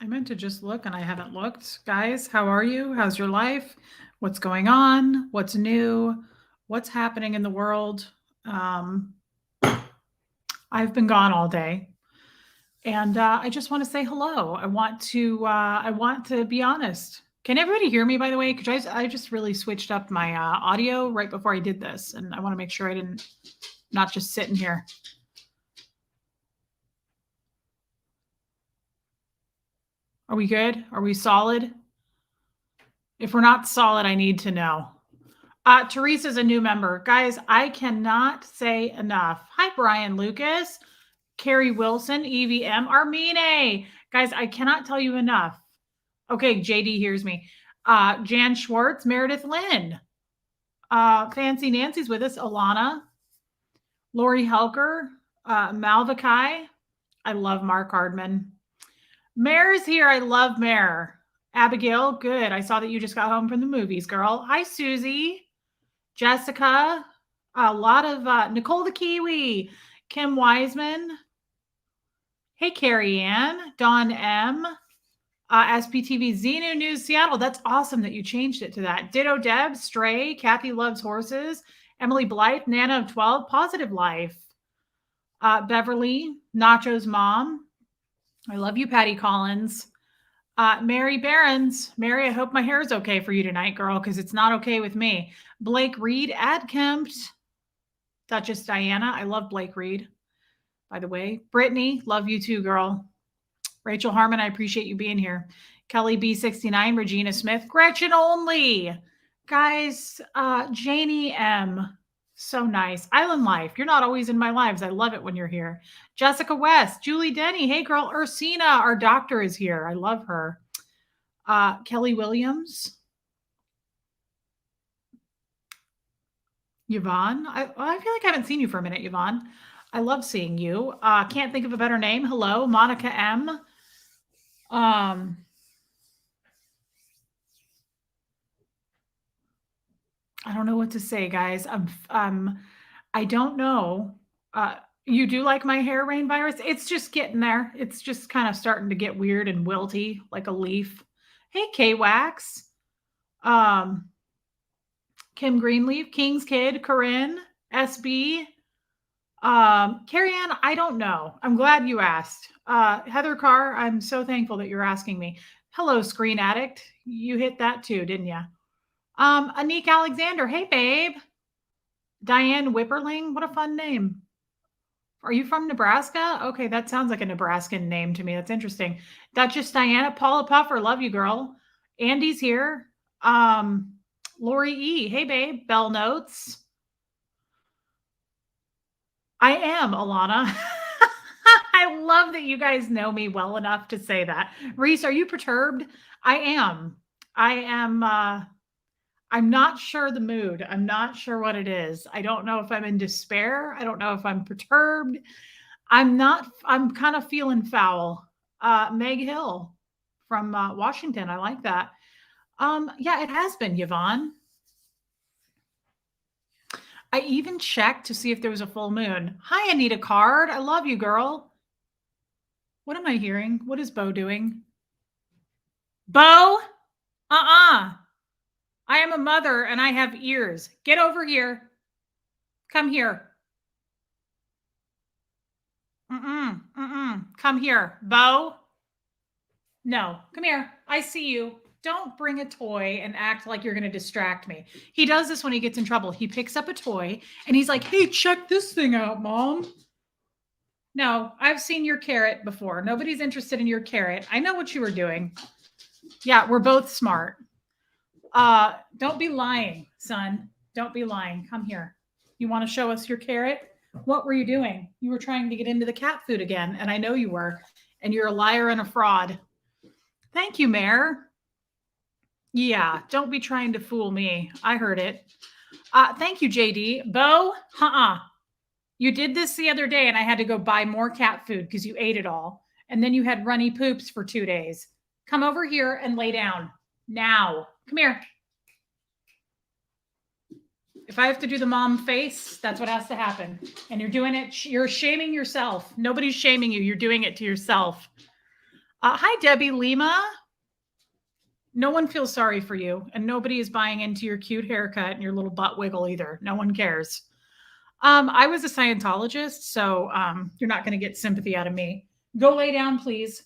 I meant to just look and I haven't looked. Guys, how are you? How's your life? What's going on? What's new? What's happening in the world? Um, I've been gone all day, and I just want to say hello. I want to be honest. Can everybody hear me? By the way, because I just really switched up my audio right before I did this, and I want to make sure I didn't not just sitting here. Are we good? Are we solid? If we're not solid, I need to know. Teresa's a new member. Guys, I cannot say enough. Hi, Brian Lucas, Carrie Wilson, EVM, Armine. Guys, I cannot tell you enough. Okay, JD hears me. Jan Schwartz, Meredith Lynn. Fancy Nancy's with us. Alana, Lori Helker, Malvakai. I love Mark Hardman. Mare's here. I love Mare. Abigail, good. I saw that you just got home from the movies, girl. Hi, Susie. Jessica, a lot of Nicole the Kiwi, Kim Wiseman. Hey, Carrie Ann, Dawn M, SPTV, Xenu News Seattle. That's awesome that you changed it to that. Ditto Deb, Stray, Kathy Loves Horses, Emily Blythe, Nana of 12, Positive Life, Beverly, Nacho's mom. I love you, Patty Collins. Mary Behrens. Mary, I hope my hair is okay for you tonight, girl, because it's not okay with me. Blake Reed, Adkempt. Duchess Diana. I love Blake Reed, by the way. Brittany, love you too, girl. Rachel Harmon, I appreciate you being here. Kelly B69, Regina Smith, Gretchen Only. Guys, Janie M. So nice. Island Life. You're not always in my lives. I love it when you're here. Jessica West, Julie Denny. Hey, girl. Ursina, our doctor, is here. I love her. Kelly Williams. Yvonne. I feel like I haven't seen you for a minute, Yvonne. I love seeing you. Can't think of a better name. Hello, Monica M. Um, I don't know what to say, guys. I don't know. You do like my hair, Rain Virus? It's just getting there. It's just kind of starting to get weird and wilty, like a leaf. Hey, K Wax. Um, Kim Greenleaf, King's Kid, Corinne, SB. Carrie Ann, I don't know. I'm glad you asked. Heather Carr, I'm so thankful that you're asking me. Hello, Screen Addict. You hit that too, didn't you? Anik Alexander, hey babe. Diane Whipperling, what a fun name. Are you from Nebraska? Okay, that sounds like a Nebraskan name to me. That's interesting. Duchess Diana, Paula Puffer, love you, girl. Andy's here. Um, Lori E, hey babe. Bell Notes. I am, Alana. I love that you guys know me well enough to say that. Reese, are you perturbed? I am. I am I'm not sure the mood. I'm not sure what it is. I don't know if I'm in despair. I don't know if I'm perturbed. I'm kind of feeling foul. Meg Hill from Washington. I like that. Yeah, it has been, Yvonne. I even checked to see if there was a full moon. Hi, Anita Card. I love you, girl. What am I hearing? What is Bo doing? Bo? Uh-uh. I am a mother and I have ears. Get over here. Come here. Come here. Bo? No. Come here. I see you. Don't bring a toy and act like you're going to distract me. He does this when he gets in trouble. He picks up a toy and he's like, hey, check this thing out, Mom. No, I've seen your carrot before. Nobody's interested in your carrot. I know what you were doing. Yeah, we're both smart. Don't be lying, son. Don't be lying. Come here. You want to show us your carrot? What were you doing? You were trying to get into the cat food again, and I know you were. And you're a liar and a fraud. Thank you, Mayor. Yeah, don't be trying to fool me. I heard it. Thank you, JD. Bo, you did this the other day, and I had to go buy more cat food because you ate it all. And then you had runny poops for 2 days. Come over here and lay down. Now. Come here. If I have to do the mom face, that's what has to happen. And you're doing it, you're shaming yourself. Nobody's shaming you. You're doing it to yourself. Hi, Debbie Lima. No one feels sorry for you, and nobody is buying into your cute haircut and your little butt wiggle either. No one cares. I was a Scientologist, so you're not going to get sympathy out of me. Go lay down, please.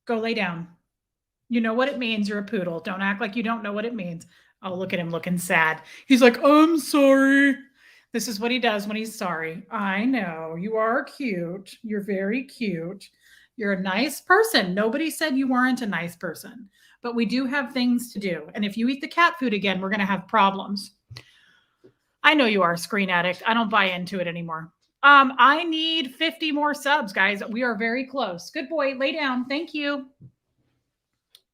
Go lay down. You know what it means. You're a poodle. Don't act like you don't know what it means. Oh, look at him looking sad. He's like, I'm sorry. This is what he does when he's sorry. I know. You are cute. You're very cute. You're a nice person. Nobody said you weren't a nice person, but we do have things to do. And if you eat the cat food again, we're going to have problems. I know you are a screen addict. I don't buy into it anymore. I need 50 more subs, guys. We are very close. Good boy. Lay down. Thank you.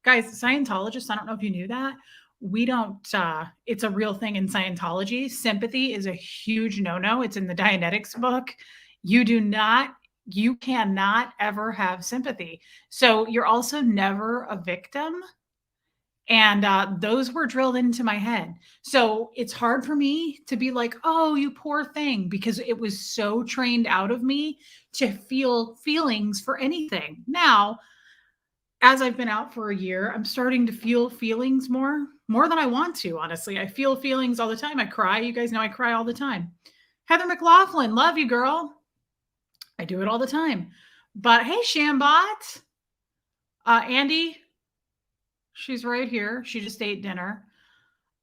Guys, Scientologists, I don't know if you knew that. We don't, it's a real thing in Scientology. Sympathy is a huge no-no. It's in the Dianetics book. You cannot ever have sympathy. So you're also never a victim. And those were drilled into my head. So it's hard for me to be like, oh, you poor thing, because it was so trained out of me to feel feelings for anything. Now, as I've been out for a year, I'm starting to feel feelings more than I want to, honestly. I feel feelings all the time. I cry. You guys know I cry all the time. Heather McLaughlin, love you, girl. I do it all the time. But hey, Shambot. Andy, she's right here. She just ate dinner.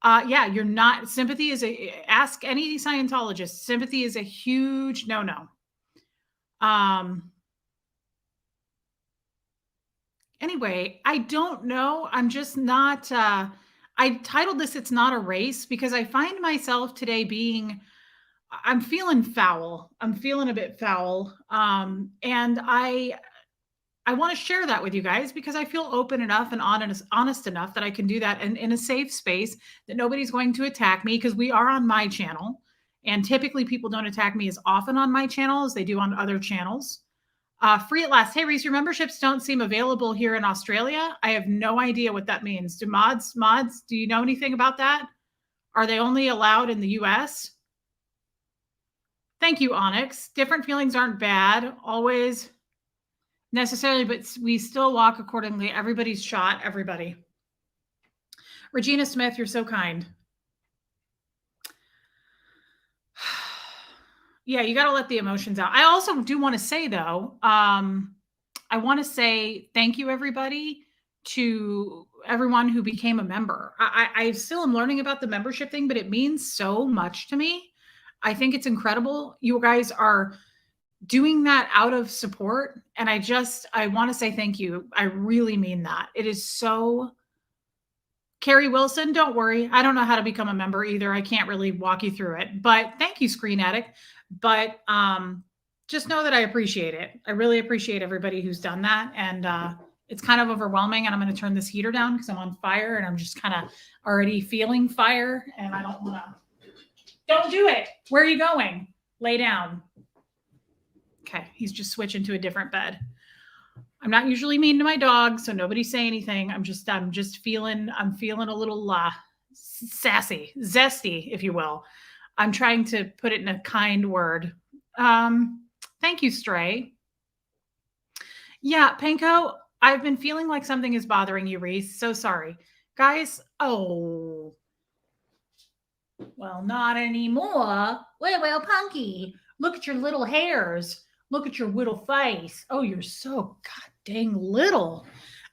Yeah, you're not. Sympathy is ask any Scientologist. Sympathy is a huge no-no. Anyway, I don't know. I'm just not, I titled this, It's Not a Race, because I find myself today I'm feeling foul. I'm feeling a bit foul. And I want to share that with you guys because I feel open enough and honest enough that I can do that in a safe space that nobody's going to attack me because we are on my channel. And typically people don't attack me as often on my channel as they do on other channels. Free at last. Hey, Reese, your memberships don't seem available here in Australia. I have no idea what that means. Do mods, do you know anything about that? Are they only allowed in the US? Thank you, Onyx. Different feelings aren't bad, always necessarily, but we still walk accordingly. Everybody's shot, everybody. Regina Smith, you're so kind. Yeah, you got to let the emotions out. I also do want to say, though, I want to say thank you, everybody, to everyone who became a member. I still am learning about the membership thing, but it means so much to me. I think it's incredible. You guys are doing that out of support. And I want to say thank you. I really mean that. It is so. Carrie Wilson, don't worry. I don't know how to become a member either. I can't really walk you through it, but thank you, Screen Addict. But just know that I appreciate it. I really appreciate everybody who's done that. And it's kind of overwhelming. And I'm going to turn this heater down because I'm on fire and I'm just kind of already feeling fire. And I don't want to. Don't do it. Where are you going? Lay down. Okay. He's just switching to a different bed. I'm not usually mean to my dog, so nobody say anything. I'm just feeling a little sassy, zesty, if you will. I'm trying to put it in a kind word. Thank you, Stray. Yeah, Panko, I've been feeling like something is bothering you, Reese. So sorry. Guys, oh. Well, not anymore. Well, Punky, look at your little hairs. Look at your little face. Oh, you're so god dang little.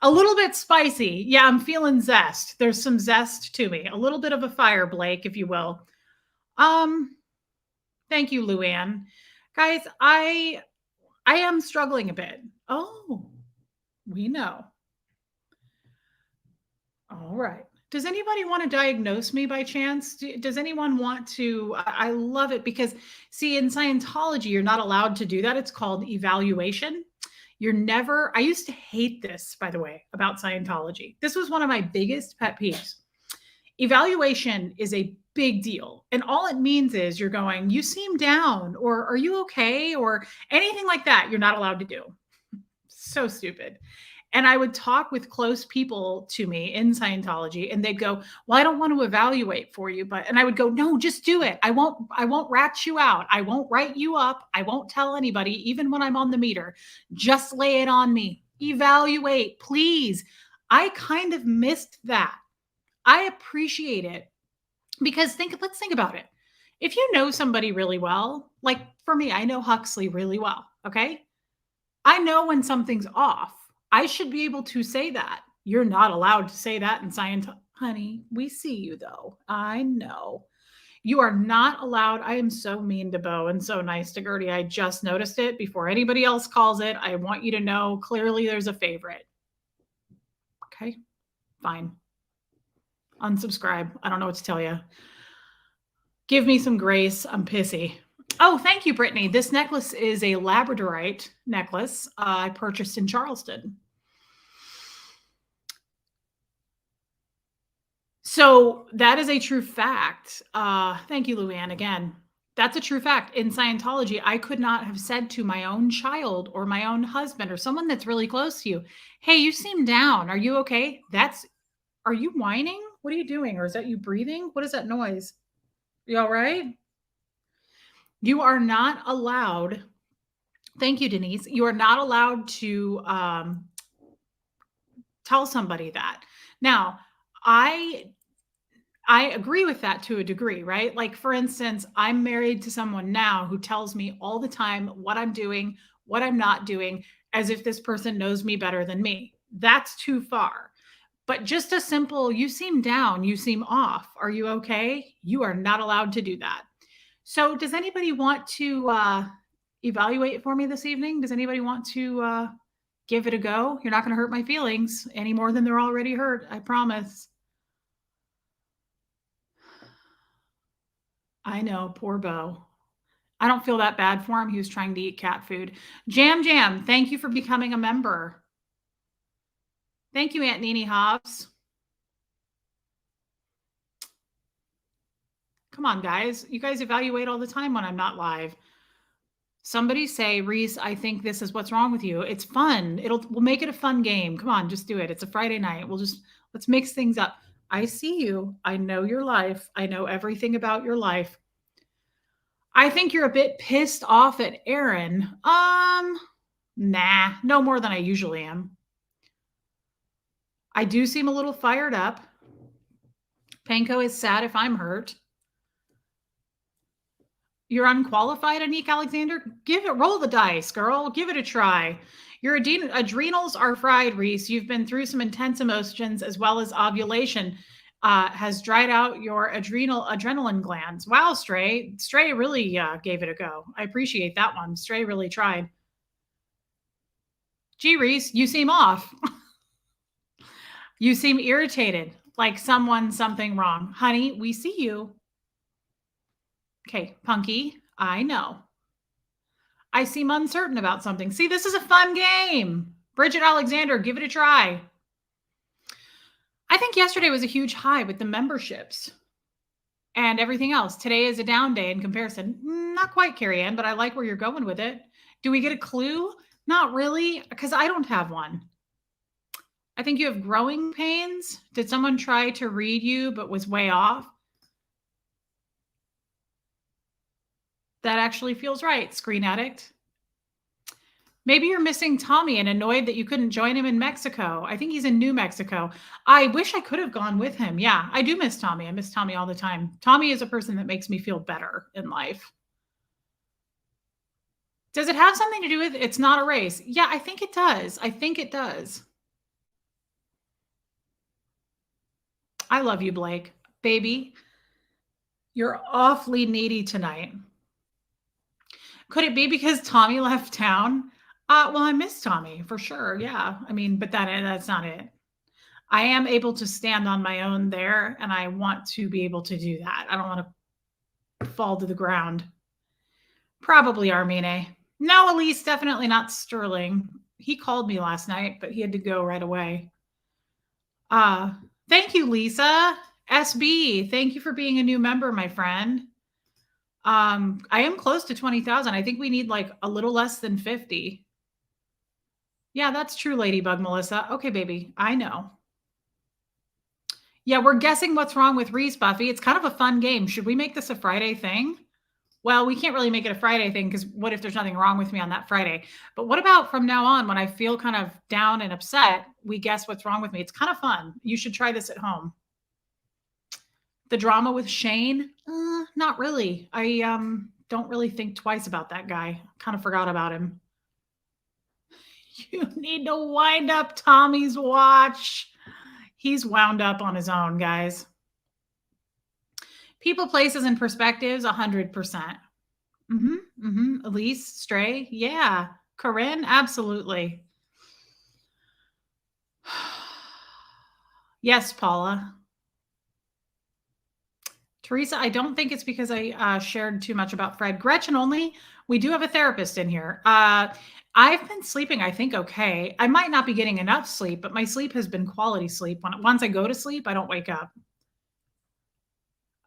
A little bit spicy. Yeah, I'm feeling zest. There's some zest to me. A little bit of a fire, Blake, if you will. Thank you, Luann. Guys, I am struggling a bit. Oh, we know. All right. Does anybody want to diagnose me by chance? Does anyone want to? I love it because, see, in Scientology, you're not allowed to do that. It's called evaluation. I used to hate this, by the way, about Scientology. This was one of my biggest pet peeves. Evaluation is a big deal. And all it means is you're going, you seem down, or are you okay? Or anything like that, you're not allowed to do. So stupid. And I would talk with close people to me in Scientology and they'd go, "Well, I don't want to evaluate for you, but," and I would go, "No, just do it. I won't rat you out. I won't write you up. I won't tell anybody even when I'm on the meter. Just lay it on me. Evaluate, please." I kind of missed that. I appreciate it because let's think about it. If you know somebody really well, like for me, I know Huxley really well, okay? I know when something's off. I should be able to say that. You're not allowed to say that in science. Honey, we see you though. I know. You are not allowed. I am so mean to Bo and so nice to Gertie. I just noticed it before anybody else calls it. I want you to know clearly there's a favorite. Okay, fine. Unsubscribe. I don't know what to tell you. Give me some grace. I'm pissy. Oh, thank you, Brittany. This necklace is a labradorite necklace I purchased in Charleston. So that is a true fact. Thank you, Luann, again. That's a true fact. In Scientology, I could not have said to my own child or my own husband or someone that's really close to you, "Hey, you seem down. Are you okay? Are you whining? What are you doing? Or is that you breathing? What is that noise? You all right?" You are not allowed. Thank you, Denise. You are not allowed to tell somebody that. Now, I agree with that to a degree, right? Like, for instance, I'm married to someone now who tells me all the time what I'm doing, what I'm not doing, as if this person knows me better than me. That's too far. But just a simple, "You seem down, you seem off. Are you okay?" You are not allowed to do that. So, does anybody want to evaluate for me this evening? Does anybody want to give it a go? You're not going to hurt my feelings any more than they're already hurt. I promise. I know, poor Bo. I don't feel that bad for him. He was trying to eat cat food. Jam, thank you for becoming a member. Thank you, Aunt Nene Hobbs. Come on, guys. You guys evaluate all the time when I'm not live. Somebody say, "Reese, I think this is what's wrong with you." It's fun. We'll make it a fun game. Come on, just do it. It's a Friday night. Let's mix things up. I see you. I know your life. I know everything about your life. I think you're a bit pissed off at Aaron. Nah, no more than I usually am. I do seem a little fired up. Panko is sad if I'm hurt. You're unqualified, Anik Alexander? Roll the dice, girl. Give it a try. Your adrenals are fried, Reese. You've been through some intense emotions as well as ovulation has dried out your adrenaline glands. Wow, Stray. Stray really gave it a go. I appreciate that one. Stray really tried. Gee, Reese, you seem off. You seem irritated, like something wrong. Honey, we see you. Okay, Punky, I know. I seem uncertain about something. See, this is a fun game. Bridget Alexander, give it a try. I think yesterday was a huge high with the memberships and everything else. Today is a down day in comparison. Not quite, Carrie Ann, but I like where you're going with it. Do we get a clue? Not really, because I don't have one. I think you have growing pains. Did someone try to read you but was way off? That actually feels right, Screen Addict. Maybe you're missing Tommy and annoyed that you couldn't join him in Mexico. I think he's in New Mexico. I wish I could have gone with him. Yeah, I do miss Tommy. I miss Tommy all the time. Tommy is a person that makes me feel better in life. Does it have something to do with it's not a race? Yeah, I think it does. I think it does. I love you, Blake. Baby, you're awfully needy tonight. Could it be because Tommy left town? Well, I miss Tommy for sure. Yeah. I mean, but that's not it. I am able to stand on my own there, and I want to be able to do that. I don't want to fall to the ground. Probably Armine. No, Elise, definitely not Sterling. He called me last night, but he had to go right away. Thank you, Lisa. SB, thank you for being a new member, my friend. I am close to 20,000. I think we need like a little less than 50. Yeah, that's true, Ladybug Melissa. Okay, baby, I know. Yeah, we're guessing what's wrong with Reese, Buffy. It's kind of a fun game. Should we make this a Friday thing? Well, we can't really make it a Friday thing because what if there's nothing wrong with me on that Friday? But what about from now on when I feel kind of down and upset, we guess what's wrong with me? It's kind of fun. You should try this at home. The drama with Shane? Not really. I don't really think twice about that guy. Kind of forgot about him. You need to wind up Tommy's watch. He's wound up on his own, guys. People, places, and perspectives, 100%. Elise, Stray, yeah. Corinne, absolutely. Yes, Paula. Teresa, I don't think it's because I shared too much about Fred. Gretchen only. We do have a therapist in here. I've been sleeping, I think, okay. I might not be getting enough sleep, but my sleep has been quality sleep. Once I go to sleep, I don't wake up.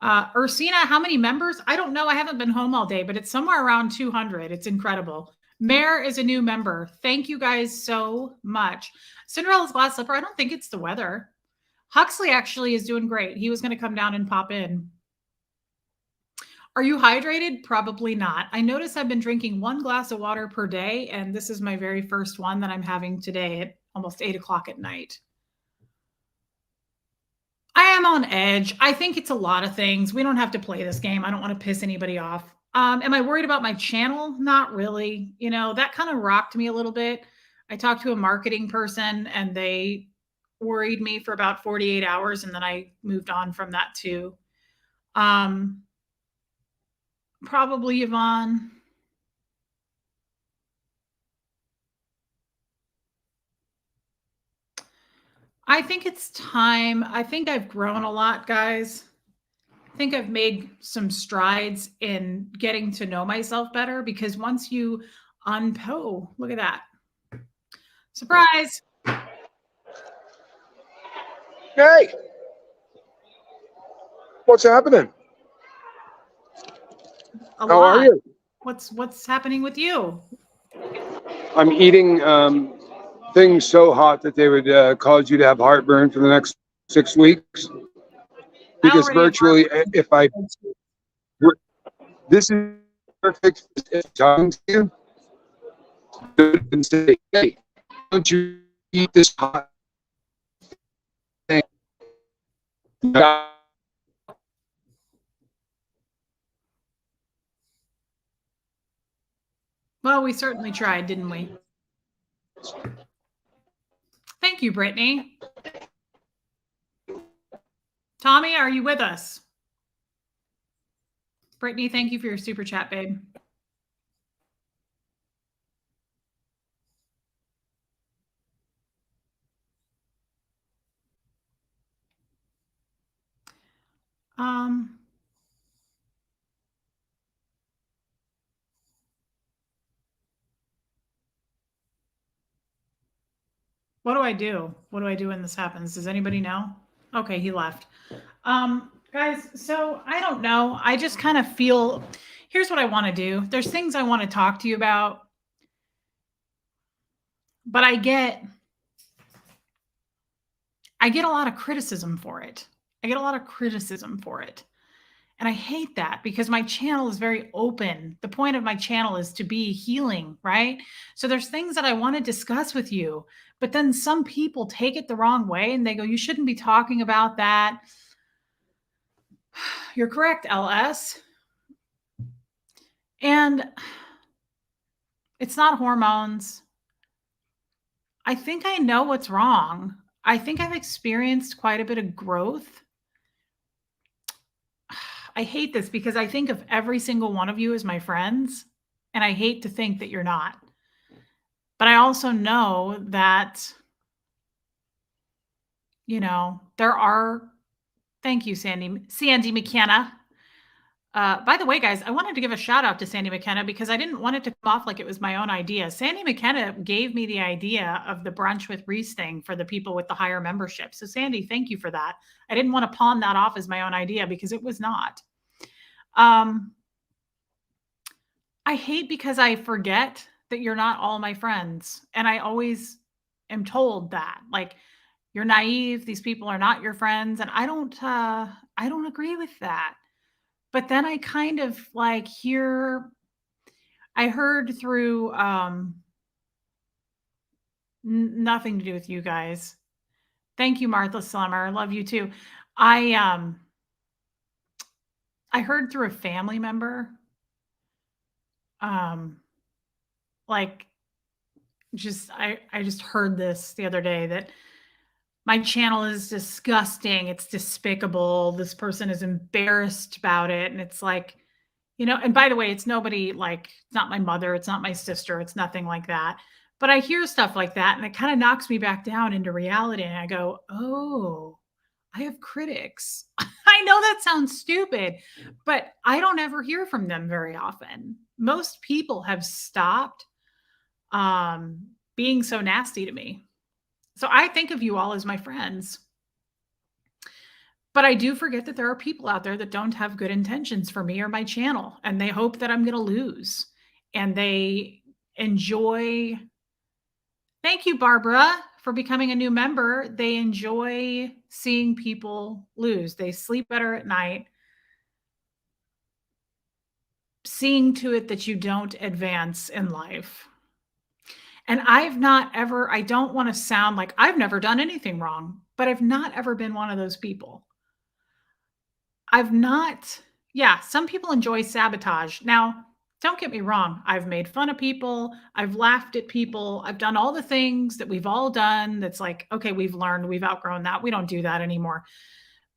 Ursina, how many members? I don't know. I haven't been home all day, but it's somewhere around 200. It's incredible. Mare is a new member. Thank you guys so much. Cinderella's Glass Slipper. I don't think it's the weather. Huxley actually is doing great. He was going to come down and pop in. Are you hydrated? Probably not. I notice I've been drinking 1 glass of water per day, and this is my very first one that I'm having today at almost 8 o'clock at night. I am on edge. I think it's a lot of things. We don't have to play this game. I don't want to piss anybody off. Am I worried about my channel? Not really. You know, that kind of rocked me a little bit. I talked to a marketing person and they worried me for about 48 hours and then I moved on from that too. Probably Yvonne. I think it's time. I think I've grown a lot, guys. I think I've made some strides in getting to know myself better because once you look at that. Surprise. Hey, what's happening? How are you? What's happening with you? I'm eating things so hot that they would cause you to have heartburn for the next 6 weeks. Because virtually, if I this is perfect talking to you, and say, hey, don't you eat this hot thing? Well, we certainly tried, didn't we? Thank you, Brittany. Tommy, are you with us? Brittany, thank you for your super chat, babe. What do I do? What do I do when this happens? Does anybody know? Okay, he left. Guys, so I don't know. I just kind of feel, here's what I want to do. There's things I want to talk to you about, but I get a lot of criticism for it. And I hate that because my channel is very open. The point of my channel is to be healing, right? So there's things that I want to discuss with you, but then some people take it the wrong way and they go, you shouldn't be talking about that. You're correct, LS. And it's not hormones. I think I know what's wrong. I think I've experienced quite a bit of growth. I hate this because I think of every single one of you as my friends, and I hate to think that you're not. But I also know that, you know, there are, thank you, Sandy McKenna. By the way, guys, I wanted to give a shout out to Sandy McKenna because I didn't want it to come off like it was my own idea. Sandy McKenna gave me the idea of the brunch with Reese thing for the people with the higher membership. So Sandy, thank you for that. I didn't want to pawn that off as my own idea because it was not. I hate because I forget that you're not all my friends. And I always am told that, like, you're naive, these people are not your friends. And I don't agree with that. But then I kind of like I heard through nothing to do with you guys. Thank you, Martha Summer. I love you too. I um I heard through a family member, um, like I just heard this the other day that my channel is disgusting. It's despicable. This person is embarrassed about it. And it's like, and by the way, it's nobody like, it's not my mother, it's not my sister, it's nothing like that. But I hear stuff like that and it kind of knocks me back down into reality. And I go, oh, I have critics. I know that sounds stupid, but I don't ever hear from them very often. Most people have stopped being so nasty to me. So I think of you all as my friends. But I do forget that there are people out there that don't have good intentions for me or my channel, and they hope that I'm going to lose. And they enjoy, thank you, Barbara, for becoming a new member. They enjoy seeing people lose. They sleep better at night, seeing to it that you don't advance in life. And I don't want to sound like I've never done anything wrong, but I've not ever been one of those people. I've not, yeah, some people enjoy sabotage. Now, don't get me wrong. I've made fun of people. I've laughed at people. I've done all the things that we've all done. That's like, okay, we've learned, we've outgrown that. We don't do that anymore.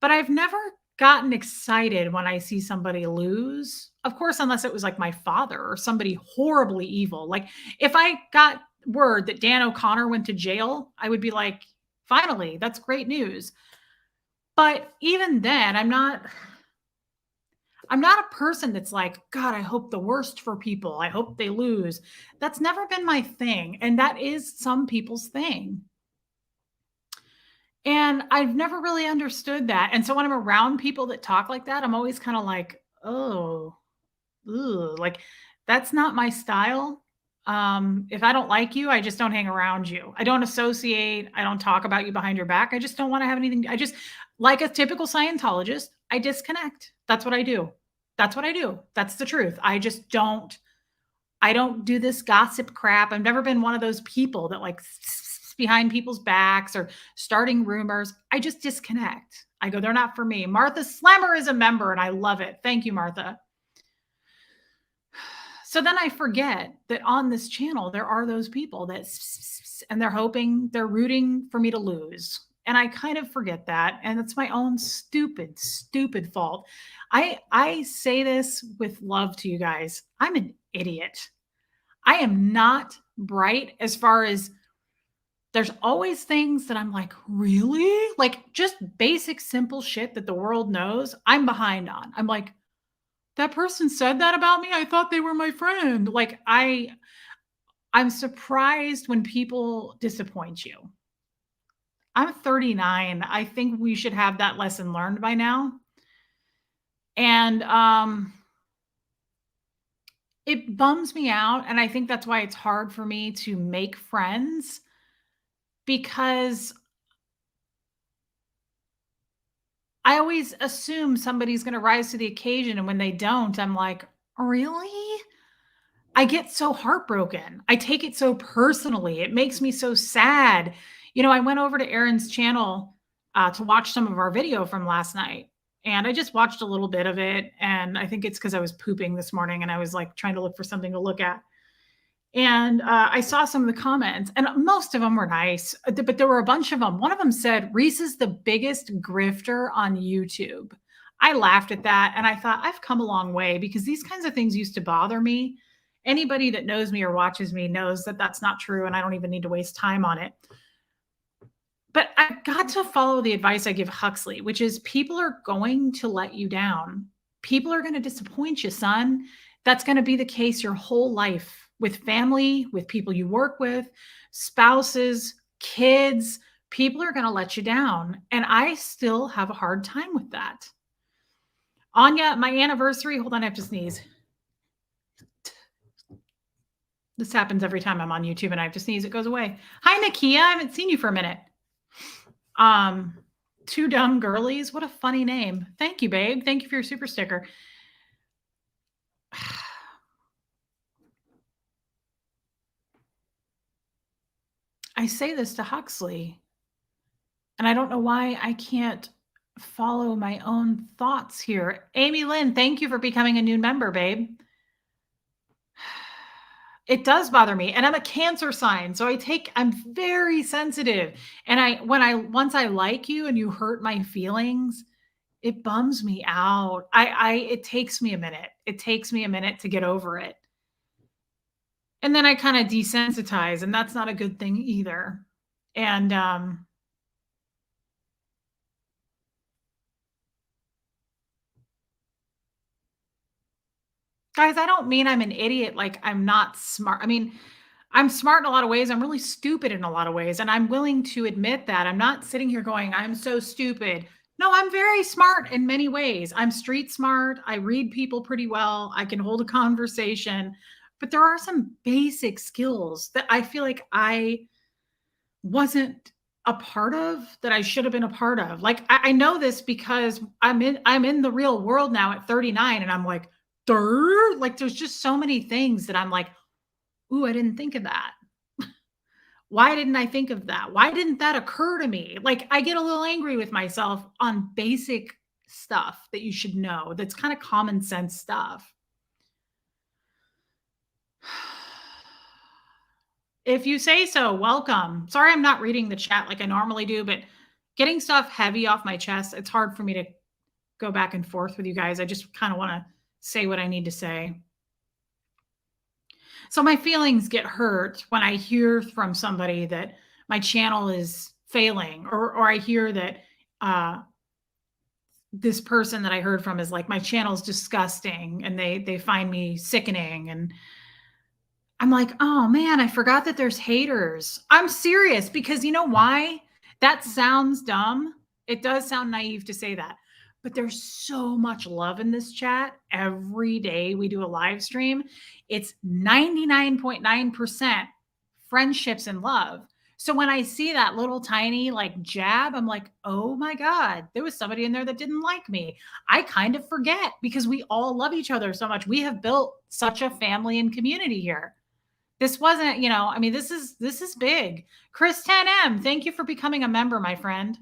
But I've never gotten excited when I see somebody lose. Of course, unless it was like my father or somebody horribly evil. Like if I got word that Dan O'Connor went to jail, I would be like, finally, that's great news. But even then, I'm not a person that's like, God, I hope the worst for people. I hope they lose. That's never been my thing. And that is some people's thing. And I've never really understood that. And so when I'm around people that talk like that, I'm always kind of like, oh, ugh, like that's not my style. If I don't like you, I just don't hang around you. I don't associate. I don't talk about you behind your back. I just don't want to have anything. I just, like a typical Scientologist, I disconnect. That's what I do. That's what I do. That's the truth. I don't do this gossip crap. I've never been one of those people that like behind people's backs or starting rumors. I just disconnect. I go, they're not for me. Martha Slammer is a member and I love it. Thank you, Martha. So then I forget that on this channel, there are those people that, and they're rooting for me to lose. And I kind of forget that. And it's my own stupid, stupid fault. I say this with love to you guys. I'm an idiot. I am not bright as far as there's always things that I'm like, really? Like just basic, simple shit that the world knows I'm behind on. I'm like, that person said that about me. I thought they were my friend. Like I'm surprised when people disappoint you. I'm 39. I think we should have that lesson learned by now. And it bums me out. And I think that's why it's hard for me to make friends, because I always assume somebody's going to rise to the occasion. And when they don't, I'm like, really? I get so heartbroken. I take it so personally. It makes me so sad. I went over to Erin's channel to watch some of our video from last night. And I just watched a little bit of it. And I think it's because I was pooping this morning and I was like trying to look for something to look at. And I saw some of the comments and most of them were nice, but there were a bunch of them. One of them said, Reese is the biggest grifter on YouTube. I laughed at that. And I thought, I've come a long way, because these kinds of things used to bother me. Anybody that knows me or watches me knows that that's not true. And I don't even need to waste time on it. But I've got to follow the advice I give Huxley, which is people are going to let you down. People are going to disappoint you, son. That's going to be the case your whole life, with family, with people you work with, spouses, kids. People are going to let you down. And I still have a hard time with that. Anya, my anniversary, hold on, I have to sneeze. This happens every time I'm on YouTube and I have to sneeze, it goes away. Hi, Nakia. I haven't seen you for a minute. Two Dumb Girlies. What a funny name. Thank you, babe. Thank you for your super sticker. I say this to Huxley, and I don't know why I can't follow my own thoughts here. Amy Lynn, thank you for becoming a new member, babe. It does bother me, and I'm a Cancer sign, so I'm very sensitive. And once I like you and you hurt my feelings, it bums me out. It takes me a minute. It takes me a minute to get over it. And then I kind of desensitize, and that's not a good thing either. And guys, I don't mean I'm an idiot, like I'm not smart. I mean, I'm smart in a lot of ways. I'm really stupid in a lot of ways. And I'm willing to admit that. I'm not sitting here going, I'm so stupid. No, I'm very smart in many ways. I'm street smart. I read people pretty well. I can hold a conversation. But there are some basic skills that I feel like I wasn't a part of, that I should have been a part of. Like I know this because I'm in the real world now at 39, and I'm like, like there's just so many things that I'm like, ooh, I didn't think of that. Why didn't I think of that? Why didn't that occur to me? Like I get a little angry with myself on basic stuff that you should know. That's kind of common sense stuff. If you say so, welcome. Sorry, I'm not reading the chat like I normally do, but getting stuff heavy off my chest, it's hard for me to go back and forth with you guys. I just kind of want to say what I need to say. So my feelings get hurt when I hear from somebody that my channel is failing, or I hear that this person that I heard from is like, my channel's disgusting, and they find me sickening. And I'm like, oh man, I forgot that there's haters. I'm serious, because you know why? That sounds dumb. It does sound naive to say that, but there's so much love in this chat. Every day we do a live stream, it's 99.9% friendships and love. So when I see that little tiny like jab, I'm like, oh my God, there was somebody in there that didn't like me. I kind of forget, because we all love each other so much. We have built such a family and community here. This wasn't, I mean, this is big. Chris 10M, thank you for becoming a member, my friend.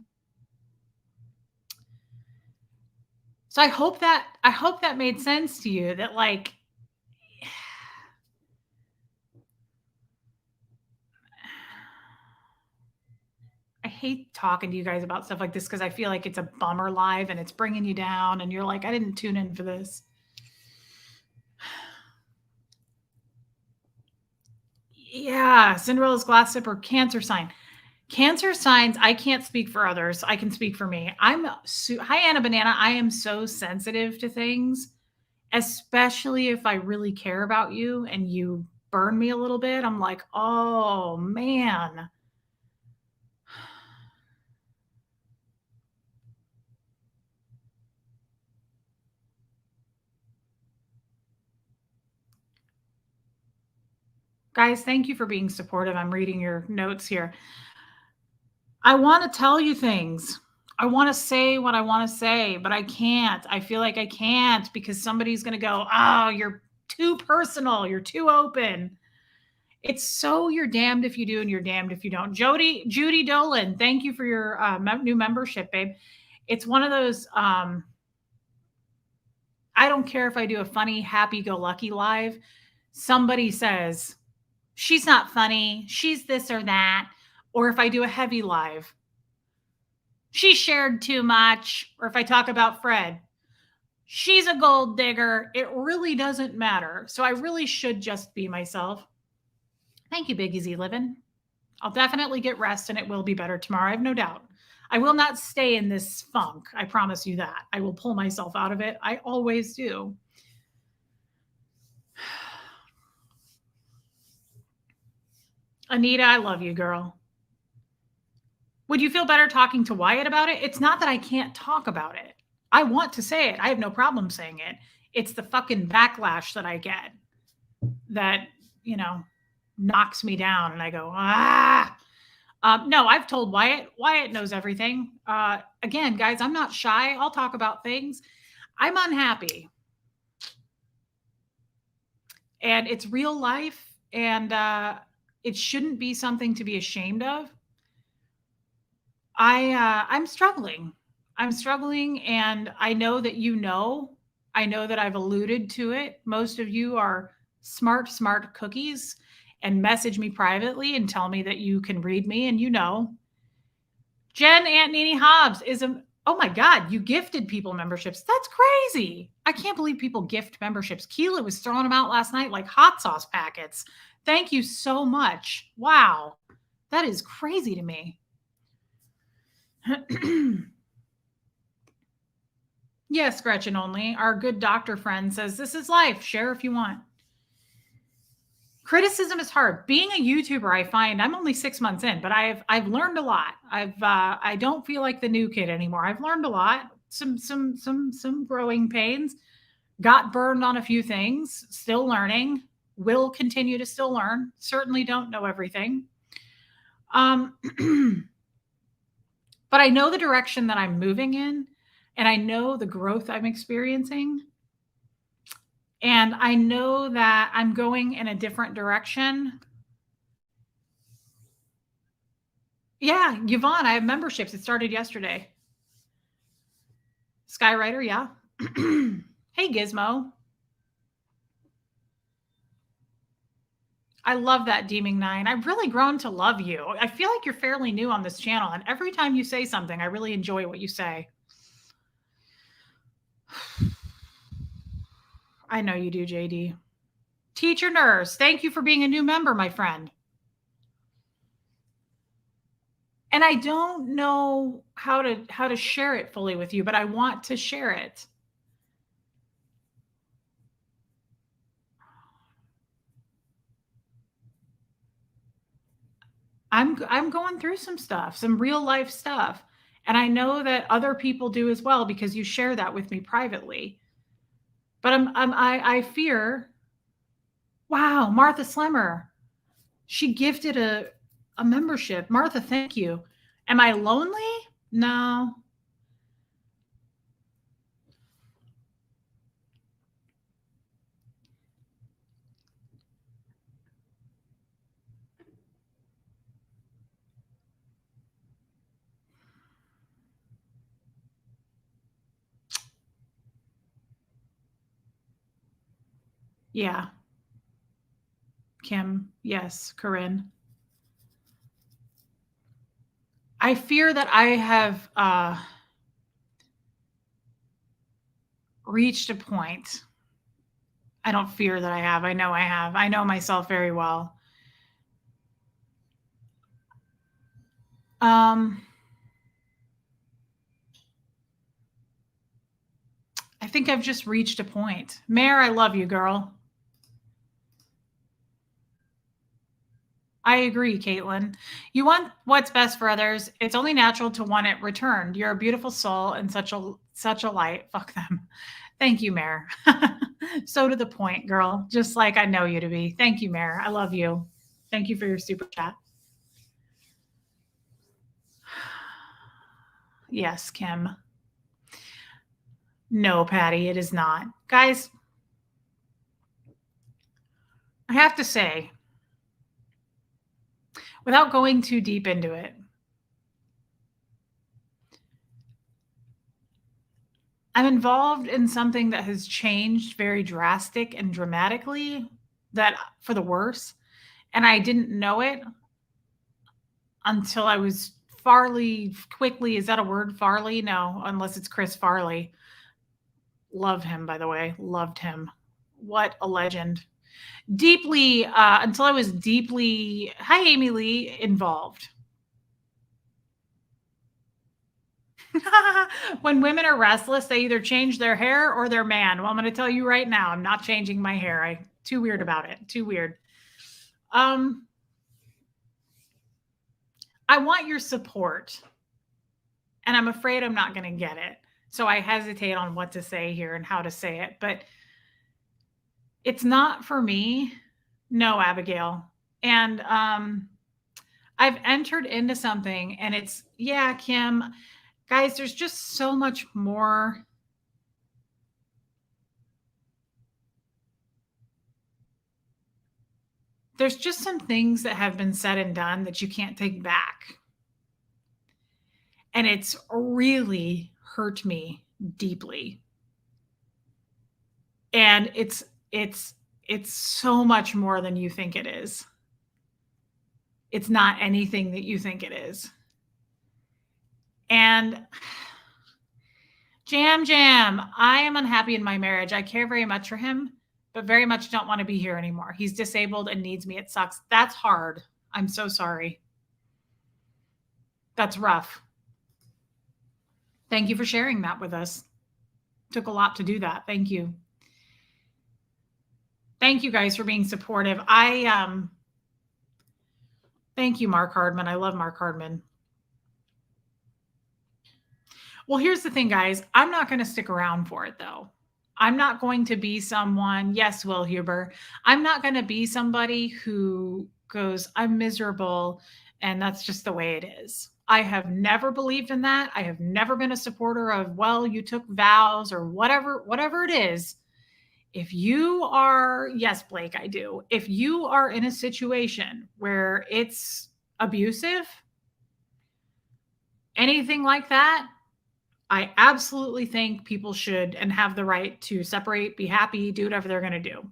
So I hope that made sense to you, that like, I hate talking to you guys about stuff like this, because I feel like it's a bummer live and it's bringing you down, and you're like, I didn't tune in for this. Yeah, Cinderella's glass slipper, Cancer sign. Cancer signs, I can't speak for others. I can speak for me. Hi, Anna Banana. I am so sensitive to things, especially if I really care about you and you burn me a little bit. I'm like, oh man. Guys, thank you for being supportive. I'm reading your notes here. I want to tell you things. I want to say what I want to say, but I can't. I feel like I can't, because somebody's going to go, oh, you're too personal. You're too open. It's so you're damned if you do and you're damned if you don't. Judy Dolan, thank you for your new membership, babe. It's one of those, I don't care if I do a funny, happy-go-lucky live. Somebody says, she's not funny, she's this or that. Or if I do a heavy live, she shared too much. Or if I talk about Fred, she's a gold digger. It really doesn't matter. So I really should just be myself. Thank you, Big Easy Living. I'll definitely get rest, and it will be better tomorrow. I have no doubt. I will not stay in this funk. I promise you that. I will pull myself out of it. I always do. Anita, I love you, girl. Would you feel better talking to Wyatt about it? It's not that I can't talk about it. I want to say it. I have no problem saying it. It's the fucking backlash that I get that, knocks me down and I go, ah. No, I've told Wyatt. Wyatt knows everything. Again, guys, I'm not shy. I'll talk about things. I'm unhappy. And it's real life. And it shouldn't be something to be ashamed of. I'm struggling. I'm struggling, and I know that you know. I know that I've alluded to it. Most of you are smart cookies and message me privately and tell me that you can read me, and you know. Jen Aunt Nene Hobbs is a oh my God, you gifted people memberships. That's crazy. I can't believe people gift memberships. Keela was throwing them out last night like hot sauce packets. Thank you so much. Wow. That is crazy to me. Yes, Gretchen only. Our good doctor friend says, this is life. Share if you want. Criticism is hard. Being a YouTuber, I find I'm only 6 months in, but I've learned a lot. I don't feel like the new kid anymore. I've learned a lot. Some growing pains. Got burned on a few things. Still learning. Will continue to still learn. Certainly don't know everything. But I know the direction that I'm moving in, and I know the growth I'm experiencing. And I know that I'm going in a different direction. Yeah, Yvonne, I have memberships. It started yesterday. Skywriter, yeah. Hey, Gizmo. I love that Deeming 9. I've really grown to love you. I feel like you're fairly new on this channel, and every time you say something, I really enjoy what you say. I know you do, JD. Teacher Nurse, thank you for being a new member, my friend. And I don't know how to share it fully with you, but I want to share it. I'm going through some stuff, some real life stuff. And I know that other people do as well because you share that with me privately. But I fear. Wow, Martha Slemmer. She gifted a membership. Martha, thank you. Am I lonely? No. Yeah. Kim, yes, Corinne. I fear that I have reached a point. I don't fear that I have. I know I have. I know myself very well. I think I've just reached a point. Mare, I love you, girl. I agree, Caitlin. You want what's best for others. It's only natural to want it returned. You're a beautiful soul and such a light. Fuck them. Thank you, Mare. So to the point, girl. Just like I know you to be. Thank you, Mare. I love you. Thank you for your super chat. Yes, Kim. No, Patty, it is not. Guys, I have to say, without going too deep into it, I'm involved in something that has changed very drastic and dramatically, that for the worse, and I didn't know it until I was quickly, is that a word, Farley? No, unless it's Chris Farley. Love him, by the way. Loved him. What a legend. Deeply, until I was deeply, hi, Amy Lee, involved. When women are restless, they either change their hair or their man. Well, I'm going to tell you right now, I'm not changing my hair. I'm too weird about it. Too weird. I want your support, and I'm afraid I'm not going to get it. So I hesitate on what to say here and how to say it, but it's not for me. No, Abigail. And I've entered into something and it's, yeah, Kim, guys, there's just so much more. There's just some things that have been said and done that you can't take back. And it's really hurt me deeply. And it's so much more than you think it is. It's not anything that you think it is. And Jam, I am unhappy in my marriage. I care very much for him, but very much don't want to be here anymore. He's disabled and needs me. It sucks. That's hard. I'm so sorry. That's rough. Thank you for sharing that with us. Took a lot to do that. Thank you. Thank you guys for being supportive. Thank you, Mark Hardman. I love Mark Hardman. Well, here's the thing, guys. I'm not going to stick around for it, though. I'm not going to be someone, yes, Will Huber. I'm not going to be somebody who goes, I'm miserable, and that's just the way it is. I have never believed in that. I have never been a supporter of, well, you took vows or whatever it is. If you are, yes, Blake, I do. If you are in a situation where it's abusive, anything like that, I absolutely think people should and have the right to separate, be happy, do whatever they're going to do.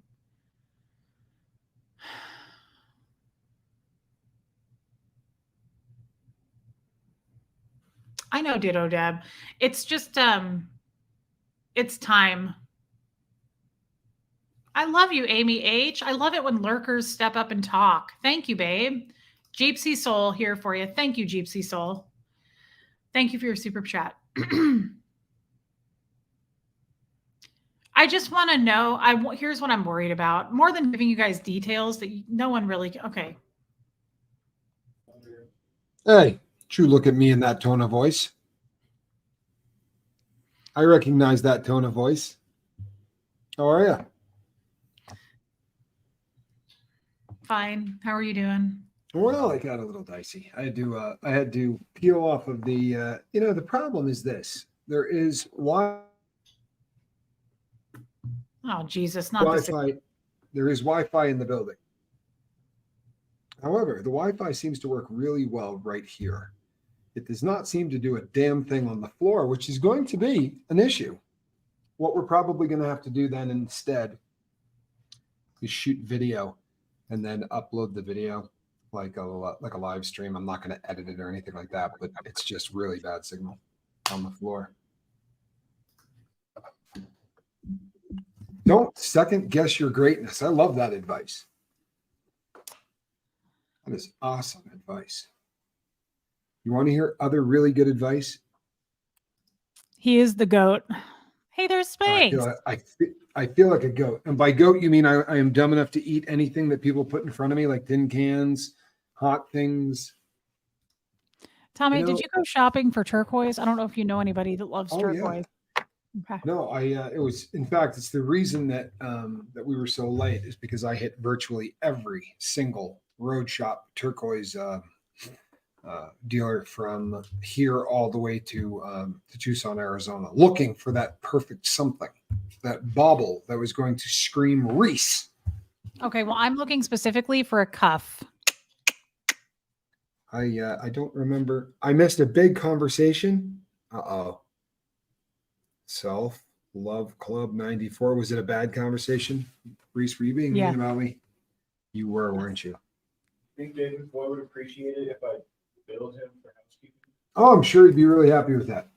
I know, ditto, Deb. It's just, it's time. I love you, Amy H. I love it when lurkers step up and talk. Thank you, babe. Jeepsy Soul here for you. Thank you, Jeepsy Soul. Thank you for your super chat. I just want to know. Here's what I'm worried about. More than giving you guys details that no one really. Okay. Hey, you look at me in that tone of voice. I recognize that tone of voice. How are you? Fine. How are you doing? Well, I got a little dicey. I had to peel off of the. The problem is this: there is Oh Jesus, not Wi-Fi. There is Wi-Fi in the building. However, the Wi-Fi seems to work really well right here. It does not seem to do a damn thing on the floor, which is going to be an issue. What we're probably going to have to do then instead is shoot video and then upload the video like a live stream. I'm not going to edit it or anything like that, but it's just really bad signal on the floor. Don't second guess your greatness. I love that advice. That is awesome advice. You want to hear other really good advice? He is the goat. Hey, there's space. I feel like a goat. And by goat, you mean I am dumb enough to eat anything that people put in front of me, like tin cans, hot things. Tommy, did you go shopping for turquoise? I don't know if you know anybody that loves turquoise. Yeah. Okay. No, it was, in fact, it's the reason that we were so late is because I hit virtually every single road shop turquoise dealer from here all the way to Tucson, Arizona, looking for that perfect something, that bauble that was going to scream Reese. Okay, well, I'm looking specifically for a cuff. I don't remember. I missed a big conversation. Self-Love Club 94. Was it a bad conversation? Reese, were you being mean about me? You were, weren't you? I think David Boy would appreciate it if I billed him for housekeeping. Oh, I'm sure he'd be really happy with that.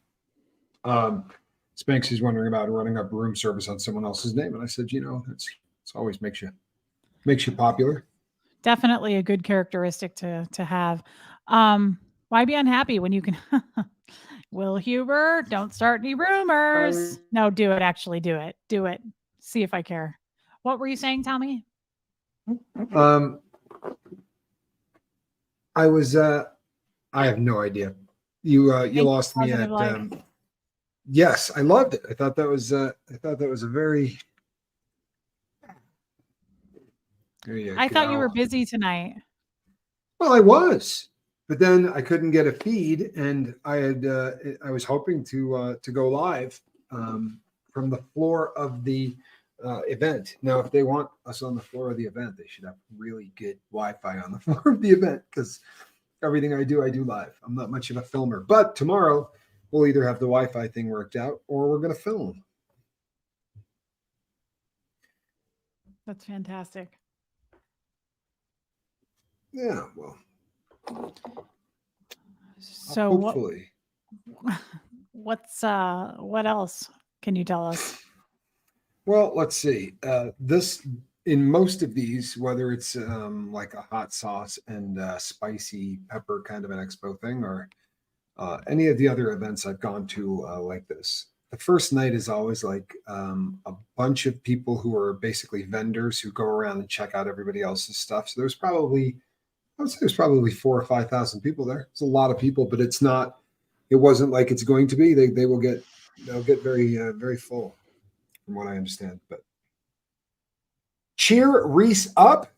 Spanks is wondering about running up room service on someone else's name. And I said, it's always makes you popular. Definitely a good characteristic to have. Why be unhappy when you can? Will Huber, don't start any rumors. No, do it. Actually, do it. Do it. See if I care. What were you saying, Tommy? I was. I have no idea. You lost me at. Yes, I loved it. I thought that was a very. There you I thought you go. were busy tonight. Well, I was, but then I couldn't get a feed, and I was hoping to go live from the floor of the event. Now, if they want us on the floor of the event, they should have really good Wi-Fi on the floor of the event, because everything I do live. I'm not much of a filmer, but tomorrow we'll either have the Wi-Fi thing worked out or we're going to film. That's fantastic. Yeah, well, So hopefully. what else can you tell us? Well, let's see. This in most of these, whether it's like a hot sauce and spicy pepper kind of an expo thing, or any of the other events I've gone to like this, the first night is always like a bunch of people who are basically vendors who go around and check out everybody else's stuff. So I would say there's probably 4,000 or 5,000 people there. It's a lot of people, but it wasn't like it's going to be. They'll get very, very full from what I understand. But cheer Reese up.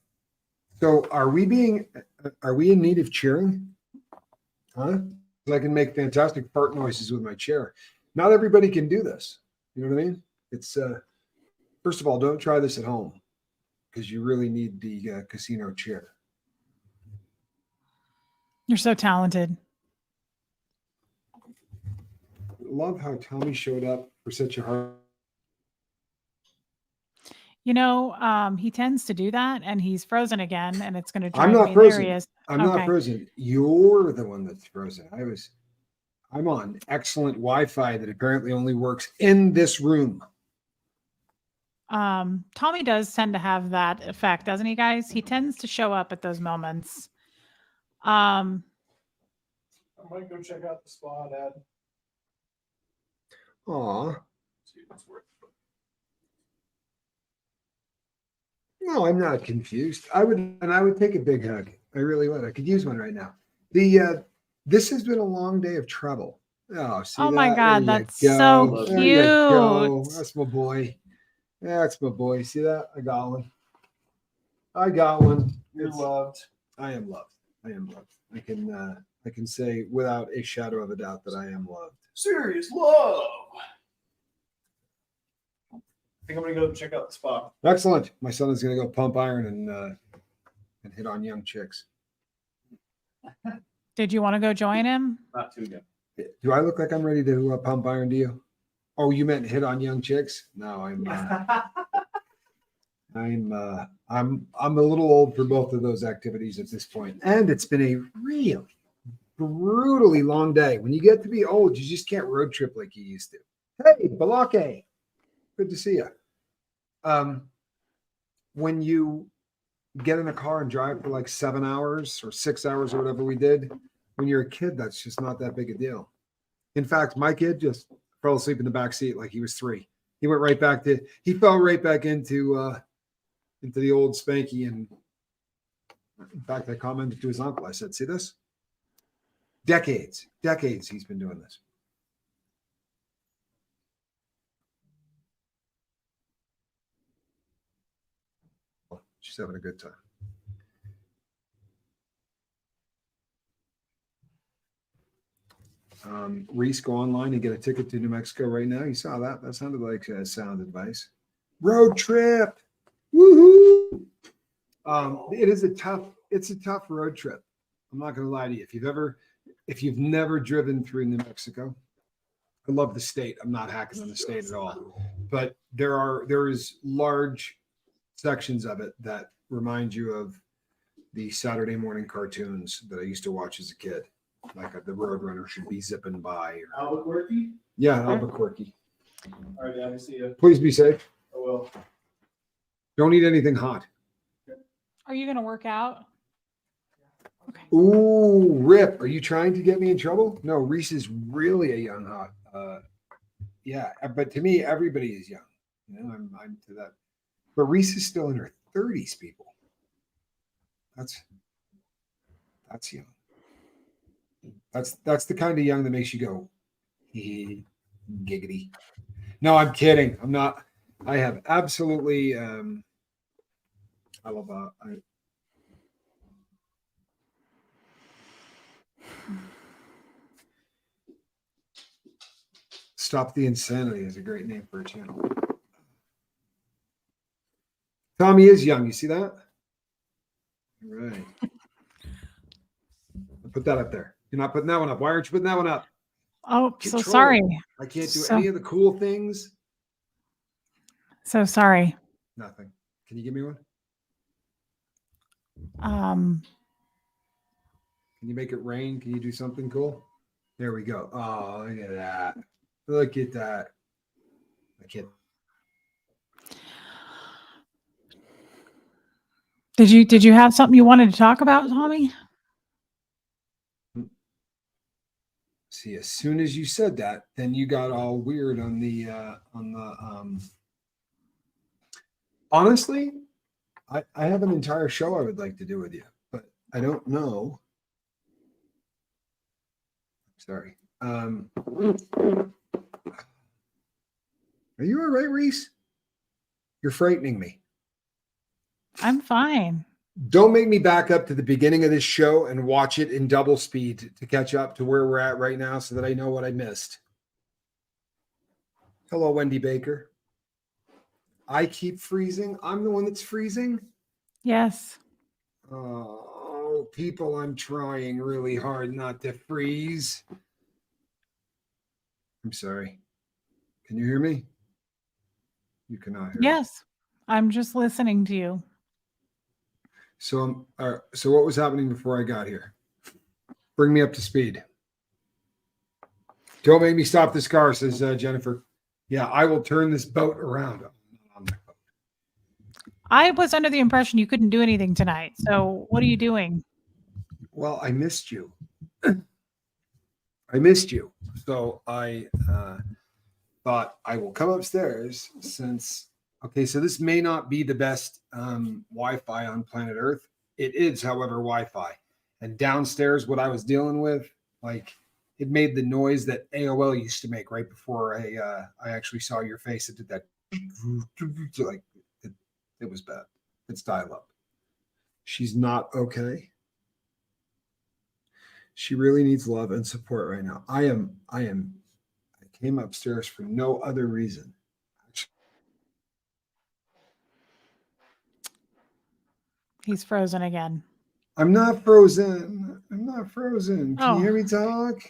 So are we in need of cheering? Huh? I can make fantastic fart noises with my chair. Not everybody can do this. You know what I mean? It's first of all, don't try this at home, because you really need the casino chair. You're so talented. Love how Tommy showed up for such a hard. He tends to do that, and he's frozen again, and it's going to drive I'm not me frozen. hilarious. I'm Okay. not frozen. You're the one that's frozen. I'm on excellent Wi-Fi that apparently only works in this room. Tommy does tend to have that effect, doesn't he, guys? He tends to show up at those moments. I might go check out the spa, Dad. Aw. See if it's worth it. No, I'm not confused. I would take a big hug. I really would. I could use one right now. This has been a long day of trouble. Oh, see Oh my that? God, There you that's go. so There you go. cute. That's my boy. That's my boy. See that? I got one. You're It's- loved. I am loved. I can say without a shadow of a doubt that I am loved. Serious love. I think I'm gonna go check out the spa. Excellent. My son is going to go pump iron and hit on young chicks. Did you want to go join him? Not too good. Do I look like I'm ready to pump iron to you? Oh, you meant hit on young chicks? No, I'm a little old for both of those activities at this point. And it's been a really brutally long day. When you get to be old, you just can't road trip like you used to. Hey, Balake. Good to see you. When you get in a car and drive for like 7 hours or 6 hours or whatever we did, when you're a kid, that's just not that big a deal. In fact, my kid just fell asleep in the back seat like he was 3. He fell right back into the old Spanky. And in fact, I commented to his uncle. I said, see this? Decades he's been doing this. She's having a good time. Reese, go online and get a ticket to New Mexico right now. You saw that? That sounded like sound advice. Road trip. Woohoo! It's a tough road trip. I'm not going to lie to you. If you've never driven through New Mexico, I love the state. I'm not hacking on the state at all, but there is large sections of it that remind you of the Saturday morning cartoons that I used to watch as a kid, like the Roadrunner should be zipping by. Albuquerque? Yeah, Albuquerque. All right, Dad, I see you. Please be safe. I will. Don't eat anything hot. Are you going to work out? Okay. Ooh, Rip, are you trying to get me in trouble? No, Reese is really a young hot. Yeah, but to me, everybody is young. You know, I'm to that. But Reese is still in her 30s, people. That's young. That's the kind of young that makes you go, giggity. No, I'm kidding. I'm not. I have absolutely I love Stop the Insanity is a great name for a channel. Tommy is young. You see that? All right. Put that up there. You're not putting that one up. Why aren't you putting that one up? Oh, so Control. sorry. I can't do So- any of the cool things. So sorry. Nothing. Can you give me one? Can you make it rain? Can you do something cool? There we go. Oh, look at that. Look at that. I can't. Did you have something you wanted to talk about, Tommy? See, as soon as you said that, then you got all weird on the honestly, I have an entire show I would like to do with you, but I don't know. Sorry. Are you all right, Reese? You're frightening me. I'm fine. Don't make me back up to the beginning of this show and watch it in double speed to catch up to where we're at right now so that I know what I missed. Hello, Wendy Baker. I keep freezing. I'm the one that's freezing. Yes. Oh, people, I'm trying really hard not to freeze. I'm sorry. Can you hear me? You cannot hear me. Yes. I'm just listening to you. So what was happening before I got here? Bring me up to speed. Don't make me stop this car, says Jennifer. Yeah, I will turn this boat around. I was under the impression you couldn't do anything tonight. So what are you doing? Well, I missed you. I missed you. So I thought I will come upstairs since, okay, so this may not be the best Wi-Fi on planet Earth. It is, however, Wi-Fi. And downstairs, what I was dealing with, like, it made the noise that AOL used to make right before I actually saw your face. It did that, like, it was bad. It's dial up. She's not okay. She really needs love and support right now. I came upstairs for no other reason. He's frozen again. I'm not frozen. I'm not frozen. Can you hear me talk?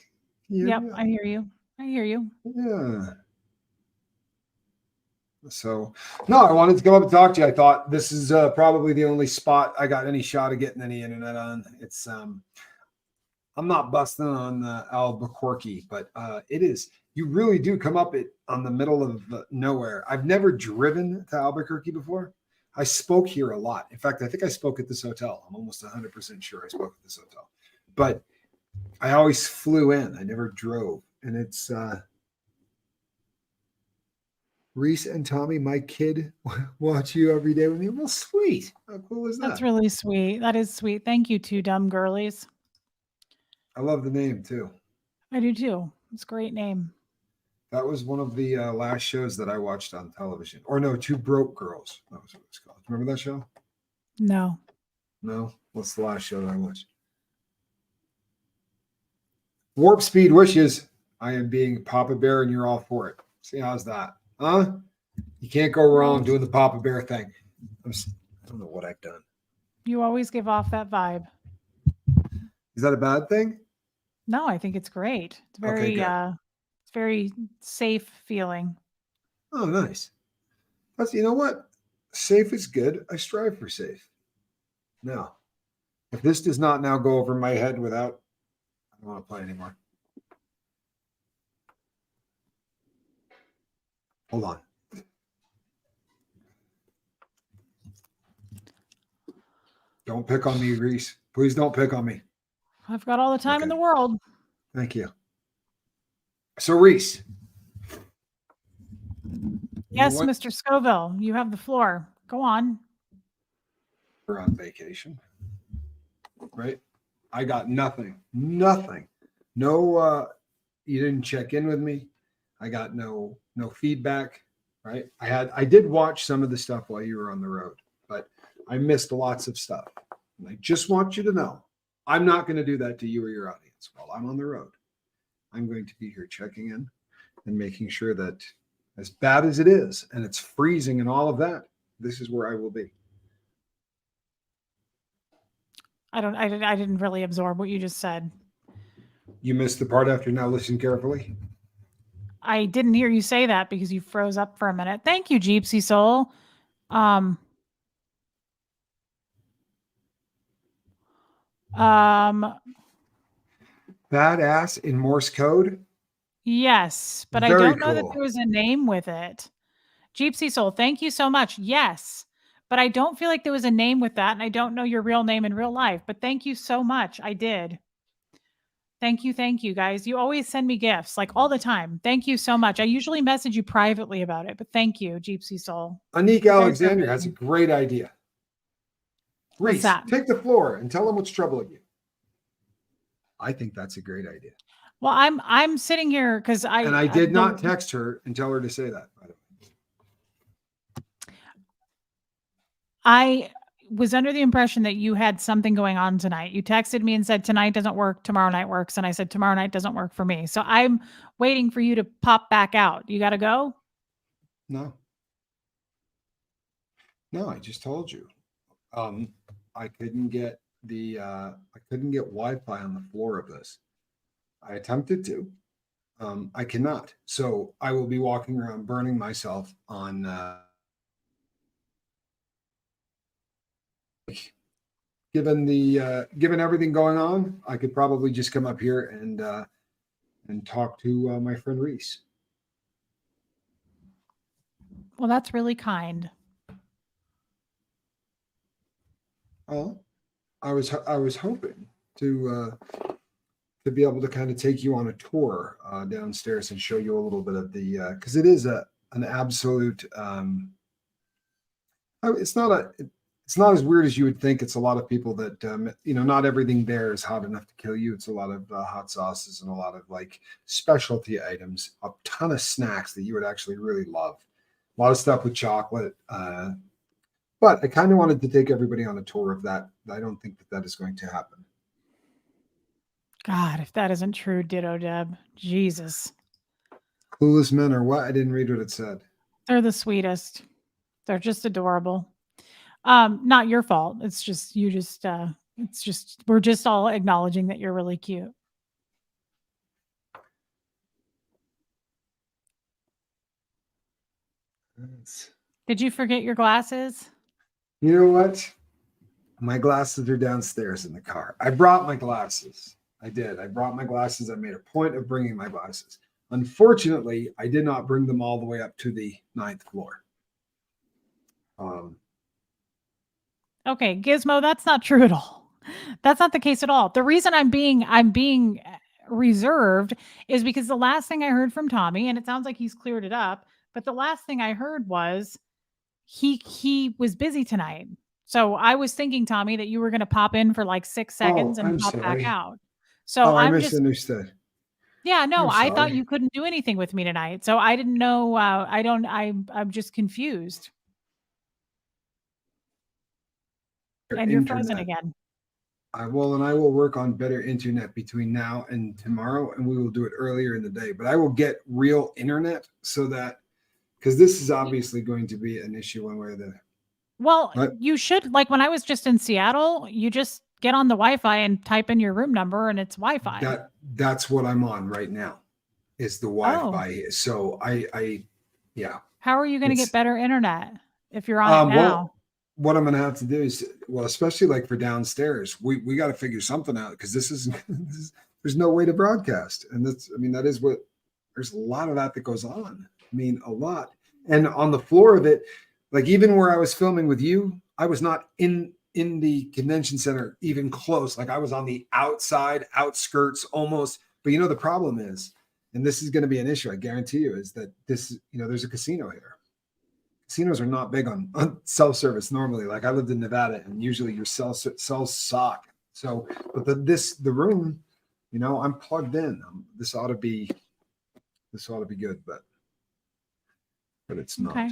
Yep, I hear you. I hear you. Yeah. So, no, I wanted to come up and talk to you. I thought this is probably the only spot I got any shot of getting any internet on. It's I'm not busting on Albuquerque, but it is. You really do come up on the middle of nowhere. I've never driven to Albuquerque before. I spoke here a lot. In fact, I think I spoke at this hotel. I'm almost 100% sure I spoke at this hotel. But I always flew in. I never drove. And it's Reese and Tommy, my kid, watch you every day with me. Well, sweet. How cool is that? That's really sweet. That is sweet. Thank you, two dumb girlies. I love the name too. I do too. It's a great name. That was one of the last shows that I watched on television. Or no, Two Broke Girls. That was what it's called. Remember that show? No. No? What's the last show that I watched? Warp Speed Wishes. I am being Papa Bear and you're all for it. See, how's that? Huh? You can't go wrong doing the Papa Bear thing. I don't know what I've done. You always give off that vibe. Is that a bad thing? No, I think it's great. It's very it's very safe feeling. Oh, nice. That's, you know what? Safe is good. I strive for safe. Now, if this does not now go over my head without, I don't want to play anymore. Hold on. Don't pick on me, Reese. Please don't pick on me. I've got all the time in the world. Thank you. So, Reese. Yes, Mr. Scoville, you have the floor. Go on. We're on vacation, right? I got nothing. Nothing. No, you didn't check in with me. I got no feedback, right? I did watch some of the stuff while you were on the road, but I missed lots of stuff. And I just want you to know, I'm not going to do that to you or your audience while I'm on the road. I'm going to be here checking in and making sure that as bad as it is, and it's freezing and all of that, this is where I will be. I didn't really absorb what you just said. You missed the part after now listen carefully. I didn't hear you say that because you froze up for a minute. Thank you, Jeepsy Soul. Um, Badass in Morse code. yes, but I Very don't know that cool. there was a name with it. Jeepsy Soul, thank you so much. Yes, but I don't feel like there was a name with that, and I don't know your real name in real life, but thank you so much. I did. Thank you, guys. You always send me gifts, like all the time. Thank you so much. I usually message you privately about it, but thank you, Jeepsy Soul. Anik You guys are Alexander has a amazing. great idea. What's Reese, that? take the floor and tell them what's troubling you. I think that's a great idea. Well, I'm sitting here because And I did not text her and tell her to say that, by the way. I was under the impression that you had something going on tonight. You texted me and said tonight doesn't work, tomorrow night works, and I said tomorrow night doesn't work for me. So I'm waiting for you to pop back out. You got to go? No. No, I just told you. I couldn't get Wi-Fi on the floor of this. I attempted to. I cannot. So I will be walking around burning myself on given everything going on, I could probably just come up here and talk to my friend Reese. Well, that's really kind. Oh, I was hoping to be able to kind of take you on a tour downstairs and show you a little bit of the because it is an absolute it's not as weird as you would think. It's a lot of people that not everything there is hot enough to kill you. It's a lot of hot sauces and a lot of like specialty items, a ton of snacks that you would actually really love, a lot of stuff with chocolate. But I kind of wanted to take everybody on a tour of that. I don't think that is going to happen. God, if that isn't true, ditto, Deb. Jesus. Clueless men or what? I didn't read what it said. They're the sweetest. They're just adorable. Not your fault. It's just we're just all acknowledging that you're really cute. Did you forget your glasses? You know what? My glasses are downstairs in the car. I brought my glasses. I did. I brought my glasses. I made a point of bringing my glasses. Unfortunately, I did not bring them all the way up to the 9th floor. Okay, Gizmo, that's not true at all. That's not the case at all. The reason I'm being reserved is because the last thing I heard from Tommy, and it sounds like he's cleared it up, but the last thing I heard was he was busy tonight. So I was thinking, Tommy, that you were going to pop in for like 6 seconds and I'm pop back sorry. out. So I I'm just misunderstood. yeah, no, I'm I thought sorry. you couldn't do anything with me tonight. So I didn't know. I'm just confused. And you're frozen Internet. again. I will work on better internet between now and tomorrow, and we will do it earlier in the day. But I will get real internet so that because this is obviously going to be an issue one way or the other. Well, What? you should, like when I was just in Seattle, you just get on the Wi-Fi and type in your room number and it's Wi-Fi. That's what I'm on right now, is the Wi-Fi. So yeah. How are you going to get better internet if you're on it now? Well, what I'm going to have to do is, especially like for downstairs, we got to figure something out because there's no way to broadcast. And that is what, there's a lot of that goes on. I mean, a lot. And on the floor of it, like even where I was filming with you, I was not in the convention center even close. Like I was on the outside, outskirts almost. But the problem is, and this is going to be an issue, I guarantee you, is that there's a casino here. Casinos are not big on self-service normally. Like I lived in Nevada and usually your cells suck. So, but the room, I'm plugged in. This ought to be good, but it's not. Okay.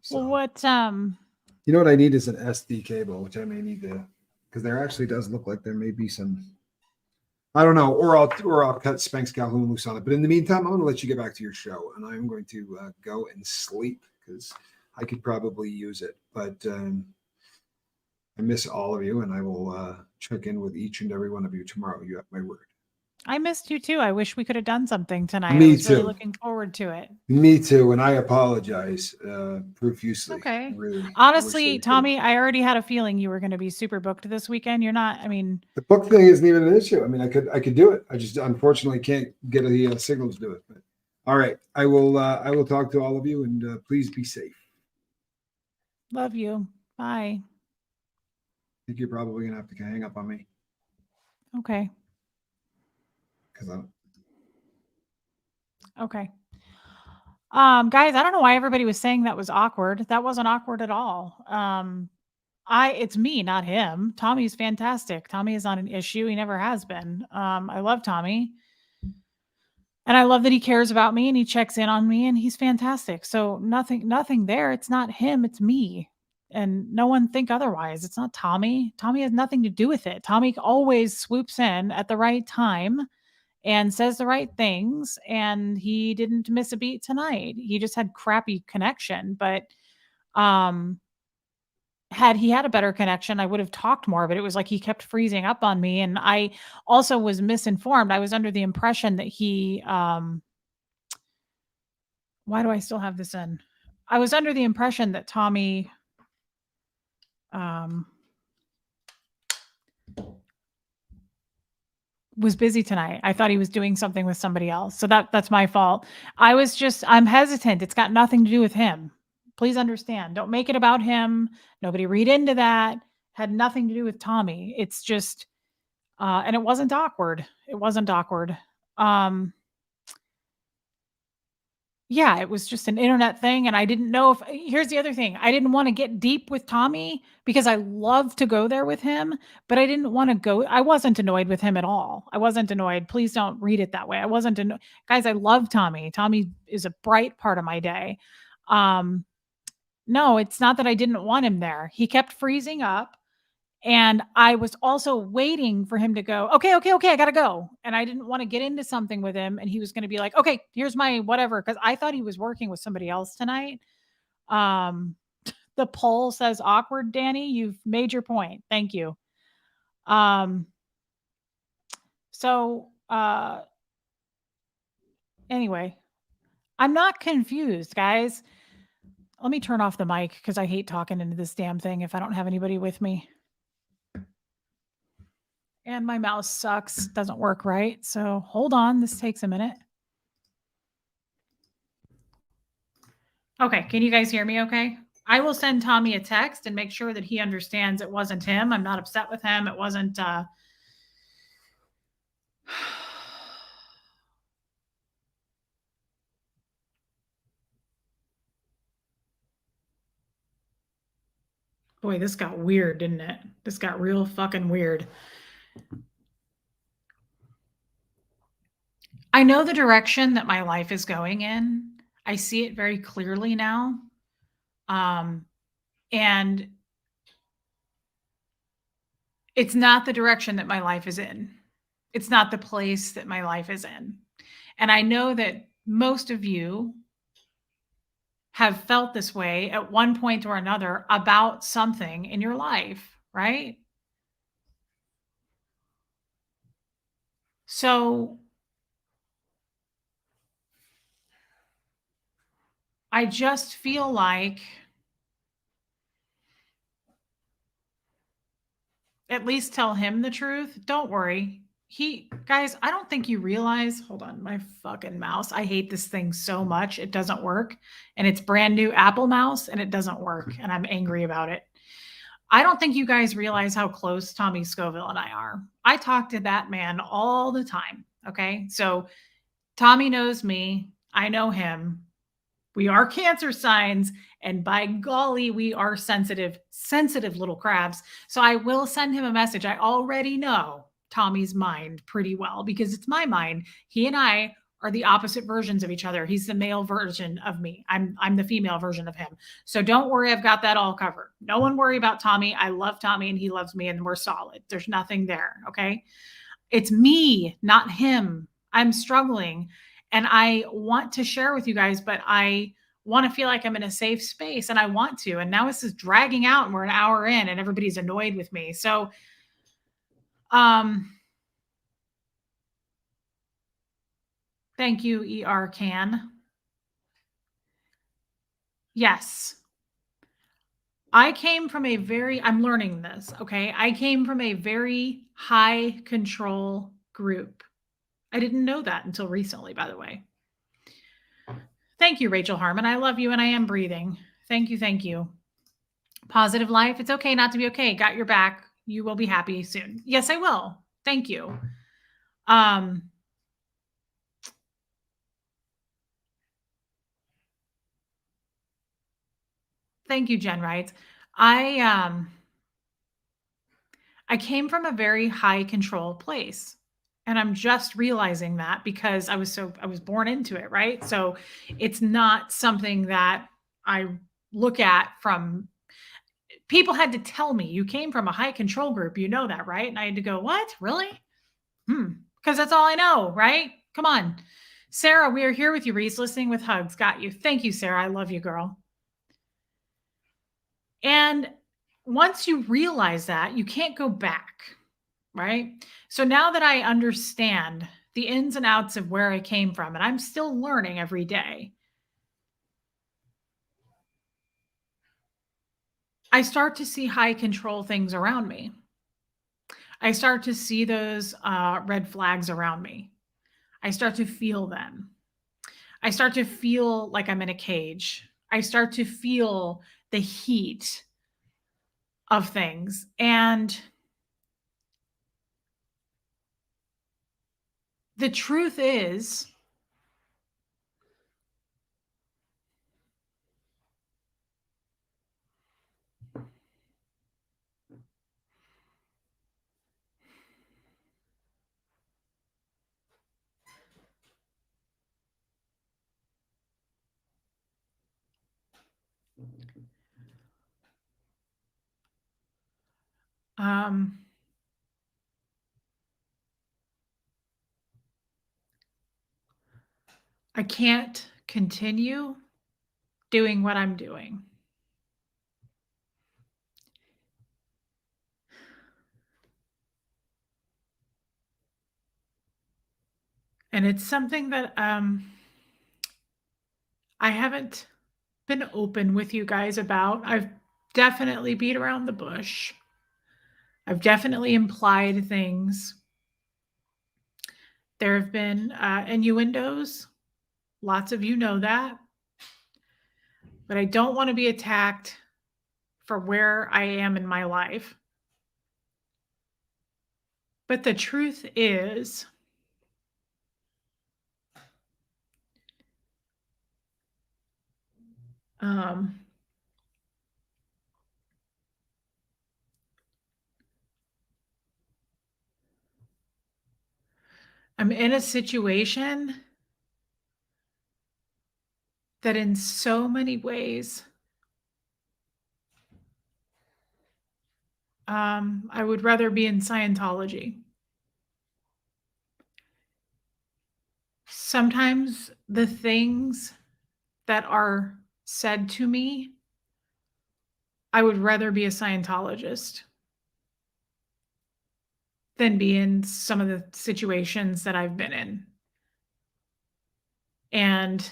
So. Well, You know what I need is an SD cable, which I may need to, because there actually does look like there may be some. I don't know, or I'll cut Spanx Calhoun loose on it. But in the meantime, I'm going to let you get back to your show, and I'm going to go and sleep because I could probably use it. But I miss all of you, and I will check in with each and every one of you tomorrow. You have my word. I missed you too. I wish we could have done something tonight. Me I was really too. looking forward to it. Me too, and I apologize profusely. Okay. Really, Honestly, Tommy, I already had a feeling you were going to be super booked this weekend. You're not. I mean, the book thing isn't even an issue. I mean, I could do it. I just unfortunately can't get a signal to do it. But all right, I will talk to all of you, and please be safe. love you. Bye. I think you're probably gonna have to hang up on me Okay. because I'm. Okay. Guys, I don't know why everybody was saying that was awkward. That wasn't awkward at all. It's me, not him. Tommy's fantastic. Tommy is not an issue. He never has been. I love Tommy. And I love that he cares about me and he checks in on me and he's fantastic. So nothing there. It's not him, it's me. And no one think otherwise. It's not Tommy. Tommy has nothing to do with it. Tommy always swoops in at the right time and says the right things, and he didn't miss a beat tonight. He just had crappy connection, but had he had a better connection, I would have talked more, but it was like he kept freezing up on me, and I also was misinformed. I was under the impression that he why do I still have this in? I was under the impression that Tommy was busy tonight. I thought he was doing something with somebody else. So that's my fault. I'm hesitant. It's got nothing to do with him. Please understand. Don't make it about him. Nobody read into that. Had nothing to do with Tommy. It's just and it wasn't awkward. It wasn't awkward. Yeah, it was just an internet thing, and I didn't know if here's the other thing. I didn't wanna get deep with Tommy because I love to go there with him, but I didn't wanna go I wasn't annoyed with him at all. I wasn't annoyed. Please don't read it that way. I wasn't guys, I love Tommy. Tommy is a bright part of my day. No, it's not that I didn't want him there. He kept freezing up. And I was also waiting for him to go, okay, I gotta go. And I didn't want to get into something with him. And he was going to be like, okay, here's my whatever. Cause I thought he was working with somebody else tonight. The poll says awkward, Danny. You've made your point. Thank you. So anyway, I'm not confused, guys. Let me turn off the mic because I hate talking into this damn thing if I don't have anybody with me. And my mouse sucks, doesn't work right. So hold on, this takes a minute. Okay, can you guys hear me okay? I will send Tommy a text and make sure that he understands it wasn't him. I'm not upset with him. It wasn't Boy, this got weird, didn't it? This got real fucking weird. I know the direction that my life is going in. I see it very clearly now. And it's not the direction that my life is in. It's not the place that my life is in. And I know that most of you have felt this way at one point or another about something in your life, right? So I just feel like at least tell him the truth. Don't worry. Guys, I don't think you realize, hold on, my fucking mouse. I hate this thing so much. It doesn't work. And it's brand new Apple mouse and it doesn't work. And I'm angry about it. I don't think you guys realize how close Tommy Scoville and I are. I talk to that man all the time. Okay. So Tommy knows me. I know him. We are cancer signs. And by golly, we are sensitive little crabs. So I will send him a message. I already know Tommy's mind pretty well because it's my mind. He and I are the opposite versions of each other. He's the male version of me. I'm the female version of him. So don't worry, I've got that all covered. No one worry about Tommy. I love Tommy and he loves me and we're solid. There's nothing there, okay? It's me, not him. I'm struggling and I want to share with you guys, but I want to feel like I'm in a safe space and I want to. And now this is dragging out and we're an hour in and everybody's annoyed with me. So thank you, ER Can. Yes. I'm learning this, okay? I came from a very high control group. I didn't know that until recently, by the way. Thank you, Rachel Harmon. I love you and I am breathing. Thank you. Thank you. Positive life. It's okay not to be okay. Got your back. You will be happy soon. Yes, I will. Thank you. Thank you, Jen Wright. I came from a very high control place. And I'm just realizing that because I was born into it, right? So it's not something that I look at from people had to tell me you came from a high control group. You know that, right? And I had to go, what? Really? Because that's all I know, right? Come on. Sarah, we are here with you, Reese, listening with hugs. Got you. Thank you, Sarah. I love you, girl. And once you realize that, you can't go back, right? So now that I understand the ins and outs of where I came from, and I'm still learning every day, I start to see high control things around me. I start to see those red flags around me. I start to feel them. I start to feel like I'm in a cage. I start to feel the heat of things. And the truth is, I can't continue doing what I'm doing. And it's something that I haven't been open with you guys about. I've definitely beat around the bush. I've definitely implied things. There have been innuendos. Lots of you know that. But I don't want to be attacked for where I am in my life. But the truth is, I'm in a situation that in so many ways, I would rather be in Scientology. Sometimes the things that are said to me, I would rather be a Scientologist than be in some of the situations that I've been in. And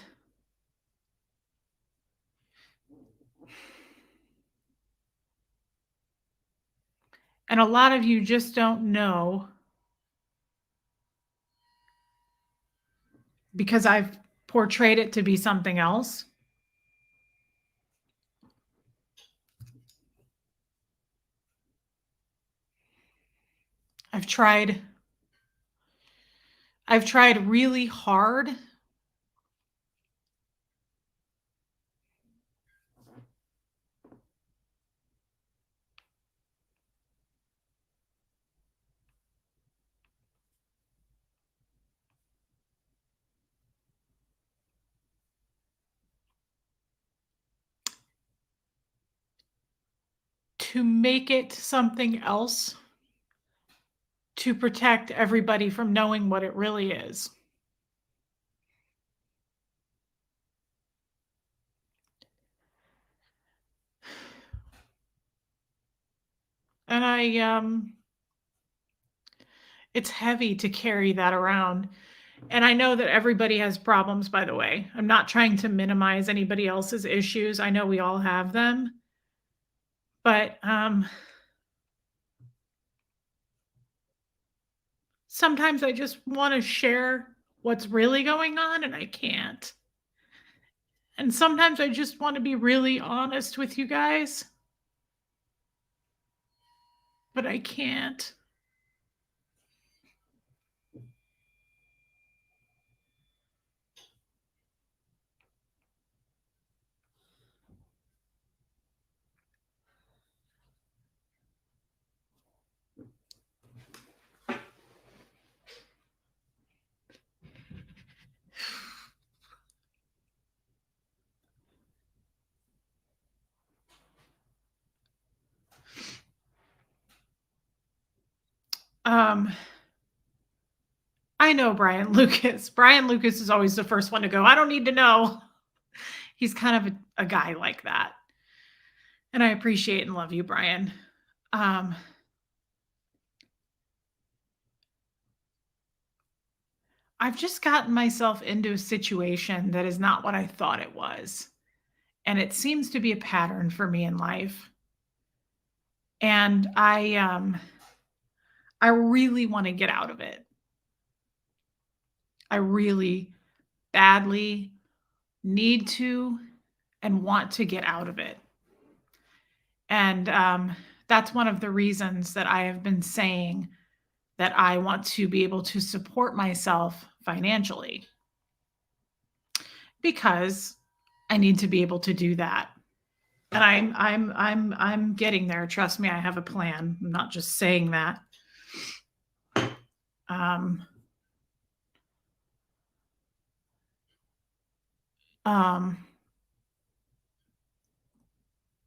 a lot of you just don't know because I've portrayed it to be something else. I've tried really hard to make it something else to protect everybody from knowing what it really is. And it's heavy to carry that around. And I know that everybody has problems, by the way. I'm not trying to minimize anybody else's issues. I know we all have them. But sometimes I just want to share what's really going on, and I can't. And sometimes I just want to be really honest with you guys, but I can't. I know Brian Lucas. Brian Lucas is always the first one to go, I don't need to know. He's kind of a guy like that. And I appreciate and love you, Brian. I've just gotten myself into a situation that is not what I thought it was. And it seems to be a pattern for me in life. And I really want to get out of it. I really badly need to and want to get out of it. And that's one of the reasons that I have been saying that I want to be able to support myself financially, because I need to be able to do that. And I'm getting there. Trust me, I have a plan. I'm not just saying that.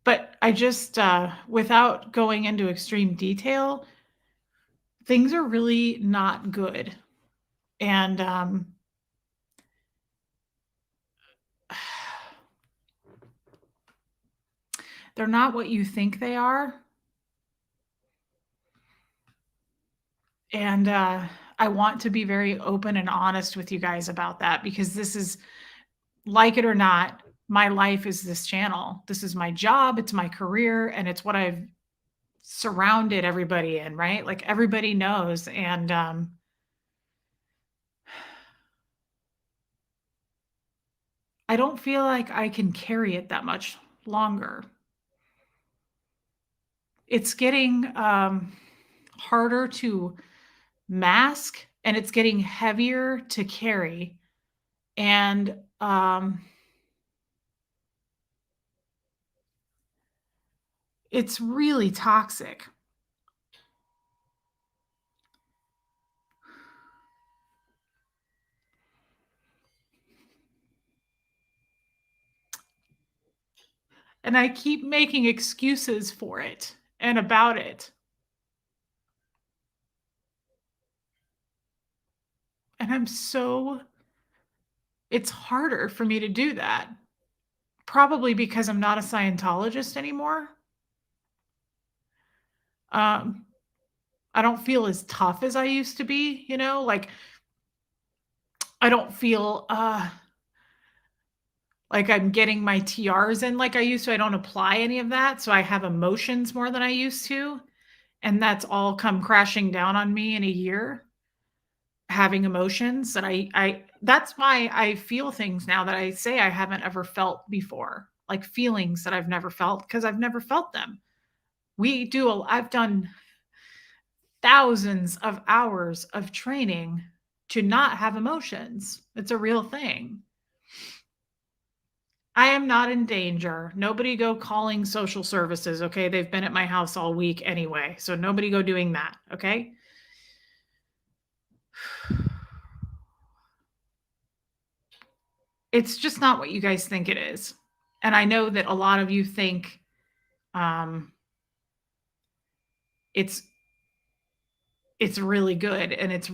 But I just, without going into extreme detail, things are really not good. And they're not what you think they are. And I want to be very open and honest with you guys about that, because this is, like it or not, my life is this channel. This is my job, it's my career, and it's what I've surrounded everybody in, right? Like, everybody knows. And I don't feel like I can carry it that much longer. It's getting harder to mask, and it's getting heavier to carry. And it's really toxic. And I keep making excuses for it and about it. And it's harder for me to do that. Probably because I'm not a Scientologist anymore. I don't feel as tough as I used to be, like, I don't feel like I'm getting my TRs in like I used to. I don't apply any of that. So I have emotions more than I used to. And that's all come crashing down on me in a year. Having emotions that that's why I feel things now that I say I haven't ever felt before, like feelings that I've never felt, because I've never felt them. I've done thousands of hours of training to not have emotions. It's a real thing. I am not in danger. Nobody go calling social services, okay? They've been at my house all week anyway, so nobody go doing that, okay? It's just not what you guys think it is. And I know that a lot of you think it's really good, and it's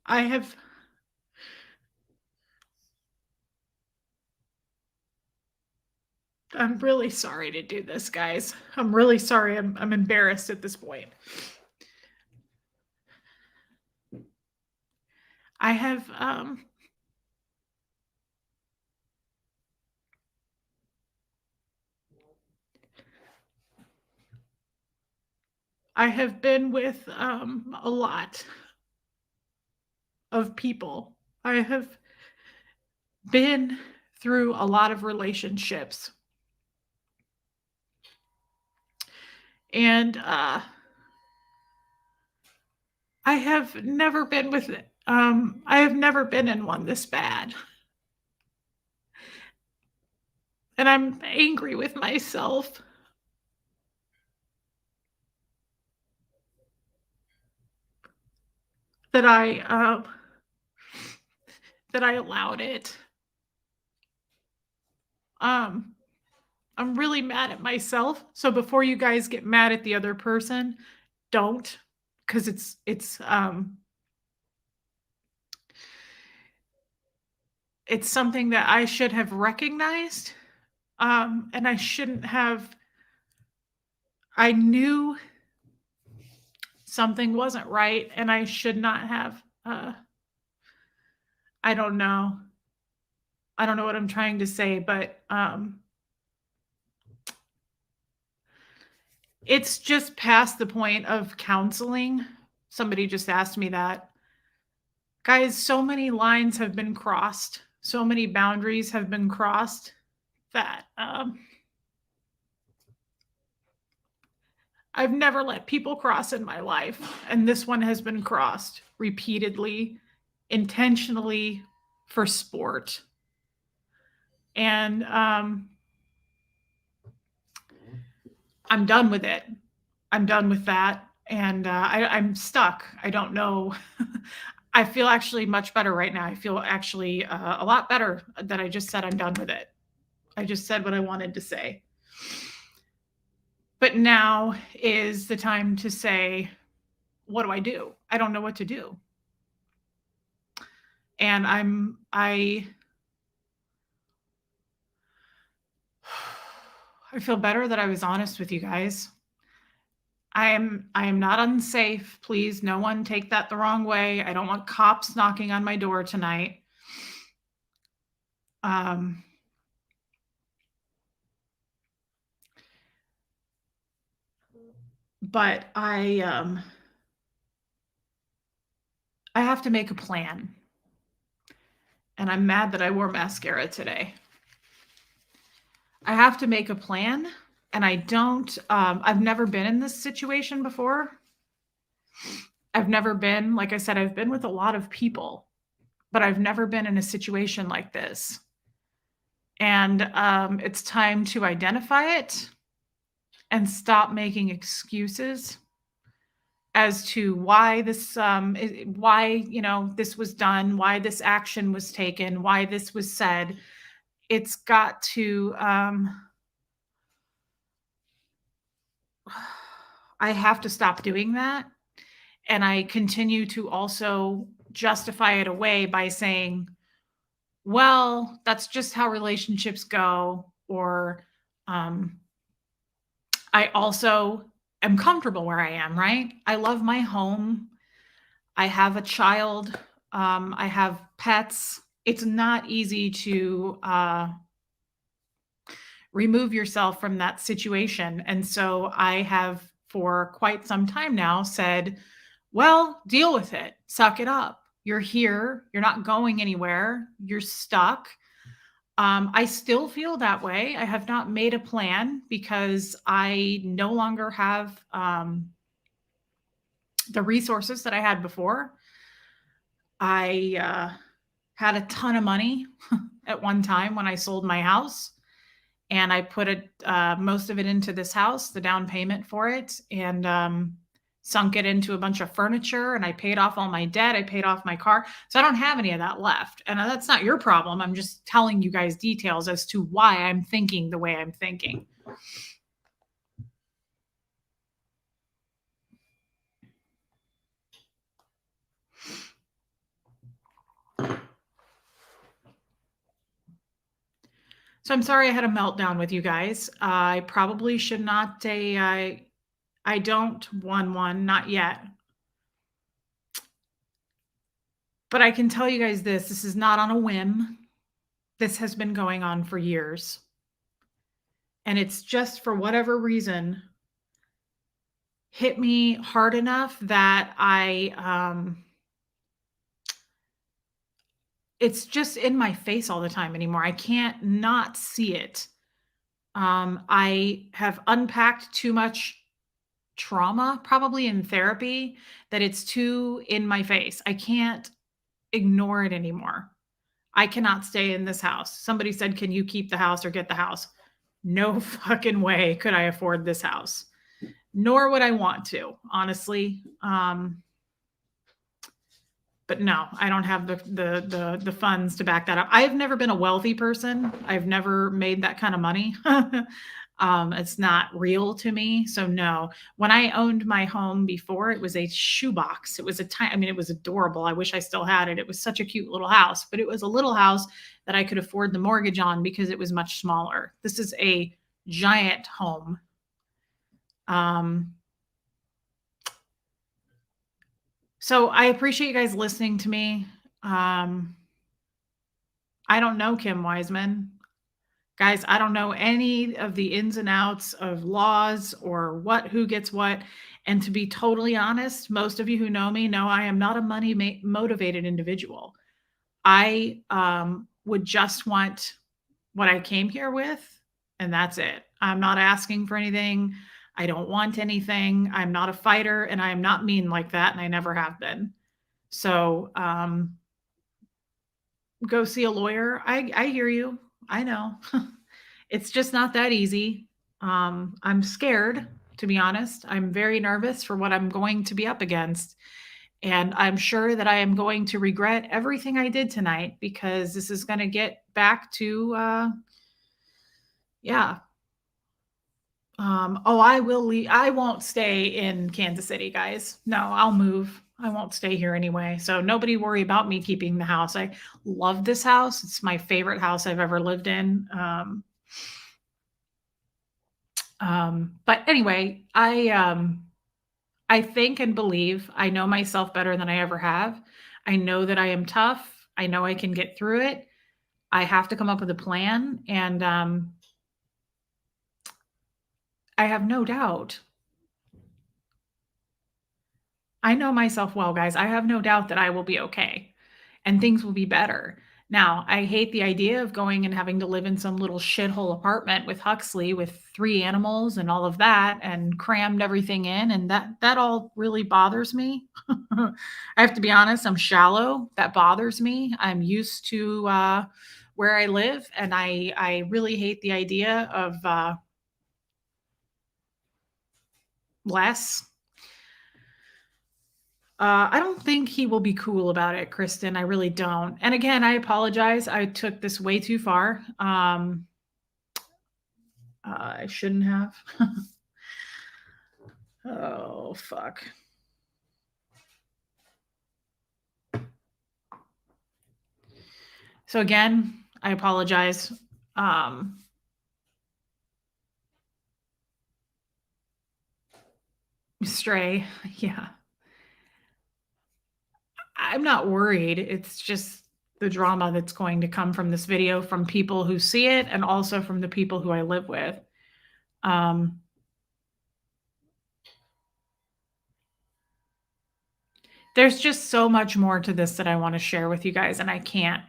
I have I'm really sorry to do this, guys. I'm really sorry. I'm embarrassed at this point. I have I have been with a lot of people. I have been through a lot of relationships. And I have never been with I have never been in one this bad. And I'm angry with myself that I allowed it. I'm really mad at myself. So before you guys get mad at the other person, don't, because it's something that I should have recognized. And I shouldn't have. I knew something wasn't right, and I should not have. I don't know. I don't know what I'm trying to say, but it's just past the point of counseling. Somebody just asked me that. Guys, so many lines have been crossed. So many boundaries have been crossed that I've never let people cross in my life. And this one has been crossed repeatedly, intentionally, for sport. And I'm done with it. I'm done with that. And I'm stuck. I don't know. I feel actually much better right now. I feel actually a lot better that I just said I'm done with it. I just said what I wanted to say. But now is the time to say, what do I do? I don't know what to do. And I feel better that I was honest with you guys. I am not unsafe. Please, no one take that the wrong way. I don't want cops knocking on my door tonight. But I have to make a plan. And I'm mad that I wore mascara today. I have to make a plan, and I don't, I've never been in this situation before. I've never been, like I said, I've been with a lot of people, but I've never been in a situation like this. And it's time to identify it and stop making excuses as to why this, why, this was done, why this action was taken, why this was said. It's got to, I have to stop doing that. And I continue to also justify it away by saying, well, that's just how relationships go. Or I also am comfortable where I am, right? I love my home. I have a child. I have pets. It's not easy to remove yourself from that situation. And so I have, for quite some time now, said, well, deal with it. Suck it up. You're here. You're not going anywhere. You're stuck. I still feel that way. I have not made a plan because I no longer have the resources that I had before. I had a ton of money at one time when I sold my house, and I put most of it into this house, the down payment for it, and sunk it into a bunch of furniture, and I paid off all my debt. I paid off my car. So I don't have any of that left. And that's not your problem. I'm just telling you guys details as to why I'm thinking the way I'm thinking. So I'm sorry I had a meltdown with you guys. I probably should not say I don't one, not yet. But I can tell you guys this is not on a whim. This has been going on for years. And it's just for whatever reason hit me hard enough that it's just in my face all the time anymore. I can't not see it. I have unpacked too much trauma, probably in therapy, that it's too in my face. I can't ignore it anymore. I cannot stay in this house. Somebody said, "Can you keep the house or get the house?" No fucking way could I afford this house. Nor would I want to, honestly. But no, I don't have the funds to back that up. I've never been a wealthy person. I've never made that kind of money. It's not real to me. So no, when I owned my home before, it was a shoebox. It was it was adorable. I wish I still had it. It was such a cute little house, but it was a little house that I could afford the mortgage on because it was much smaller. This is a giant home. So I appreciate you guys listening to me. I don't know Kim Wiseman. Guys, I don't know any of the ins and outs of laws or who gets what. And to be totally honest, most of you who know me know I am not a money motivated individual. I would just want what I came here with, and that's it. I'm not asking for anything. I don't want anything. I'm not a fighter, and I am not mean like that, and I never have been. So go see a lawyer. I hear you. I know. It's just not that easy. I'm scared, to be honest. I'm very nervous for what I'm going to be up against. And I'm sure that I am going to regret everything I did tonight because this is going to get back to, yeah. I will leave. I won't stay in Kansas City, guys. No, I'll move. I won't stay here anyway. So nobody worry about me keeping the house. I love this house. It's my favorite house I've ever lived in. But anyway, I think and believe I know myself better than I ever have. I know that I am tough. I know I can get through it. I have to come up with a plan, and I have no doubt. I know myself well, guys. I have no doubt that I will be okay and things will be better. Now, I hate the idea of going and having to live in some little shithole apartment with Huxley with 3 animals and all of that and crammed everything in, and that all really bothers me. I have to be honest, I'm shallow. That bothers me. I'm used to where I live, and I really hate the idea of less. I don't think he will be cool about it, Kristen. I really don't. And again, I apologize. I took this way too far. I shouldn't have. Oh, fuck. So again, I apologize. Stray. Yeah. I'm not worried. It's just the drama that's going to come from this video from people who see it and also from the people who I live with. There's just so much more to this that I want to share with you guys, and I can't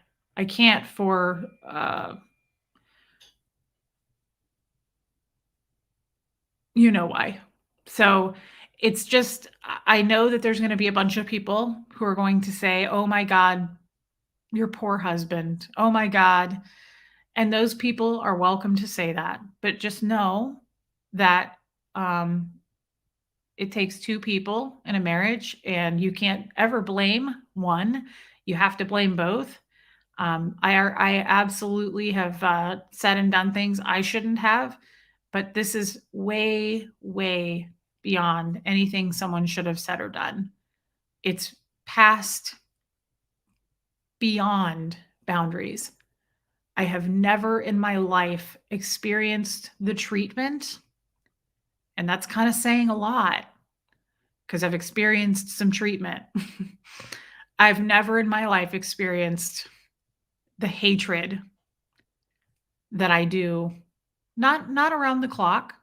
for you know why. So it's just, I know that there's going to be a bunch of people who are going to say, oh my God, your poor husband. Oh my God. And those people are welcome to say that. But just know that it takes two people in a marriage, and you can't ever blame one. You have to blame both. I absolutely have said and done things I shouldn't have, but this is way, way beyond anything someone should have said or done. It's past beyond boundaries. I have never in my life experienced the treatment, and that's kind of saying a lot because I've experienced some treatment. I've never in my life experienced the hatred that I do, not around the clock,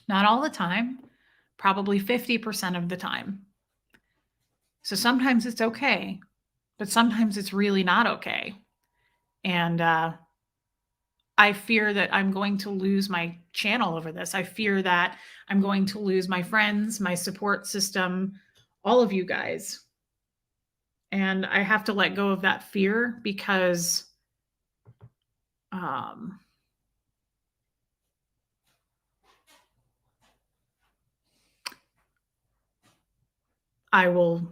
not all the time, probably 50% of the time. So sometimes it's okay, but sometimes it's really not okay. And I fear that I'm going to lose my channel over this. I fear that I'm going to lose my friends, my support system, all of you guys. And I have to let go of that fear because I will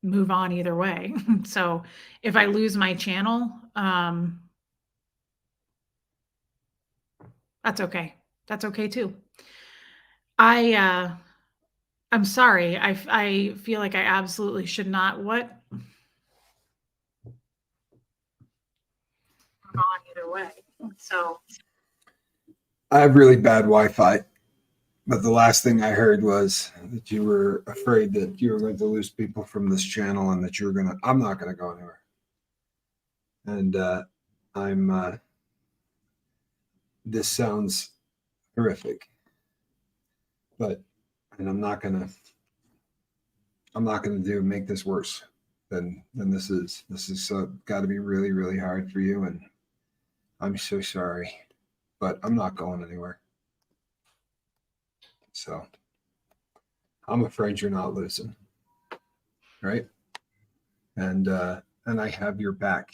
move on either way. So if I lose my channel, that's okay. That's okay too. I'm sorry. I feel like I absolutely should not. What? Move on either way. So I have really bad Wi-Fi, but the last thing I heard was that you were afraid that you were going to lose people from this channel and that you were I'm not gonna go anywhere. And this sounds horrific, and I'm not gonna make this worse than this is. This is got to be really, really hard for you, and I'm so sorry, but I'm not going anywhere. So I'm afraid you're not losing, right? And I have your back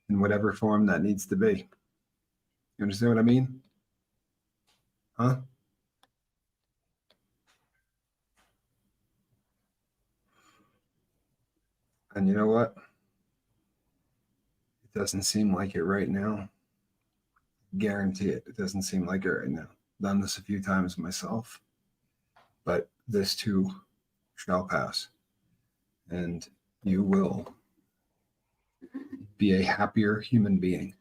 in whatever form that needs to be. You understand what I mean? Huh? And you know what? It doesn't seem like it right now. Guarantee it. It doesn't seem like it right now. Done this a few times myself, but this too shall pass. And you will be a happier human being.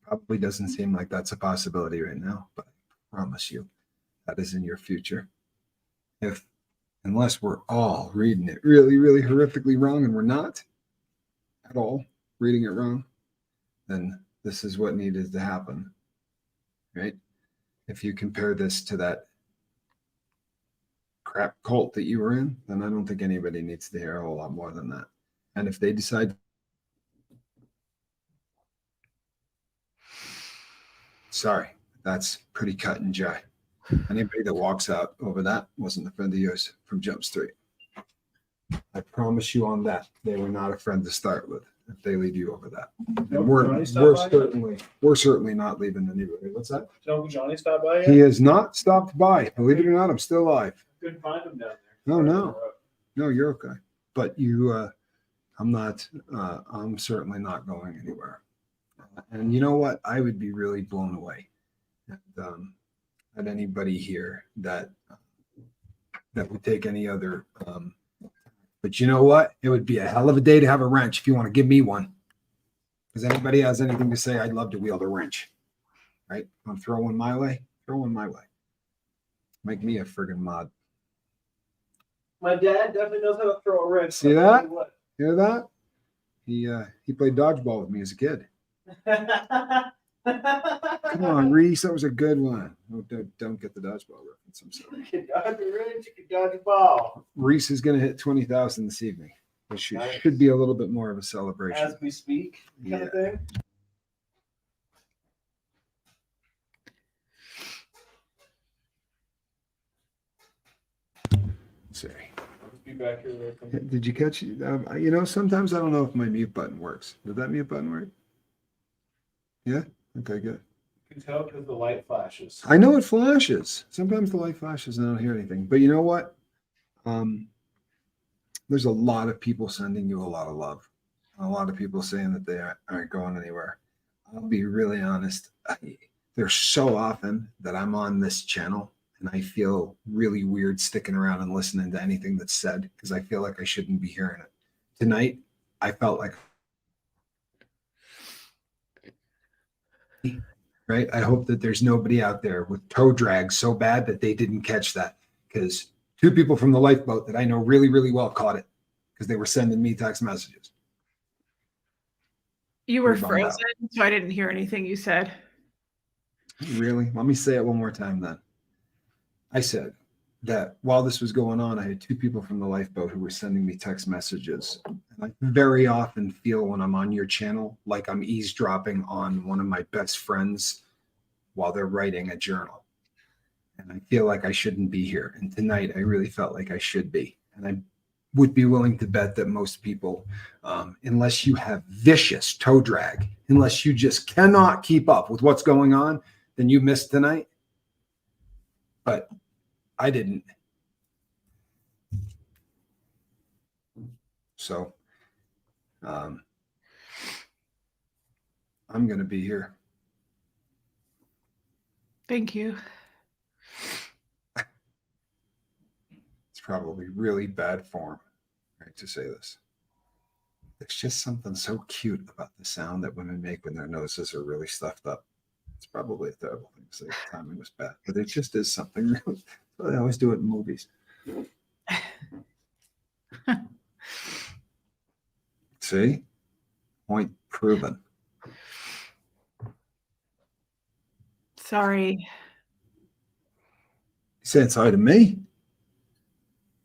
Probably doesn't seem like that's a possibility right now, but I promise you that is in your future. Unless we're all reading it really, really horrifically wrong, and we're not at all reading it wrong, then this is what needed to happen, right? If you compare this to that crap cult that you were in, then I don't think anybody needs to hear a whole lot more than that. And if they decide, sorry, that's pretty cut and dry. Anybody that walks out over that wasn't a friend of yours from Jump Street. I promise you on that, they were not a friend to start with. If they lead you over that, and we're certainly not leaving the neighborhood. What's that? Did Uncle Johnny stop by yet? He has not stopped by. Believe it or not, I'm still alive. Couldn't find him down No, there. no, you're okay. But I'm not. I'm certainly not going anywhere. And you know what? I would be really blown away at anybody here that would take any other. But you know what? It would be a hell of a day to have a wrench if you want to give me one. Does anybody has anything to say? I'd love to wield a wrench. Right? Want to throw one my way? Throw one my way. Make me a friggin' mod. My dad definitely knows how to throw a wrench. See that? Hear that? He played dodgeball with me as a kid. Come on, Reese, that was a good one. Oh, don't get the dodgeball reference. I'm sorry. You can dodge a wrench, you can dodge a ball. Reese is going to hit 20,000 this evening, which should be a little bit more of a celebration. As we speak, kind of thing. see. Let's be back here. When I come back. Did you catch? You know, sometimes I don't know if my mute button works. Did that mute button work? Yeah. Okay. Good. You can tell because the light flashes. I know it flashes. Sometimes the light flashes and I don't hear anything. But you know what? There's a lot of people sending you a lot of love. A lot of people saying that they aren't going anywhere. I'll be really honest. There's so often that I'm on this channel and I feel really weird sticking around and listening to anything that's said because I feel like I shouldn't be hearing it. Tonight, I felt like, right? I hope that there's nobody out there with toe drag so bad that they didn't catch that, because 2 people from the lifeboat that I know really, really well caught it because they were sending me text messages. You were Pretty bummed out. frozen, so I didn't hear anything you said. Really? Let me say it one more time then. I said that while this was going on, I had 2 people from the lifeboat who were sending me text messages. And I very often feel when I'm on your channel like I'm eavesdropping on one of my best friends while they're writing a journal. And I feel like I shouldn't be here. And tonight I really felt like I should be. And I would be willing to bet that most people, unless you have vicious toe drag, unless you just cannot keep up with what's going on, then you missed tonight. But I didn't. So I'm going to be here. Thank you. It's probably really bad form, right, to say this. There's just something so cute about the sound that women make when their noses are really stuffed up. It's probably a terrible thing to say. The timing was bad, but it just is something really. I always do it in movies. See? Point proven. Sorry. You saying sorry to me?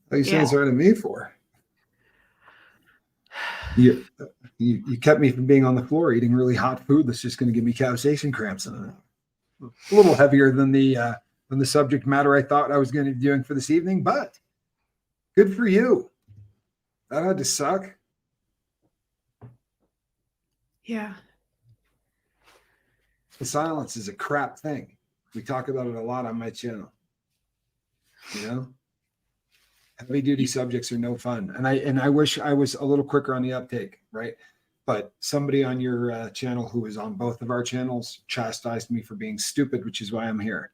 What are you saying Yeah. sorry to me for? You kept me from being on the floor eating really hot food that's just going to give me capsaicin cramps in it. A little heavier than the subject matter I thought I was going to be doing for this evening, but good for you. That had to suck. Yeah. The silence is a crap thing. We talk about it a lot on my channel. You know, heavy duty subjects are no fun. And I wish I was a little quicker on the uptake, right? But somebody on your channel who is on both of our channels chastised me for being stupid, which is why I'm here.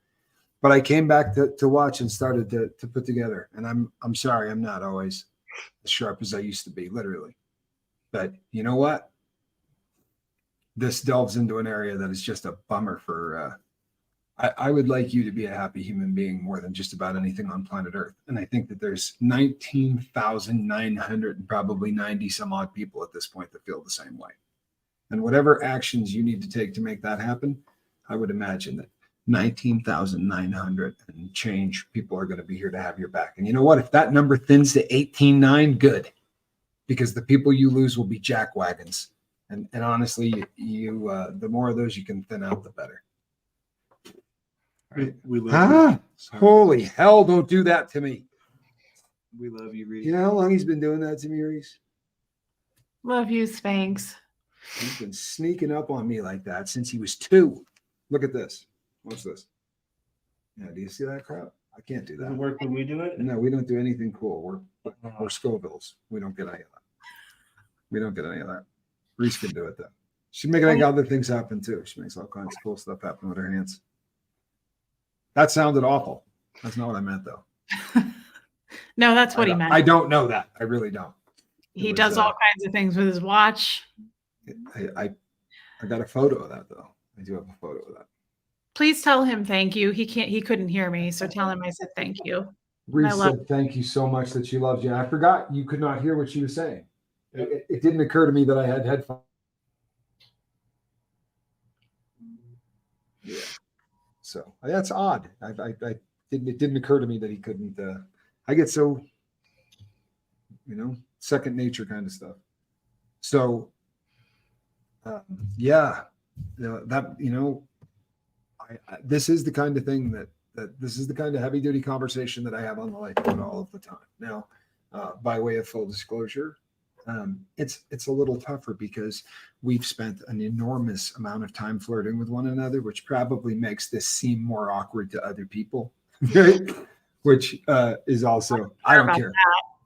But I came back to watch and started to put together. And I'm sorry, I'm not always as sharp as I used to be, literally. But you know what? This delves into an area that is just a bummer for. I would like you to be a happy human being more than just about anything on planet Earth. And I think that there's 19,900 and probably 90 some odd people at this point that feel the same way. And whatever actions you need to take to make that happen, I would imagine that 19,900 and change people are going to be here to have your back. And you know what? If that number thins to 18,900, good, because the people you lose will be jackwagons. And honestly, you the more of those you can thin out, the better. Right. We love you. Holy hell, don't do that to me. We love you, Reese. You know how long he's been doing that to me, Reese? Love you, Spanx. He's been sneaking up on me like that since he was 2. Look at this. What's this? Yeah, do you see that crap? I can't do Does it that. work when we do it? No, we don't do anything cool. We're Scovilles. We don't get any of that. We don't get any of that. Reese can do it though. She make other things happen too. She makes all kinds of cool stuff happen with her hands. That sounded awful. That's not what I meant though. No, that's what he meant. I don't know that. I really don't. He does all kinds of things with his watch. I got a photo of that though. I do have a photo of that. Please tell him thank you. He couldn't hear me, so tell him I said thank you. Reese said thank you so much that she loves you. I forgot you could not hear what she was saying. It didn't occur to me that I had headphones. Yeah. So that's odd. It didn't occur to me that he couldn't. I get so, second nature kind of stuff. So, yeah, this is the kind of thing that that this is the kind of heavy duty conversation that I have on the lifeboat all of the time. Now, by way of full disclosure, it's a little tougher because we've spent an enormous amount of time flirting with one another, which probably makes this seem more awkward to other people, right? Which is also, I don't care.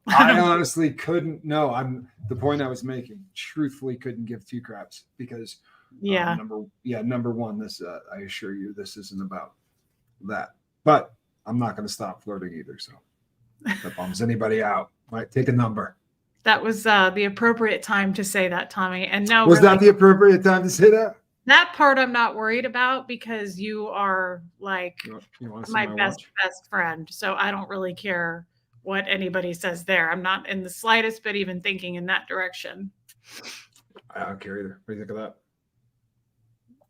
I honestly couldn't. No, the point I was making. Truthfully, couldn't give two craps because number one, this I assure you, this isn't about that. But I'm not going to stop flirting either. So if that bums anybody out, might take a number. That was the appropriate time to say that, Tommy. And no, was really, that the appropriate time to say that? That part I'm not worried about because you are like my best friend. So I don't really care what anybody says there. I'm not in the slightest bit even thinking in that direction. I don't care either. What do you think of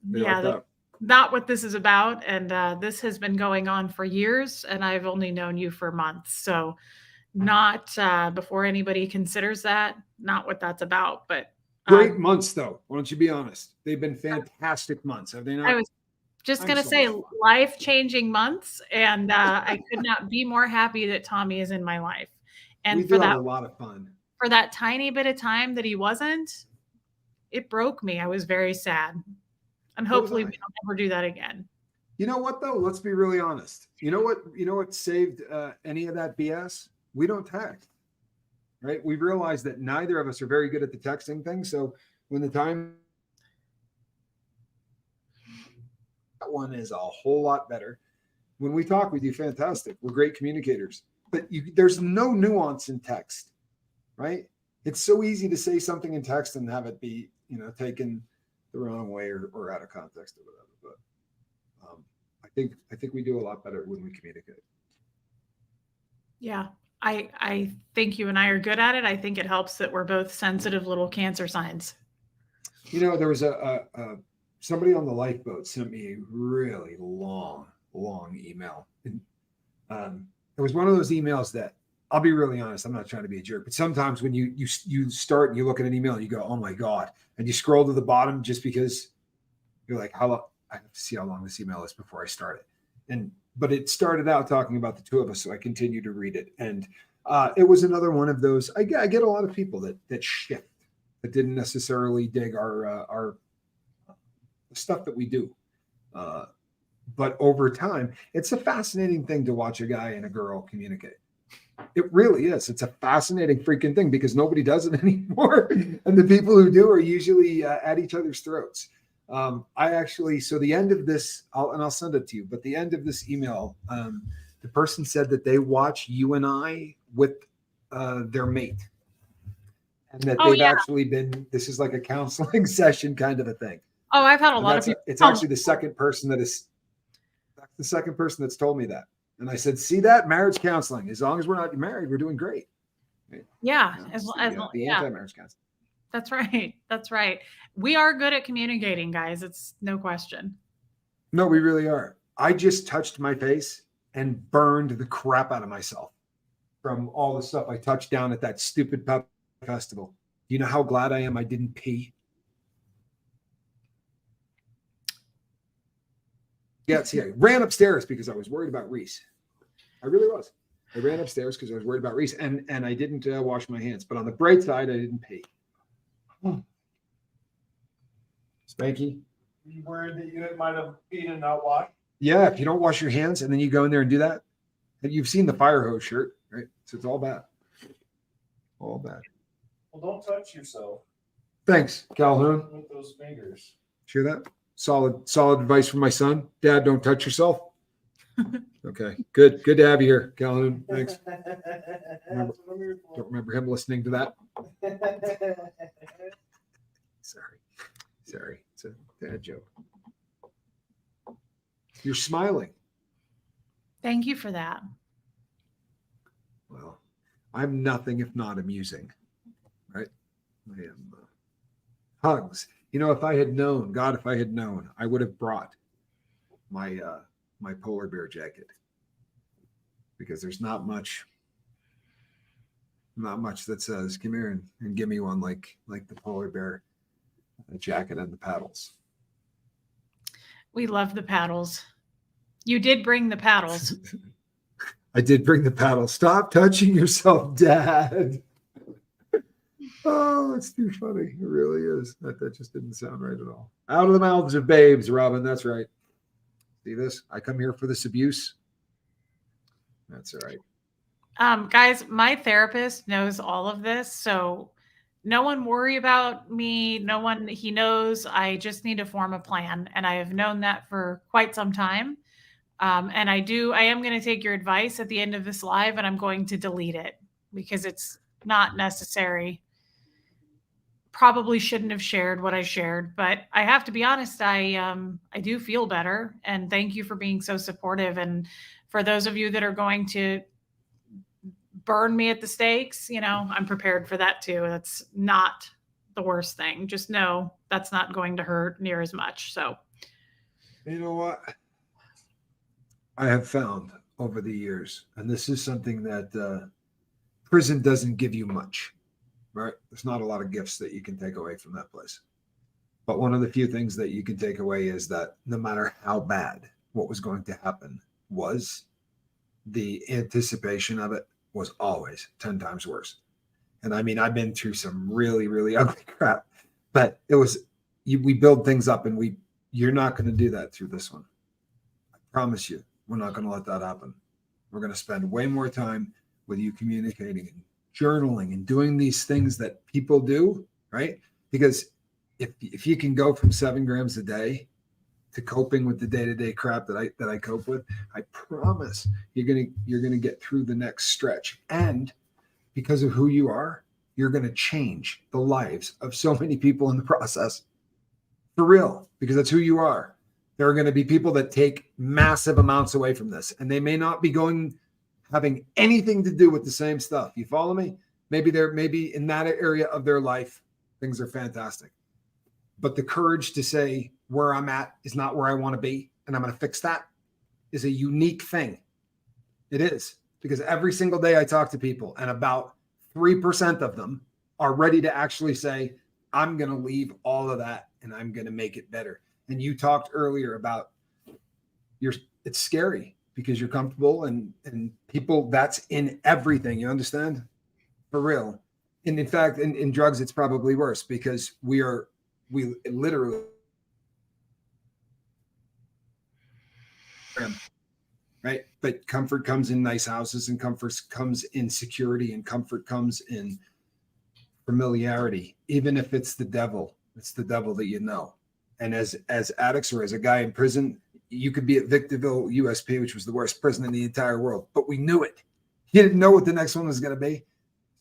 that? Not what this is about. And this has been going on for years and I've only known you for months. So not before anybody considers that, not what that's about, but great months though. Why don't you be honest? They've been fantastic months, have they not? I was just going to say life-changing months, and I could not be more happy that Tommy is in my life. And we had a lot of fun. For that tiny bit of time that he wasn't, it broke me. I was very sad. And hopefully we don't ever do that again. You know what though? Let's be really honest. You know what saved any of that BS? We don't text. Right? We realized that neither of us are very good at the texting thing. So when the time that one is a whole lot better. When we talk, we do fantastic. We're great communicators, but there's no nuance in text, right? It's so easy to say something in text and have it be, taken the wrong way or out of context or whatever. But I think we do a lot better when we communicate. Yeah. I think you and I are good at it. I think it helps that we're both sensitive little Cancer signs. There was somebody on the lifeboat sent me a really long email. And, it was one of those emails that I'll be really honest. I'm not trying to be a jerk, but sometimes when you start and you look at an email and you go, oh my God, and you scroll to the bottom just because you're like, how long? I have to see how long this email is before I start it. But it started out talking about the two of us, so I continued to read it. And it was another one of those. I get a lot of people that shift, that didn't necessarily dig our stuff that we do. But over time, it's a fascinating thing to watch a guy and a girl communicate. It really is. It's a fascinating freaking thing because nobody does it anymore. And the people who do are usually at each other's throats. So the end of this, I'll send it to you, but the end of this email, the person said that they watch you and I with their mate and that they've actually been, this is like a counseling session kind of a thing. Oh, I've had a lot of people. It's actually the second person that's told me that. And I said, see that? Marriage counseling. As long as we're not married, we're doing great. Right? Yeah. The anti-marriage counseling. That's right. That's right. We are good at communicating, guys. It's no question. No, we really are. I just touched my face and burned the crap out of myself from all the stuff I touched down at that stupid pub festival. You know how glad I am I didn't pee? Yeah, see, I ran upstairs because I was worried about Reese. I really was. I ran upstairs because I was worried about Reese, and I didn't wash my hands. But on the bright side, I didn't pee. Spanky? You worried that you might have peed and not washed? Yeah, if you don't wash your hands and then you go in there and do that, and you've seen the fire hose shirt, right? So it's all bad. All bad. Well, don't touch yourself. Thanks, Calhoun. With those fingers. Hear that? Solid advice from my son. Dad, don't touch yourself. Okay, good to have you here, Calhoun. Thanks. Don't remember him listening to that. Sorry. It's a dad joke. You're smiling. Thank you for that. Well, I'm nothing if not amusing, right? I am. Hugs. If I had known, I would have brought my my polar bear jacket because there's not much that says come here and give me one like the polar bear jacket and the paddles. We love the paddles. You did bring the paddles. I did bring the paddle. Stop touching yourself, Dad. Oh, it's too funny. It really is. That just didn't sound right at all. Out of the mouths of babes, Robin. That's right. See this? I come here for this abuse. That's all right. Guys, my therapist knows all of this, so no one worry about me. No one, he knows I just need to form a plan, and I have known that for quite some time. And I am going to take your advice at the end of this live, and I'm going to delete it because it's not necessary. Probably shouldn't have shared what I shared, but I have to be honest. I do feel better, and thank you for being so supportive. And for those of you that are going to burn me at the stakes, I'm prepared for that too. That's not the worst thing. Just know that's not going to hurt near as much. So, you know what? I have found over the years, and this is something that prison doesn't give you much, right? There's not a lot of gifts that you can take away from that place. But one of the few things that you can take away is that no matter how bad what was going to happen was, the anticipation of it was always 10 times worse. And I mean, I've been through some really, really ugly crap, but we build things up, and you're not going to do that through this one. I promise you, we're not going to let that happen. We're going to spend way more time with you communicating and journaling and doing these things that people do, right? Because if you can go from 7 grams a day to coping with the day-to-day crap that I cope with, I promise you're gonna get through the next stretch. And because of who you are, you're gonna change the lives of so many people in the process. For real, because that's who you are. There are going to be people that take massive amounts away from this, and they may not be having anything to do with the same stuff. You follow me? Maybe in that area of their life, things are fantastic. But the courage to say where I'm at is not where I want to be, and I'm going to fix that, is a unique thing. It is, because every single day I talk to people, and about 3% of them are ready to actually say, I'm going to leave all of that and I'm going to make it better. And you talked earlier about it's scary because you're comfortable, and people, that's in everything. You understand? For real. And in fact, in drugs, it's probably worse because we literally, right? But comfort comes in nice houses, and comfort comes in security, and comfort comes in familiarity. Even if it's the devil that you know. And as addicts, or as a guy in prison, you could be at Victorville USP, which was the worst prison in the entire world, but we knew it. You didn't know what the next one was going to be.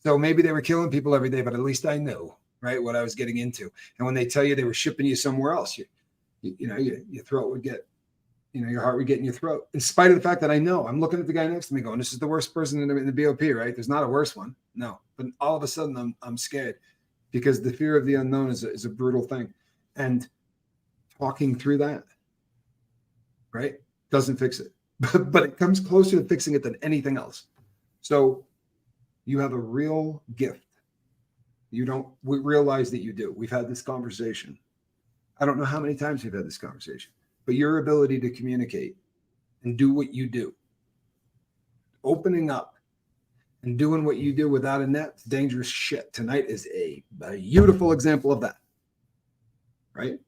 So maybe they were killing people every day, but at least I knew, right, what I was getting into. And when they tell you they were shipping you somewhere else, your throat would get, your heart would get in your throat. In spite of the fact that I know, I'm looking at the guy next to me going, this is the worst person in the BOP, right? There's not a worse one. No. But all of a sudden I'm scared, because the fear of the unknown is a brutal thing. And talking through that, right, doesn't fix it, but it comes closer to fixing it than anything else. So you have a real gift. We realize that you do. We've had this conversation. I don't know how many times we've had this conversation, but your ability to communicate and do what you do, opening up and doing what you do without a net, dangerous shit. Tonight is a beautiful example of that, right?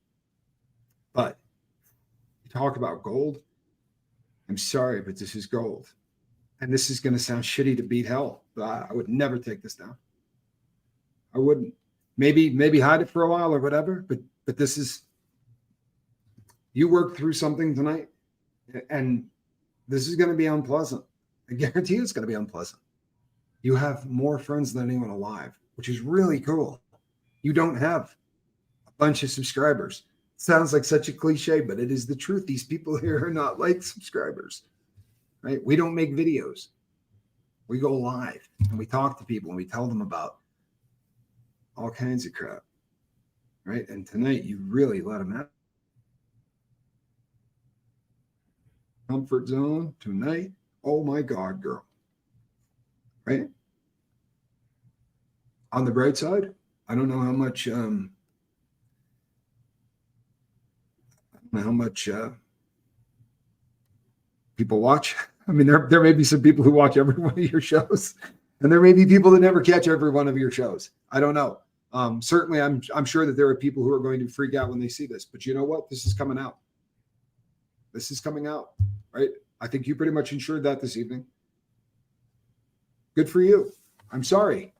But you talk about gold. I'm sorry, but this is gold. And this is going to sound shitty to beat hell, but I would never take this down. I wouldn't. Maybe hide it for a while or whatever, but this is, you worked through something tonight, and this is going to be unpleasant. I guarantee you it's going to be unpleasant. You have more friends than anyone alive, which is really cool. You don't have a bunch of subscribers. Sounds like such a cliche, but it is the truth. These people here are not like subscribers, right? We don't make videos. We go live and we talk to people and we tell them about all kinds of crap, right? And tonight you really let them out. Comfort zone tonight. Oh my God, girl. Right? On the bright side, I don't know how much people watch. I mean, there may be some people who watch every one of your shows, and there may be people that never catch every one of your shows. I don't know. Certainly, I'm sure that there are people who are going to freak out when they see this. But you know what? This is coming out. This is coming out, right? I think you pretty much ensured that this evening. Good for you. I'm sorry.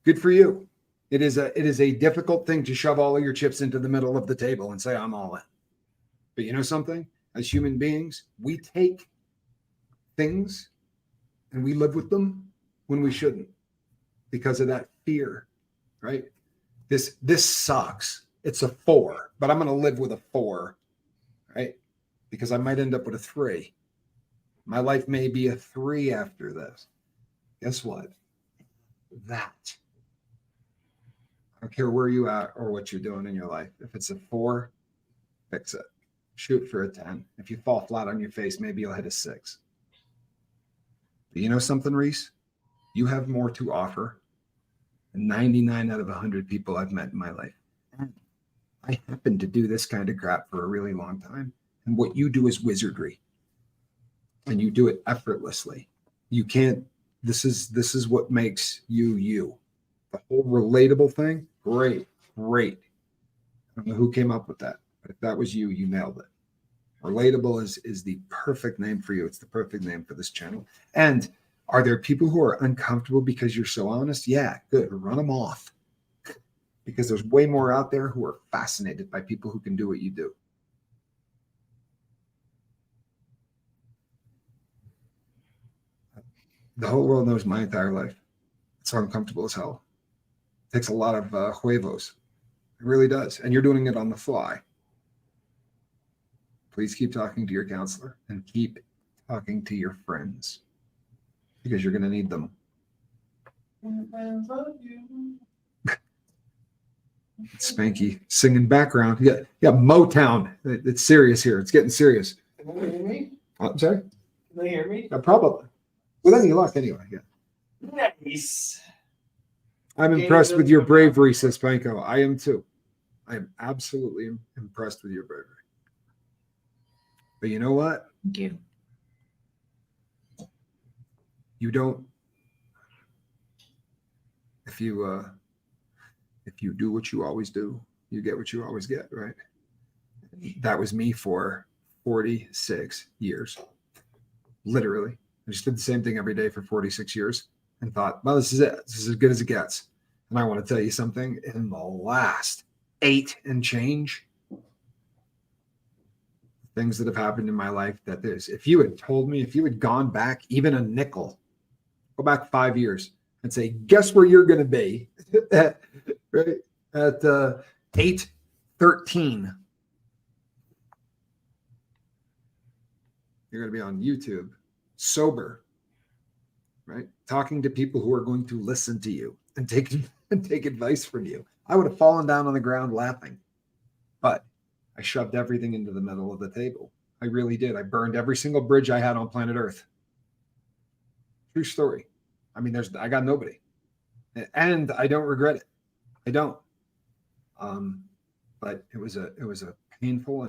Good for you. It is a difficult thing to shove all of your chips into the middle of the table and say, I'm all in. But you know something? As human beings, we take things and we live with them when we shouldn't because of that fear, right? This sucks. It's a 4, but I'm going to live with a 4, right? Because I might end up with a 3. My life may be a 3 after this. Guess what? That. I don't care where you are or what you're doing in your life. If it's a 4, fix it. Shoot for a 10. If you fall flat on your face, maybe you'll hit a 6. But you know something, Reese? You have more to offer than 99 out of 100 people I've met in my life. I happen to do this kind of crap for a really long time. And what you do is wizardry. And you do it effortlessly. You can't, this is what makes you you. The whole relatable thing, great. I don't know who came up with that, but if that was you, you nailed it. Relatable is the perfect name for you. It's the perfect name for this channel. And are there people who are uncomfortable because you're so honest? Yeah, good. Run them off. Because there's way more out there who are fascinated by people who can do what you do. The whole world knows my entire life. It's uncomfortable as hell. It takes a lot of huevos. It really does. And you're doing it on the fly. Please keep talking to your counselor and keep talking to your friends because you're going to need them. It's Spanky singing background. Yeah, Motown. It's serious here. It's getting serious. Can they hear me? I'm sorry? Can they hear me? Probably. With any luck, anyway. Yeah. Nice. I'm impressed with your bravery, says Spanko. I am too. I am absolutely impressed with your bravery. But you know what? Thank you. You don't. If you do what you always do, you get what you always get, right? That was me for 46 years. Literally. I just did the same thing every day for 46 years and thought, well, this is it. This is as good as it gets. And I want to tell you something. In the last 8 and change, things that have happened in my life, that there's, if you had told me, if you had gone back even a nickel, go back 5 years and say, guess where you're going to be at, right? At 8:13. You're going to be on YouTube, sober, right? Talking to people who are going to listen to you and take advice from you. I would have fallen down on the ground laughing, but I shoved everything into the middle of the table. I really did. I burned every single bridge I had on planet Earth. True story. I mean, I got nobody, and I don't regret it. I don't. But it was a painful.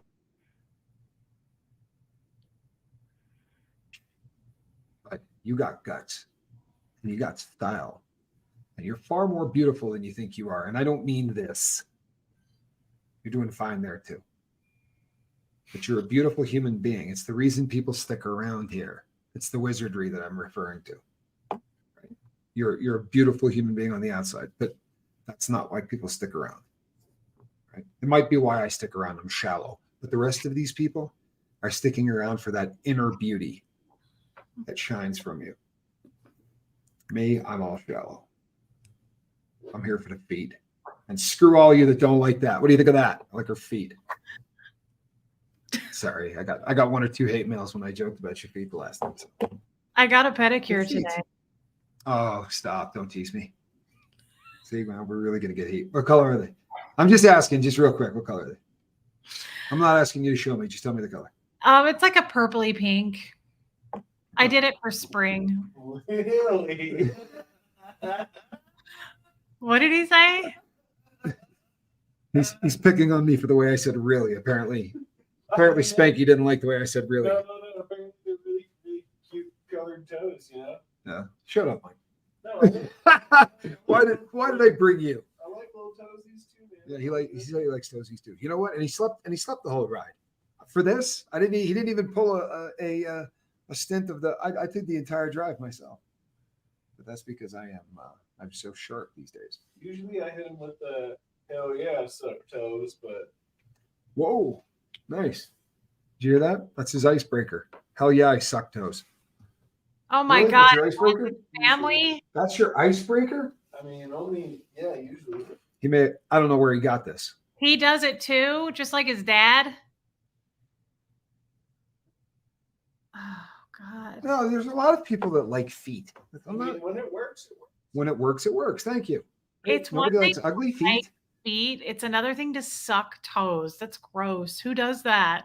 But you got guts, and you got style, and you're far more beautiful than you think you are. And I don't mean this. You're doing fine there too. But you're a beautiful human being. It's the reason people stick around here. It's the wizardry that I'm referring to. Right? You're a beautiful human being on the outside, but that's not why people stick around. Right? It might be why I stick around. I'm shallow. But the rest of these people are sticking around for that inner beauty that shines from you. Me, I'm all shallow. I'm here for the feet. And screw all you that don't like that. What do you think of that? I like her feet. Sorry, I got 1 or 2 hate mails when I joked about your feet the last time. So. I got a pedicure today. Oh, stop. Don't tease me. See, well, we're really going to get heat. What color are they? I'm just asking, just real quick, what color are they? I'm not asking you to show me. Just tell me the color. It's like a purpley pink. I did it for spring. Really? What did he say? He's picking on me for the way I said really. Apparently Spanky didn't like the way I said really. No. toes, you know? Yeah. Shut up, Mike. No, I Why did I bring you? like little toesies too, man. Yeah, he said he likes toesies too. You know what? And he slept the whole ride. For this, he didn't even pull a stint of the. I did the entire drive myself. But that's because I'm so sharp these days. Usually I hit him with the hell yeah, suck toes, but Whoa, nice. Did you hear that? That's his icebreaker. Hell yeah, I suck toes. Oh my Really? God. That's your icebreaker? Family. That's your icebreaker? I mean, usually. I don't know where he got this. He does it too, just like his dad. Oh God. No, there's a lot of people that like feet. When it works, it works. When it works, it works. Thank you. It's Nobody one thing likes ugly to like feet. feet. It's another thing to suck toes. That's gross. Who does that?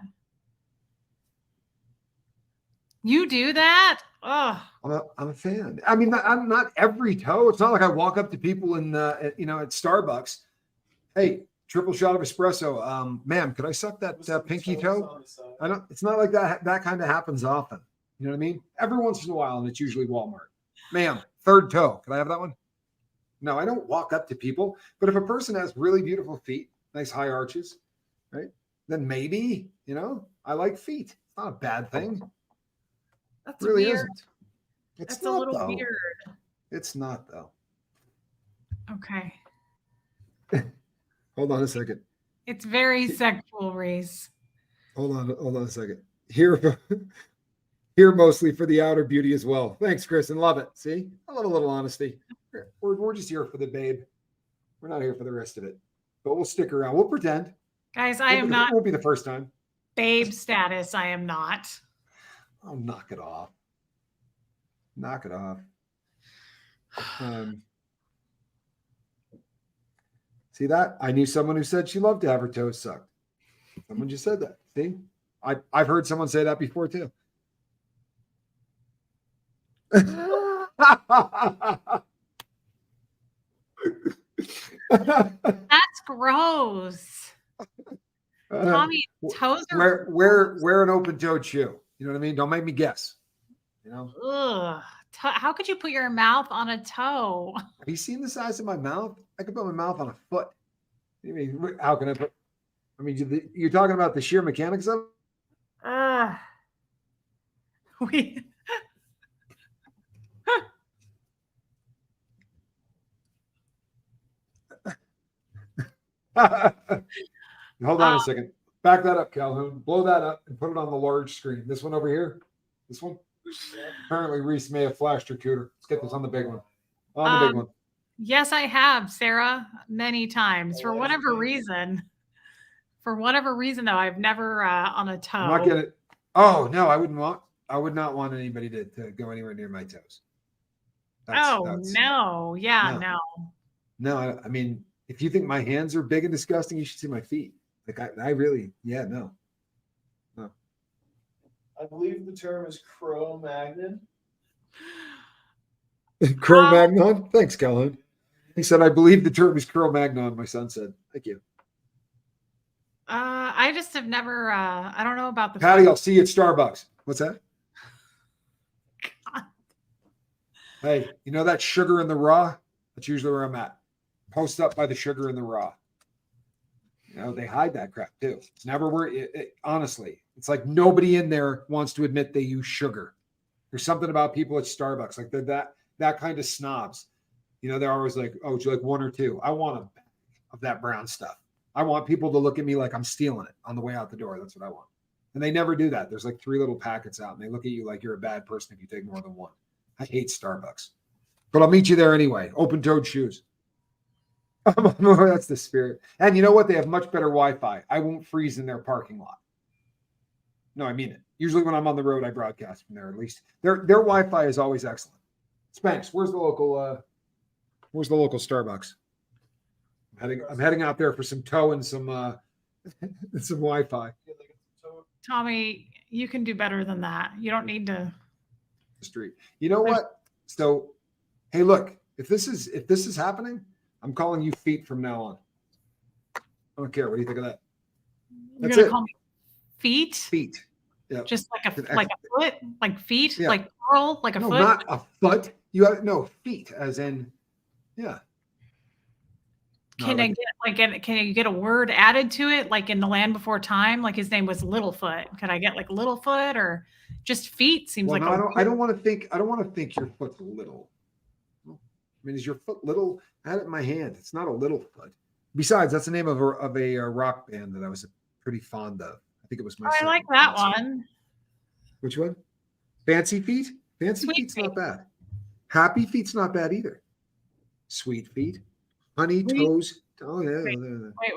You do that? Oh, I'm a fan. I mean, I'm not every toe. It's not like I walk up to people at Starbucks. Hey, triple shot of espresso. Ma'am, could I suck that pinky toe? I don't. It's not like that. That kind of happens often. You know what I mean? Every once in a while, and it's usually Walmart. Ma'am, third toe. Can I have that one? No, I don't walk up to people. But if a person has really beautiful feet, nice high arches, right? Then maybe, I like feet. It's not a bad thing. that's It really weird. isn't. It's That's not, a little though. weird. It's not, though. Okay. Hold on a second. It's very sexual, Reese. Hold on a second. Here mostly for the outer beauty as well. Thanks, Chris, and love it. See, I love a little honesty. We're just here for the babe. We're not here for the rest of it, but we'll stick around. We'll pretend. Guys, I am not Won't be the first time. babe status. I am not. Oh, knock it off. Knock it off. See that? I knew someone who said she loved to have her toes sucked. Someone just said that. See? I've heard someone say that before too. That's gross. Tommy, toes are wear an open-toed shoe. You know what I mean? Don't make me guess. Ugh. How could you put your mouth on a toe? Have you seen the size of my mouth? I could put my mouth on a foot. I mean, how can I put? I mean, you're talking about the sheer mechanics of it? We. Hold on a second. Back that up, Calhoun. Blow that up and put it on the large screen. This one over here. This one. Apparently, Reese may have flashed her cooter. Let's get this on the big one. On the big one. Yes, I have, Sarah, many times. For whatever reason, though, I've never on a toe. I'm not getting it. Oh no, I would not want anybody to go anywhere near my toes. No. Yeah, no. No, I mean, if you think my hands are big and disgusting, you should see my feet. Like I really, no. I believe the term is Cro-Magnon. Cro-Magnon? Thanks, Calhoun. He said, I believe the term is Cro-Magnon, my son said. Thank you. I just have never, I don't know about the Patty, I'll see you at Starbucks. What's that? God. Hey, you know that sugar in the raw? That's usually where I'm at. Post up by the sugar in the raw. They hide that crap too. It's never where honestly, it's like nobody in there wants to admit they use sugar. There's something about people at Starbucks, like they're that kind of snobs. They're always like, oh, would you like one or two? I want a bag of that brown stuff. I want people to look at me like I'm stealing it on the way out the door. That's what I want. And they never do that. There's like 3 little packets out and they look at you like you're a bad person if you take more than one. I hate Starbucks. But I'll meet you there anyway. Open-toed shoes. That's the spirit. And you know what? They have much better Wi-Fi. I won't freeze in their parking lot. No, I mean it. Usually when I'm on the road, I broadcast from there. At least their Wi-Fi is always excellent. Spanx, where's the local Starbucks? I'm heading out there for some toe and some Wi-Fi. Tommy, you can do better than that. You don't need to. The street. You know what? So, hey, look, if this is happening, I'm calling you feet from now on. I don't care. What do you think of that? You're That's gonna it. call me feet? Feet. Yeah. Just like a foot, like feet, Yeah. like plural, like a No, foot? not a foot. You have no feet, as in, yeah. Can No, I can you get a word added to it, like in The Land Before Time? Like his name was Littlefoot. Could I get like Littlefoot or just feet? Seems well, like no, a I don't want to think. I don't want to think your foot's little. I mean, is your foot little? I had it in my hand. It's not a little foot. Besides, that's the name of a rock band that I was pretty fond of. I think it was my. Oh, I like second that concert. one. Which one? Fancy Feet. Fancy Sweet Feet's Feet. not bad. Happy Feet's not bad either. Sweet Feet. Honey Toes. Oh yeah.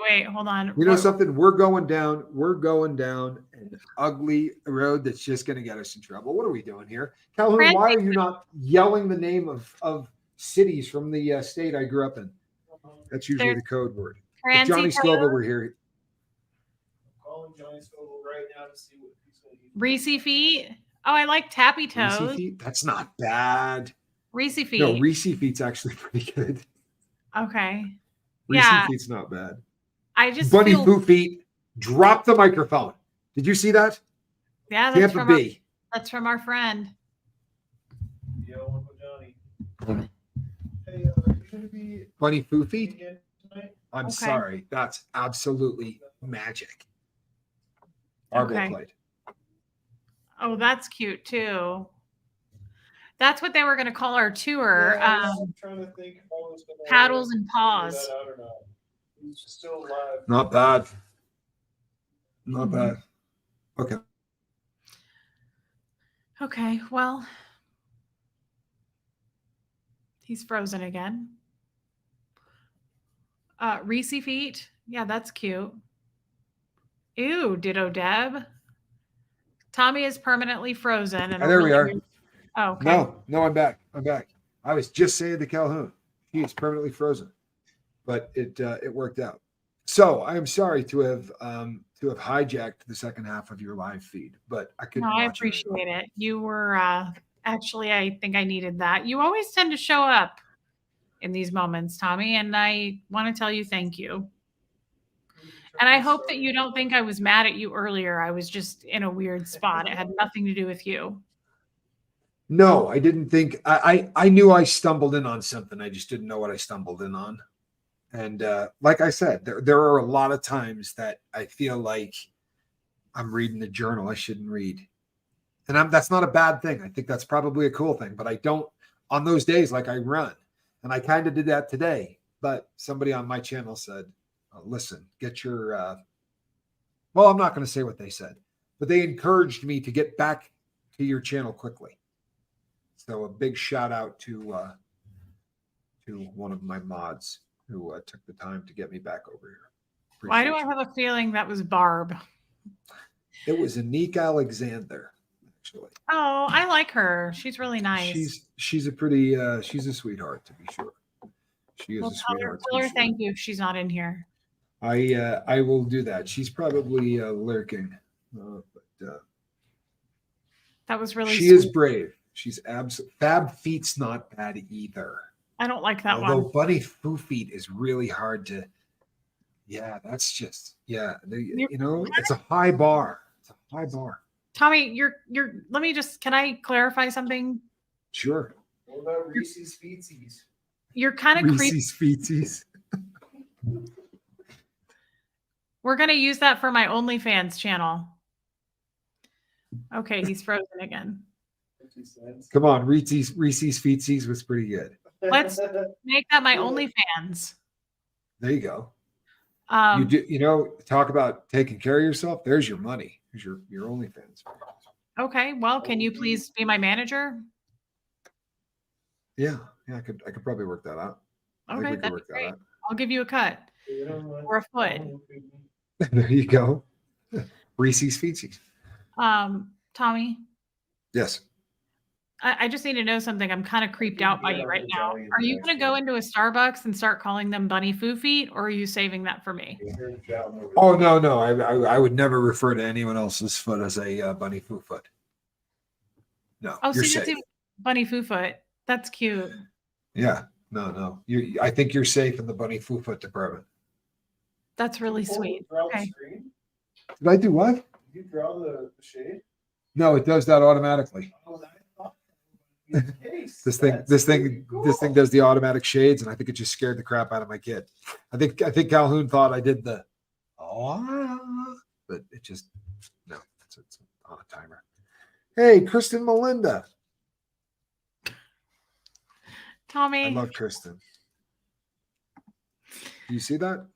Wait, hold on. You know something? We're going down an ugly road that's just going to get us in trouble. What are we doing here? Calhoun, why are you not yelling the name of cities from the state I grew up in? That's usually There's the code word. If Francie Johnny Scoville Toes, were here. Calling Johnny Scoville right now to see what he's going to do. Reese Feet. Oh, I like Tappy Reese Toes. Feet? That's not bad. Reese Feet. No, Reese Feet's actually pretty good. Okay. Reese Yeah. Feet's not bad. I just Bunny feel, Foo Feet, drop the microphone. Did you see that? yeah, that's Tampa from, B. that's from our friend. Yo, Uncle Johnny. Hey, you going to be Bunny Foo Feet? again tonight? I'm Okay. sorry. That's absolutely magic. Barbara Okay. played. Oh, that's cute too. That's what they were going to call our tour. Yeah, I was trying to think if I was gonna Paddles and figure Paws. that out or not. He's still alive. Not bad. Not bad. Okay. Okay, well, he's frozen again. Reese Feet. Yeah, that's cute. Ew, Ditto Deb. Tommy is permanently frozen. And There we are. Oh, okay. No, I'm back. I was just saying to Calhoun, he is permanently frozen, but it worked out. So I am sorry to have hijacked the second half of your live feed, but I couldn't. No, I watch it anymore. appreciate it. You were actually, I think I needed that. You always tend to show up in these moments, Tommy, and I want to tell you thank you. And I hope that you don't think I was mad at you earlier. I was just in a weird spot. It had nothing to do with you. No, I didn't think. I knew I stumbled in on something. I just didn't know what I stumbled in on. And like I said, there are a lot of times that I feel like I'm reading a journal I shouldn't read. And that's not a bad thing. I think that's probably a cool thing. But I don't, on those days, like I run. And I kind of did that today. But somebody on my channel said, listen, get your, well, I'm not going to say what they said. But they encouraged me to get back to your channel quickly. So a big shout out to one of my mods who took the time to get me back over here. Why do I have a feeling that was Barb? It was Anik Alexander, actually. Oh, I like her. She's really nice. She's a pretty she's a sweetheart, to be sure. She is Well, a sweetheart. tell her thank you if she's not in here. I will do that. She's probably lurking, but That was really she sweet. is brave. She's Fab Feet's not bad either. I don't like that Although one. Bunny Foo Feet is really hard to. Yeah, that's just you know, it's a high bar. It's a high bar. Tommy, you're let me just, can I clarify something? Sure. What about Reese's Feetsies? You're kind of creepy. Reese's Feetsies. We're going to use that for my OnlyFans channel. Okay, he's frozen again. 50 cents. Come on, Reese's Feetsies was pretty good. Let's make that my OnlyFans. There you go. You do, you know, talk about taking care of yourself. There's your money. There's your OnlyFans. Okay, well, can you please be my manager? Yeah, I could probably work that out. I think Okay, we could that'd work be that great. out. I'll give you a cut or a foot. There you go. Reese's Feetsies. Tommy, Yes. I just need to know something. I'm kind of creeped out by you right now. Are you going to go into a Starbucks and start calling them Bunny Foo Feet, or are you saving that for me? Oh no. I would never refer to anyone else's foot as a bunny foo foot. No. Oh, you're see, that's safe. even Bunny Foo Foot. That's cute. Yeah. No. I think you're safe in the bunny foo foot department. That's really sweet. Okay. Did I do what? Did you draw the shade? No, it does that automatically. Oh, I thought This thing does the automatic shades, and I think it just scared the crap out of my kid. I think Calhoun thought I did the but it just no, it's on a timer. Hey, Kristen Melinda. Tommy. I love Kristen. Do you see that?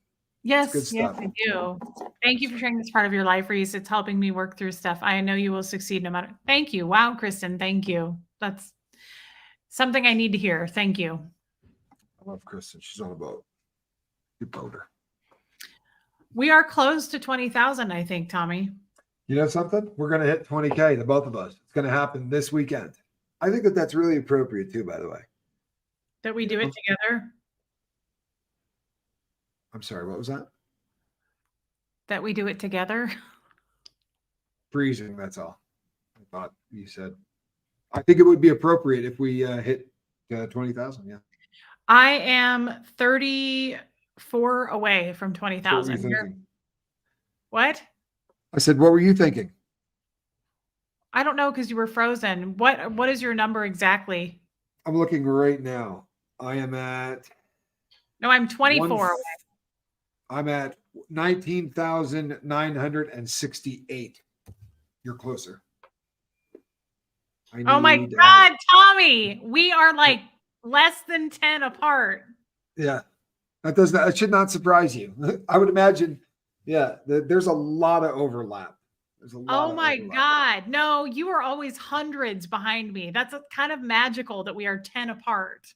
Yes, good yes, stuff. I do. Thank you for sharing this part of your life, Reese. It's helping me work through stuff. I know you will succeed no matter. Thank you. Wow, Kristen. Thank you. That's something I need to hear. Thank you. I love Kristen. She's on a boat. You boat her. We are close to 20,000, I think, Tommy. You know something? We're going to hit 20K, the both of us. It's going to happen this weekend. I think that's really appropriate too, by the way. That we do it together? I'm sorry, what was that? That we do it together? Freezing, that's all. I thought you said. I think it would be appropriate if we hit 20,000, yeah. I am 34 away from What were you 20,000. thinking? What? I said, what were you thinking? I don't know because you were frozen. What is your number exactly? I'm looking right now. I am at. No, I'm 24 away. I'm at 19,968. You're closer. Oh my God, Tommy, we are like less than 10 apart. Yeah, that should not surprise you. I would imagine, yeah, there's a lot of overlap. There's a lot. Oh my God. No, you are always hundreds behind me. That's kind of magical that we are 10 apart.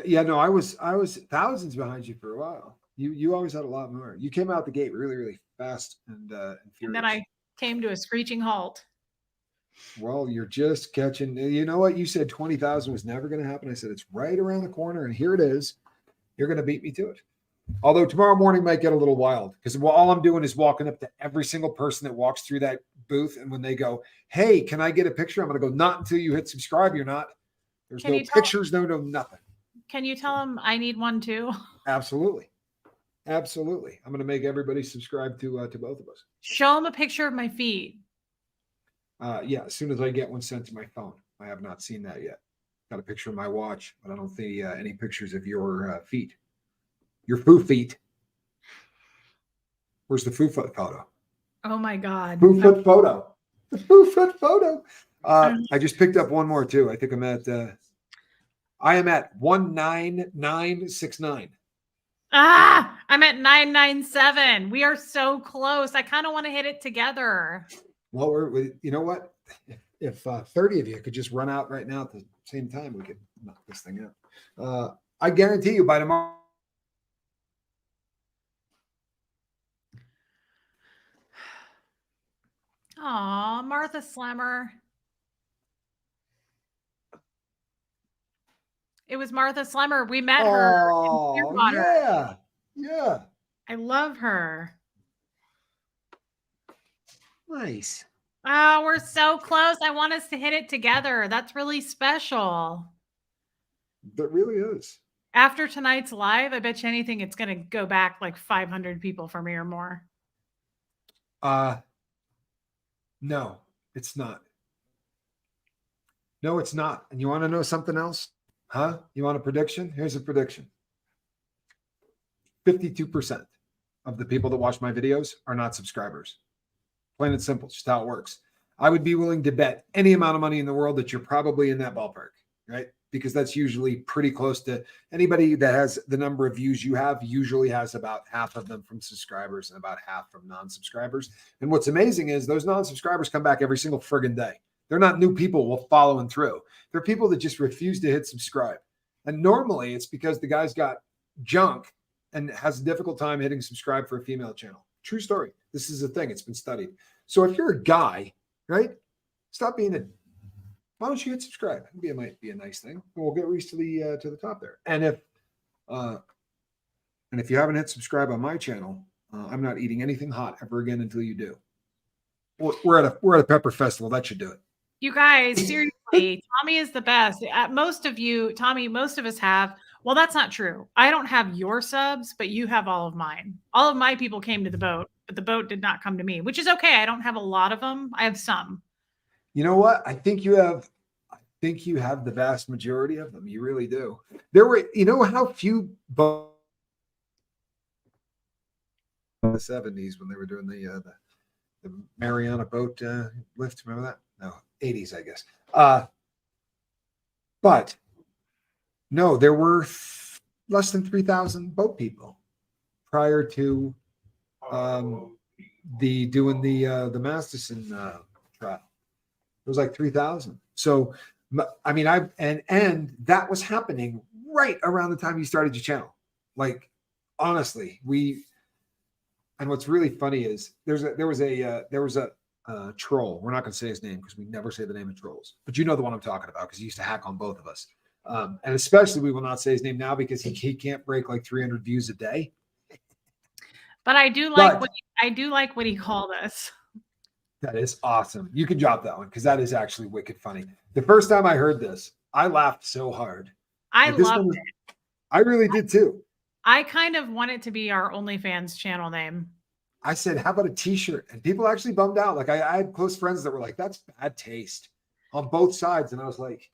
Yeah, no, I was thousands behind you for a while. You always had a lot more. You came out the gate really, really fast and furious. And then I came to a screeching halt. Well, you're just catching. You know what? You said 20,000 was never going to happen. I said it's right around the corner, and here it is. You're going to beat me to it. Although tomorrow morning might get a little wild because all I'm doing is walking up to every single person that walks through that booth, and when they go, "Hey, can I get a picture?" I'm going to go, "Not until you hit subscribe. You're not. There's no pictures, no nothing." Can you tell them I need one too? Absolutely. Absolutely. I'm going to make everybody subscribe to both of us. Show them a picture of my feet. Yeah, as soon as I get one sent to my phone. I have not seen that yet. Got a picture of my watch, but I don't see any pictures of your feet. Your foo feet. Where's the foo foot photo? Oh my God. Foo foot photo. The foo foot photo. I just picked up one more too. I think I am at 19969. I'm at 997. We are so close. I kind of want to hit it together. Well, you know what? If 30 of you could just run out right now at the same time, we could knock this thing out. I guarantee you by tomorrow. Aw, Martha Slemmer. It was Martha Slemmer. We met her in Clearwater. Yeah. I love her. Nice. Oh, we're so close. I want us to hit it together. That's really special. That really is. After tonight's live, I bet you anything it's going to go back like 500 people for me or more. No, it's not. No, it's not. And you want to know something else? Huh? You want a prediction? Here's a prediction. 52% of the people that watch my videos are not subscribers. Plain and simple, just how it works. I would be willing to bet any amount of money in the world that you're probably in that ballpark, right? Because that's usually pretty close to anybody that has the number of views you have usually has about half of them from subscribers and about half from non-subscribers. And what's amazing is those non-subscribers come back every single friggin' day. They're not new people following through. They're people that just refuse to hit subscribe. And normally it's because the guy's got junk and has a difficult time hitting subscribe for a female channel. True story. This is a thing. It's been studied. So if you're a guy, right, stop being why don't you hit subscribe? It might be a nice thing. We'll get Reese to the top there. And if you haven't hit subscribe on my channel, I'm not eating anything hot ever again until you do. We're at a pepper festival. That should do it. You guys, seriously, Tommy is the best. Most of us have. Well, that's not true. I don't have your subs, but you have all of mine. All of my people came to the boat, but the boat did not come to me, which is okay. I don't have a lot of them. I have some. You know what? I think you have think you have the vast majority of them. You really do. There were, you know, how few boats in the 70s when they were doing the Mariana boat lift. Remember that? No, 80s, I guess. But no, there were less than 3,000 boat people prior to doing the Masterson trial. It was like 3,000. So I mean, and that was happening right around the time you started your channel. Like, honestly, and what's really funny is there was a troll. We're not going to say his name because we never say the name of trolls, but you know the one I'm talking about because he used to hack on both of us. And especially we will not say his name now because he can't break like 300 views a day. But I do like what he called us. That is awesome. You can drop that one because that is actually wicked funny. The first time I heard this, I laughed so hard. I loved it. I really did too. I kind of want it to be our OnlyFans channel name. I said, how about a t-shirt? And people actually bummed out. Like I had close friends that were like, that's bad taste on both sides. And I was like,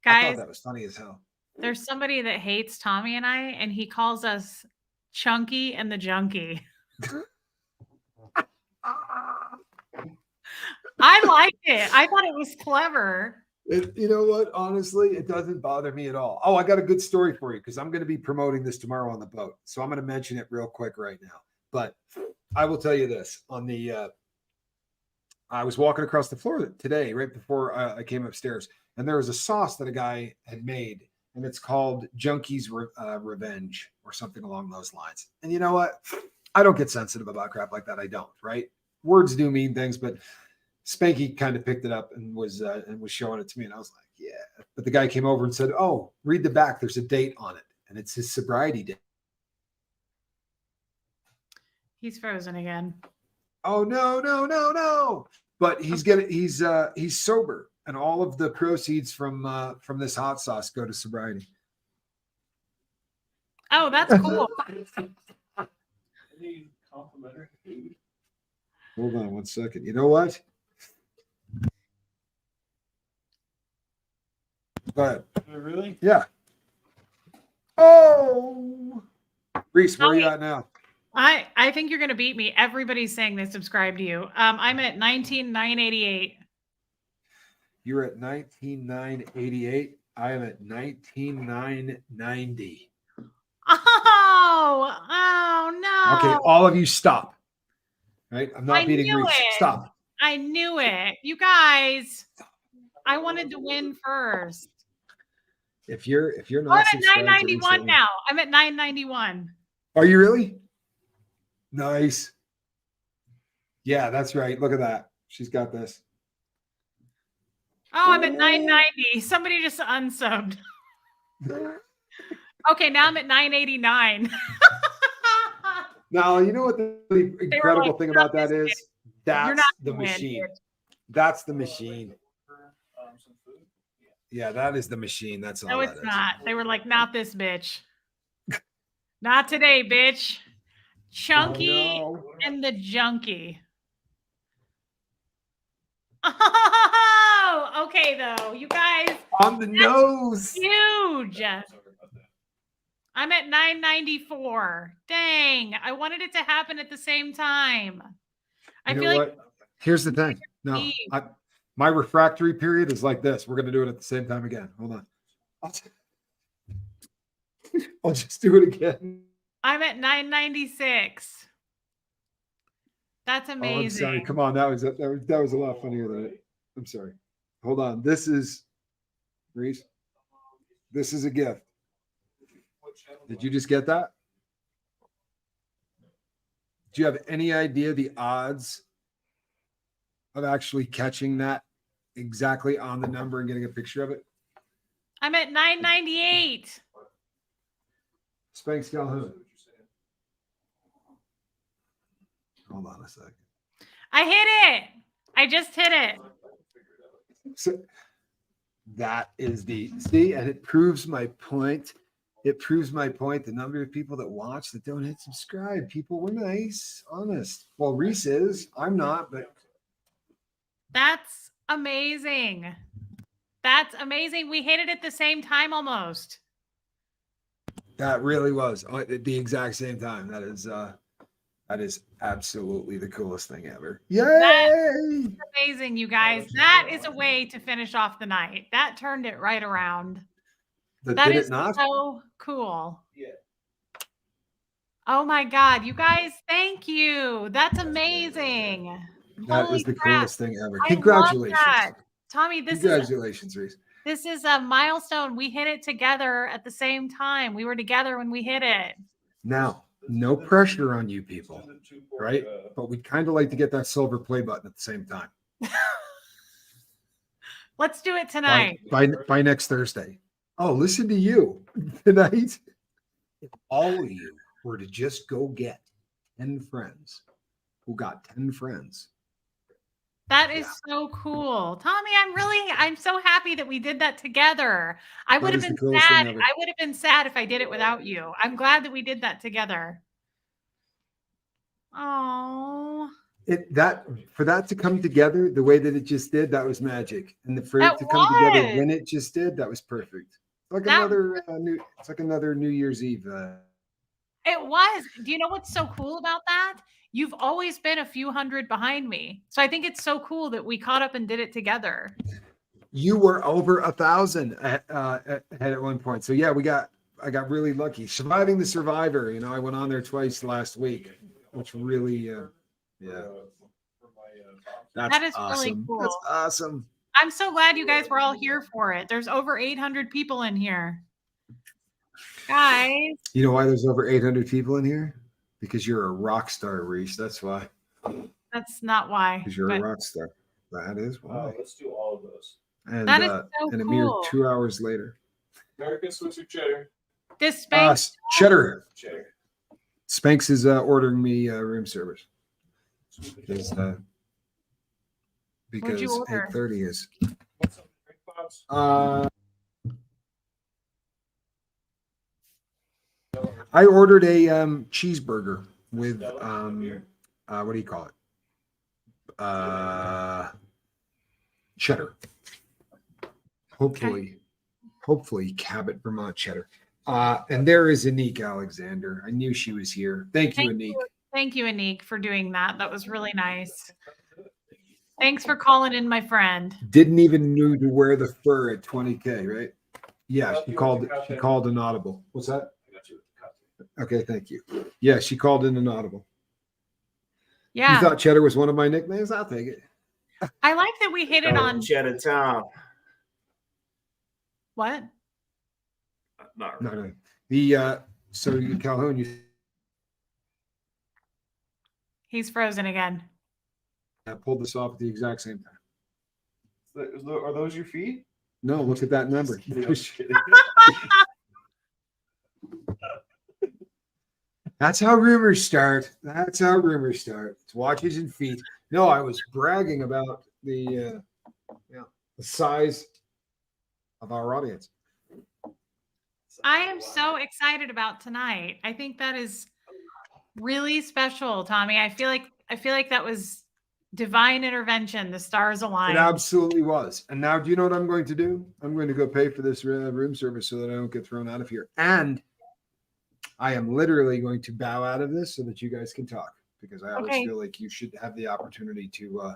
guys, I thought that was funny as hell. There's somebody that hates Tommy and I, and he calls us Chunky and the Junkie. I liked it. I thought it was clever. You know what? Honestly, it doesn't bother me at all. Oh, I got a good story for you because I'm going to be promoting this tomorrow on the boat. So I'm going to mention it real quick right now. But I will tell you this on the, I was walking across the floor today, right before I came upstairs, and there was a sauce that a guy had made, and it's called Junkie's Revenge or something along those lines. And you know what? I don't get sensitive about crap like that. I don't, right? Words do mean things, but Spanky kind of picked it up and was showing it to me, and I was like, yeah. But the guy came over and said, oh, read the back. There's a date on it, and it's his sobriety date. He's frozen again. Oh no! But he's sober, and all of the proceeds from this hot sauce go to sobriety. Oh, that's cool. Any complimentary food? Hold on 1 second. You know what? Go ahead. Really? Yeah. Oh, Reese, where are you at now? I think you're going to beat me. Everybody's saying they subscribe to you. I'm at 19,988. You're at 19,988. I am at 19,990. Oh no. Okay, all of you stop. Right? I'm not beating Reese. It. Stop. I knew it. You guys, I wanted to win first. If you're not, I'm at 991 now. I'm at 991. Are you really? Nice. Yeah, that's right. Look at that. She's got this. Oh, I'm at 990. Somebody just unsubbed. Okay, now I'm at 989. Now, you know what the incredible thing about that is? That's the machine. That's the machine. Yeah, that is the machine. That's all. No, it's not. They were like, not this bitch. Not today, bitch. Chunky and the Junkie. Oh, okay, though. You guys. On the nose. Huge. I'm at 994. Dang. I wanted it to happen at the same time. I feel like. Here's the thing. No, my refractory period is like this. We're going to do it at the same time again. Hold on. I'll just do it again. I'm at 996. That's amazing. Oh, I'm sorry. Come on. That was a lot funnier than it. I'm sorry. Hold on. This is Reese. This is a gift. Did you just get that? Do you have any idea the odds of actually catching that exactly on the number and getting a picture of it? I'm at 998. Spanx Calhoun. Hold on a second. I hit it. I just hit it. So that is and it proves my point. It proves my point. The number of people that watch that don't hit subscribe. People were nice, honest. Well, Reese is. I'm not, but that's amazing. That's amazing. We hit it at the same time almost. That really was at the exact same time. That is absolutely the coolest thing ever. Yay! Amazing, you guys. That is a way to finish off the night. That turned it right around. That Did is it not? so cool. Yeah. Oh my God, you guys, thank you. That's amazing. That Holy is the crap. coolest thing ever. I love Congratulations. that. Tommy, Congratulations, Reese. this is a milestone. We hit it together at the same time. We were together when we hit it. Now, no pressure on you people, right? But we'd kind of like to get that silver play button at the same time. Let's do it tonight. By next Thursday. Oh, listen to you tonight. If all of you were to just go get 10 friends who got 10 friends. That is so cool. Tommy, I'm so happy that we did that together. I would have been sad. I would have been sad if I did it without you. I'm glad that we did that together. Oh. For that to come together the way that it just did, that was magic. And for it to come together when it just did, that was perfect. Like another New Year's Eve. It was. Do you know what's so cool about that? You've always been a few hundred behind me. So I think it's so cool that we caught up and did it together. You were over 1,000 at one point. So yeah, I got really lucky. Surviving the Survivor. You know, I went on there twice last week, which really, that is awesome. Really cool. That's awesome. I'm so glad you guys were all here for it. There's over 800 people in here. Guys. You know why there's over 800 people in here? Because you're a rock star, Reese. That's why. That's not why. Because you're a rock star. That is why. Let's do all of those. And, that is so and cool. a mere 2 hours later. American Swiss cheddar. This Spanx. Cheddar. Cheddar. Spanx is ordering me room service. Because What'd you order? 8:30 is. What's up, Drink Pops? I ordered a cheeseburger with what do you call it? Cheddar. Hopefully Cabot Vermont cheddar. And there is Anik Alexander. I knew she was here. Thank you, Anik. Thank you, Anik, for doing that. That was really nice. Thanks for calling in, my friend. Didn't even know to wear the fur at 20K, right? Yeah, she called an audible. What's that? Okay, thank you. Yeah, she called in an audible. Yeah. You thought cheddar was one of my nicknames? I'll take it. I like that we hit it on Cheddar Tom. what? Not really. No. The so you Calhoun, you He's frozen again. pulled this off at the exact same time. Are those your feet? No, look at that number. That's how rumors start. It's watches and feet. No, I was bragging about the size of our audience. I am so excited about tonight. I think that is really special, Tommy. I feel like that was divine intervention. The stars aligned. It absolutely was. And now, do you know what I'm going to do? I'm going to go pay for this room service so that I don't get thrown out of here. And I am literally going to bow out of this so that you guys can talk, because I always feel like you should have the opportunity to,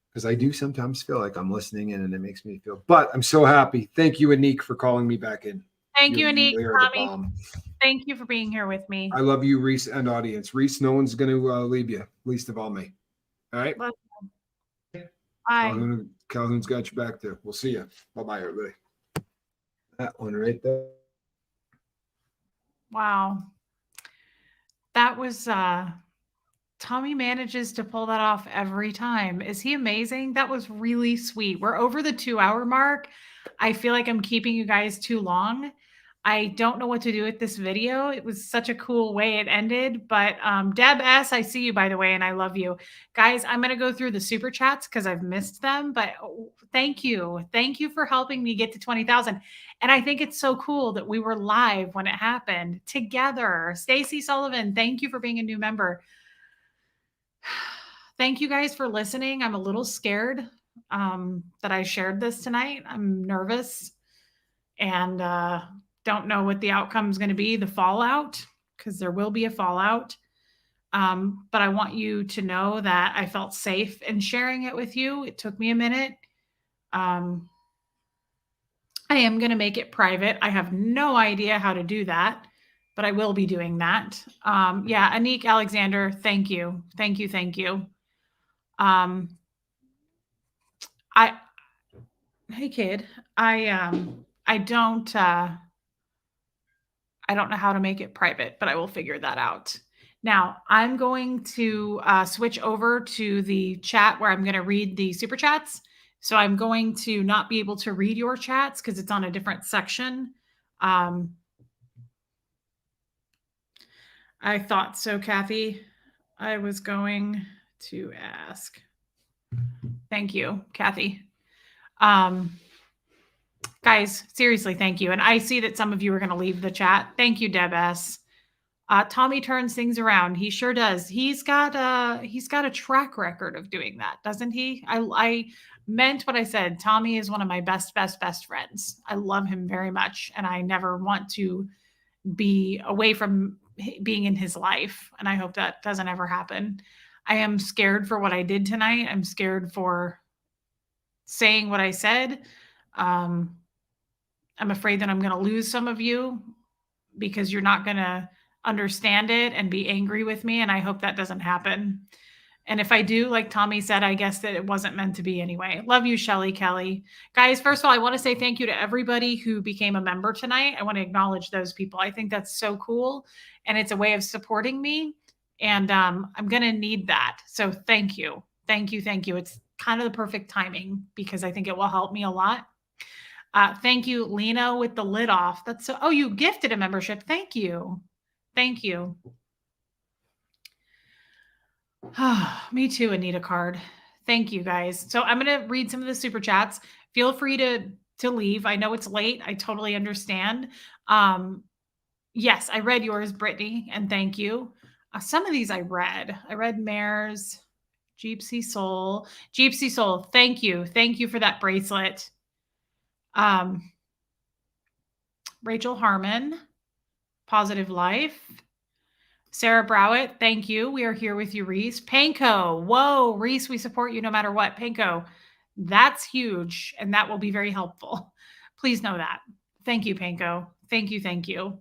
because I do sometimes feel like I'm listening in and it makes me feel, but I'm so happy. Thank you, Anik, for calling me back in. Thank you, Anik. Tommy, thank you for being here with me. I love you, Reese, and audience. Reese, no one's going to leave you, least of all me. All right? Bye. Calhoun's got you back too. We'll see you. Bye-bye, everybody. That one right there. Wow. That was Tommy manages to pull that off every time. Is he amazing? That was really sweet. We're over the 2-hour mark. I feel like I'm keeping you guys too long. I don't know what to do with this video. It was such a cool way it ended. But Deb S., I see you, by the way, and I love you. Guys, I'm going to go through the super chats because I've missed them. But thank you. Thank you for helping me get to 20,000. And I think it's so cool that we were live when it happened together. Stacy Sullivan, thank you for being a new member. Thank you guys for listening. I'm a little scared. that I shared this tonight. I'm nervous and don't know what the outcome is going to be, the fallout, because there will be a fallout. But I want you to know that I felt safe in sharing it with you. It took me a minute. I am going to make it private. I have no idea how to do that, but I will be doing that. Yeah, Anik Alexander, thank you. Thank you. Thank you. Hey kid, I don't know how to make it private, but I will figure that out. Now I'm going to switch over to the chat where I'm going to read the super chats. So I'm going to not be able to read your chats because it's on a different section. I thought so, Kathy. I was going to ask. Thank you, Kathy. Guys, seriously, thank you. And I see that some of you are going to leave the chat. Thank you, Deb S. Tommy turns things around. He sure does. He's got a track record of doing that, doesn't he? I meant what I said. Tommy is one of my best friends. I love him very much, and I never want to be away from being in his life. And I hope that doesn't ever happen. I am scared for what I did tonight. I'm scared for saying what I said. I'm afraid that I'm going to lose some of you because you're not going to understand it and be angry with me. And I hope that doesn't happen. And if I do, like Tommy said, I guess that it wasn't meant to be anyway. Love you, Shelly Kelly. Guys, first of all, I want to say thank you to everybody who became a member tonight. I want to acknowledge those people. I think that's so cool. And it's a way of supporting me. And I'm going to need that. So thank you. Thank you. Thank you. It's kind of the perfect timing because I think it will help me a lot. Thank you, Lena, with the lid off. That's so, oh, you gifted a membership. Thank you. Thank you. Me too, Anita Card. Thank you, guys. So I'm going to read some of the super chats. Feel free to leave. I know it's late. I totally understand. Yes, I read yours, Brittany, and thank you. Some of these I read. I read Mare's, Jeepsy Soul. Jeepsy Soul, thank you. Thank you for that bracelet. Rachel Harmon, Positive Life. Sarah Browett, thank you. We are here with you, Reese. Panko, whoa, Reese, we support you no matter what. Panko, that's huge, and that will be very helpful. Please know that. Thank you, Panko. Thank you, thank you.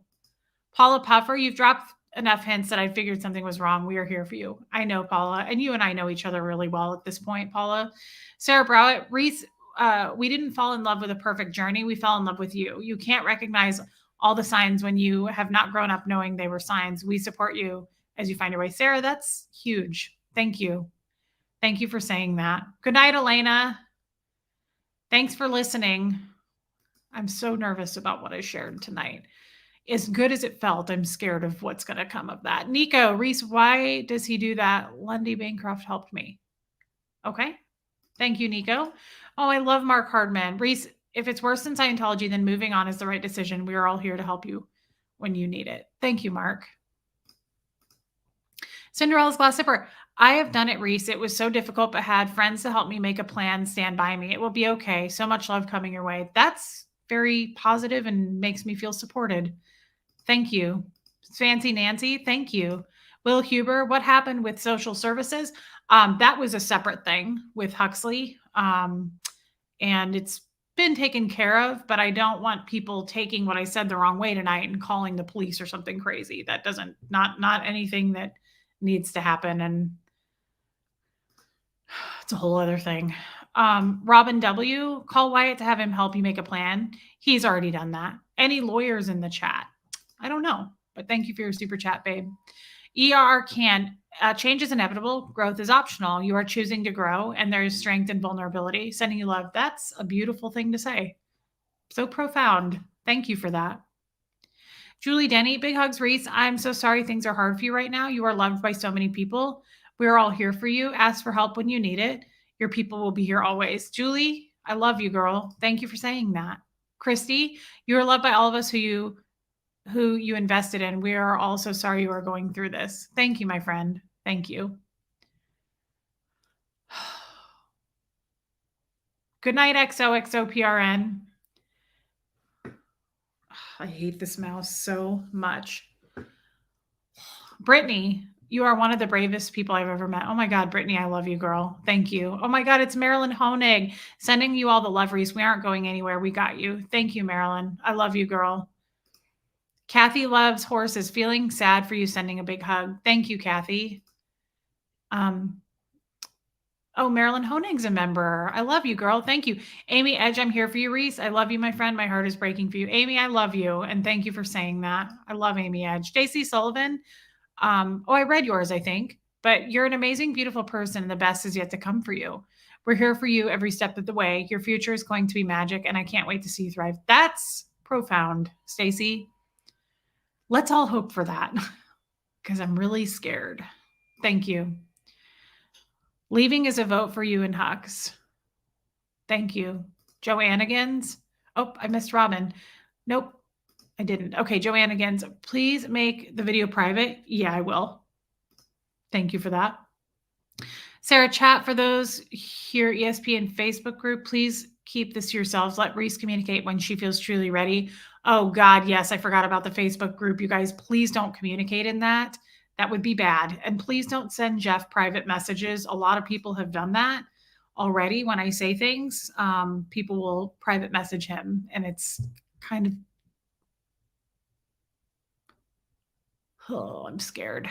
Paula Puffer, you've dropped enough hints that I figured something was wrong. We are here for you. I know, Paula, and you and I know each other really well at this point, Paula. Sarah Browett, Reese, we didn't fall in love with a perfect journey. We fell in love with you. You can't recognize all the signs when you have not grown up knowing they were signs. We support you as you find your way. Sarah, that's huge. Thank you. Thank you for saying that. Good night, Elena. Thanks for listening. I'm so nervous about what I shared tonight. As good as it felt, I'm scared of what's going to come of that. Nico, Reese, why does he do that? Lundy Bancroft helped me. Okay. Thank you, Nico. Oh, I love Mark Hardman. Reese, if it's worse than Scientology, then moving on is the right decision. We are all here to help you when you need it. Thank you, Mark. Cinderella's Glass Slipper. I have done it, Reese. It was so difficult, but had friends to help me make a plan, stand by me. It will be okay. So much love coming your way. That's very positive and makes me feel supported. Thank you. Fancy Nancy, thank you. Will Huber, what happened with social services? That was a separate thing with Huxley. And it's been taken care of, but I don't want people taking what I said the wrong way tonight and calling the police or something crazy. That doesn't, not anything that needs to happen. And it's a whole other thing. Robin W., call Wyatt to have him help you make a plan. He's already done that. Any lawyers in the chat? I don't know, but thank you for your super chat, babe. ER can, change is inevitable. Growth is optional. You are choosing to grow, and there is strength and vulnerability. Sending you love. That's a beautiful thing to say. So profound. Thank you for that. Julie Denny, big hugs, Reese. I'm so sorry things are hard for you right now. You are loved by so many people. We are all here for you. Ask for help when you need it. Your people will be here always. Julie, I love you, girl. Thank you for saying that. Christy, you are loved by all of us who you invested in. We are all so sorry you are going through this. Thank you, my friend. Thank you. Good night, XOXOPRN. I hate this mouse so much. Brittany, you are one of the bravest people I've ever met. Oh my God, Brittany, I love you, girl. Thank you. Oh my God, it's Marilyn Honig sending you all the love, Reese. We aren't going anywhere. We got you. Thank you, Marilyn. I love you, girl. Kathy loves horses. Feeling sad for you, sending a big hug. Thank you, Kathy. Oh, Marilyn Honig's a member. I love you, girl. Thank you. Amy Edge, I'm here for you, Reese. I love you, my friend. My heart is breaking for you. Amy, I love you. And thank you for saying that. I love Amy Edge. JC Sullivan. I read yours, I think. But you're an amazing, beautiful person, and the best is yet to come for you. We're here for you every step of the way. Your future is going to be magic, and I can't wait to see you thrive. That's profound, Stacy. Let's all hope for that, because I'm really scared. Thank you. Leaving is a vote for you and Hux. Thank you. Joannigans. Oh, I missed Robin. Nope, I didn't. Okay, Joannigans, please make the video private. Yeah, I will. Thank you for that. Sarah, chat for those here, ESPN Facebook group. Please keep this to yourselves. Let Reese communicate when she feels truly ready. Oh, God, yes, I forgot about the Facebook group. You guys, please don't communicate in that. That would be bad. And please don't send Jeff private messages. A lot of people have done that already. When I say things, people will private message him, and it's kind of, oh, I'm scared.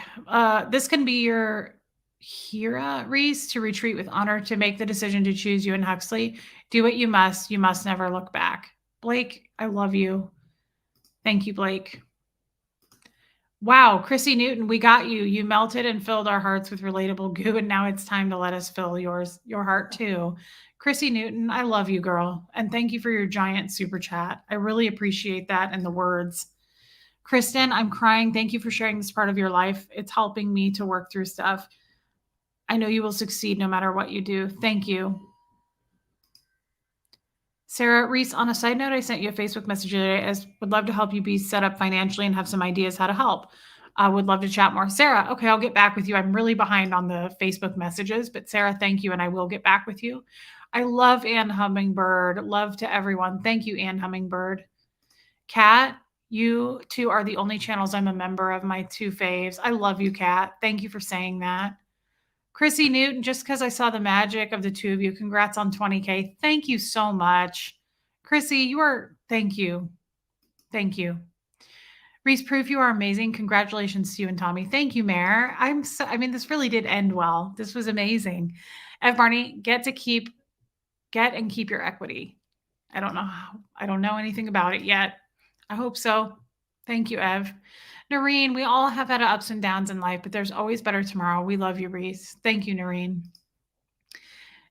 This can be your Hira, Reese, to retreat with honor, to make the decision to choose you and Huxley. Do what you must. You must never look back. Blake, I love you. Thank you, Blake. Wow, Chrissy Newton, we got you. You melted and filled our hearts with relatable goo, and now it's time to let us fill your heart too. Chrissy Newton, I love you, girl. And thank you for your giant super chat. I really appreciate that and the words. Kristen, I'm crying. Thank you for sharing this part of your life. It's helping me to work through stuff. I know you will succeed no matter what you do. Thank you. Sarah, Reese, on a side note, I sent you a Facebook message today. I would love to help you be set up financially and have some ideas how to help. I would love to chat more. Sarah, okay, I'll get back with you. I'm really behind on the Facebook messages, but Sarah, thank you, and I will get back with you. I love Ann Hummingbird. Love to everyone. Thank you, Ann Hummingbird. Kat, you two are the only channels I'm a member of, my two faves. I love you, Kat. Thank you for saying that. Chrissy Newton, just because I saw the magic of the two of you, congrats on 20K. Thank you so much. Chrissy, thank you. Thank you. Reese Proof, you are amazing. Congratulations to you and Tommy. Thank you, Mayor. This really did end well. This was amazing. Ev Barney, get and keep your equity. I don't know anything about it yet. I hope so. Thank you, Ev. Noreen, we all have had ups and downs in life, but there's always better tomorrow. We love you, Reese. Thank you, Noreen.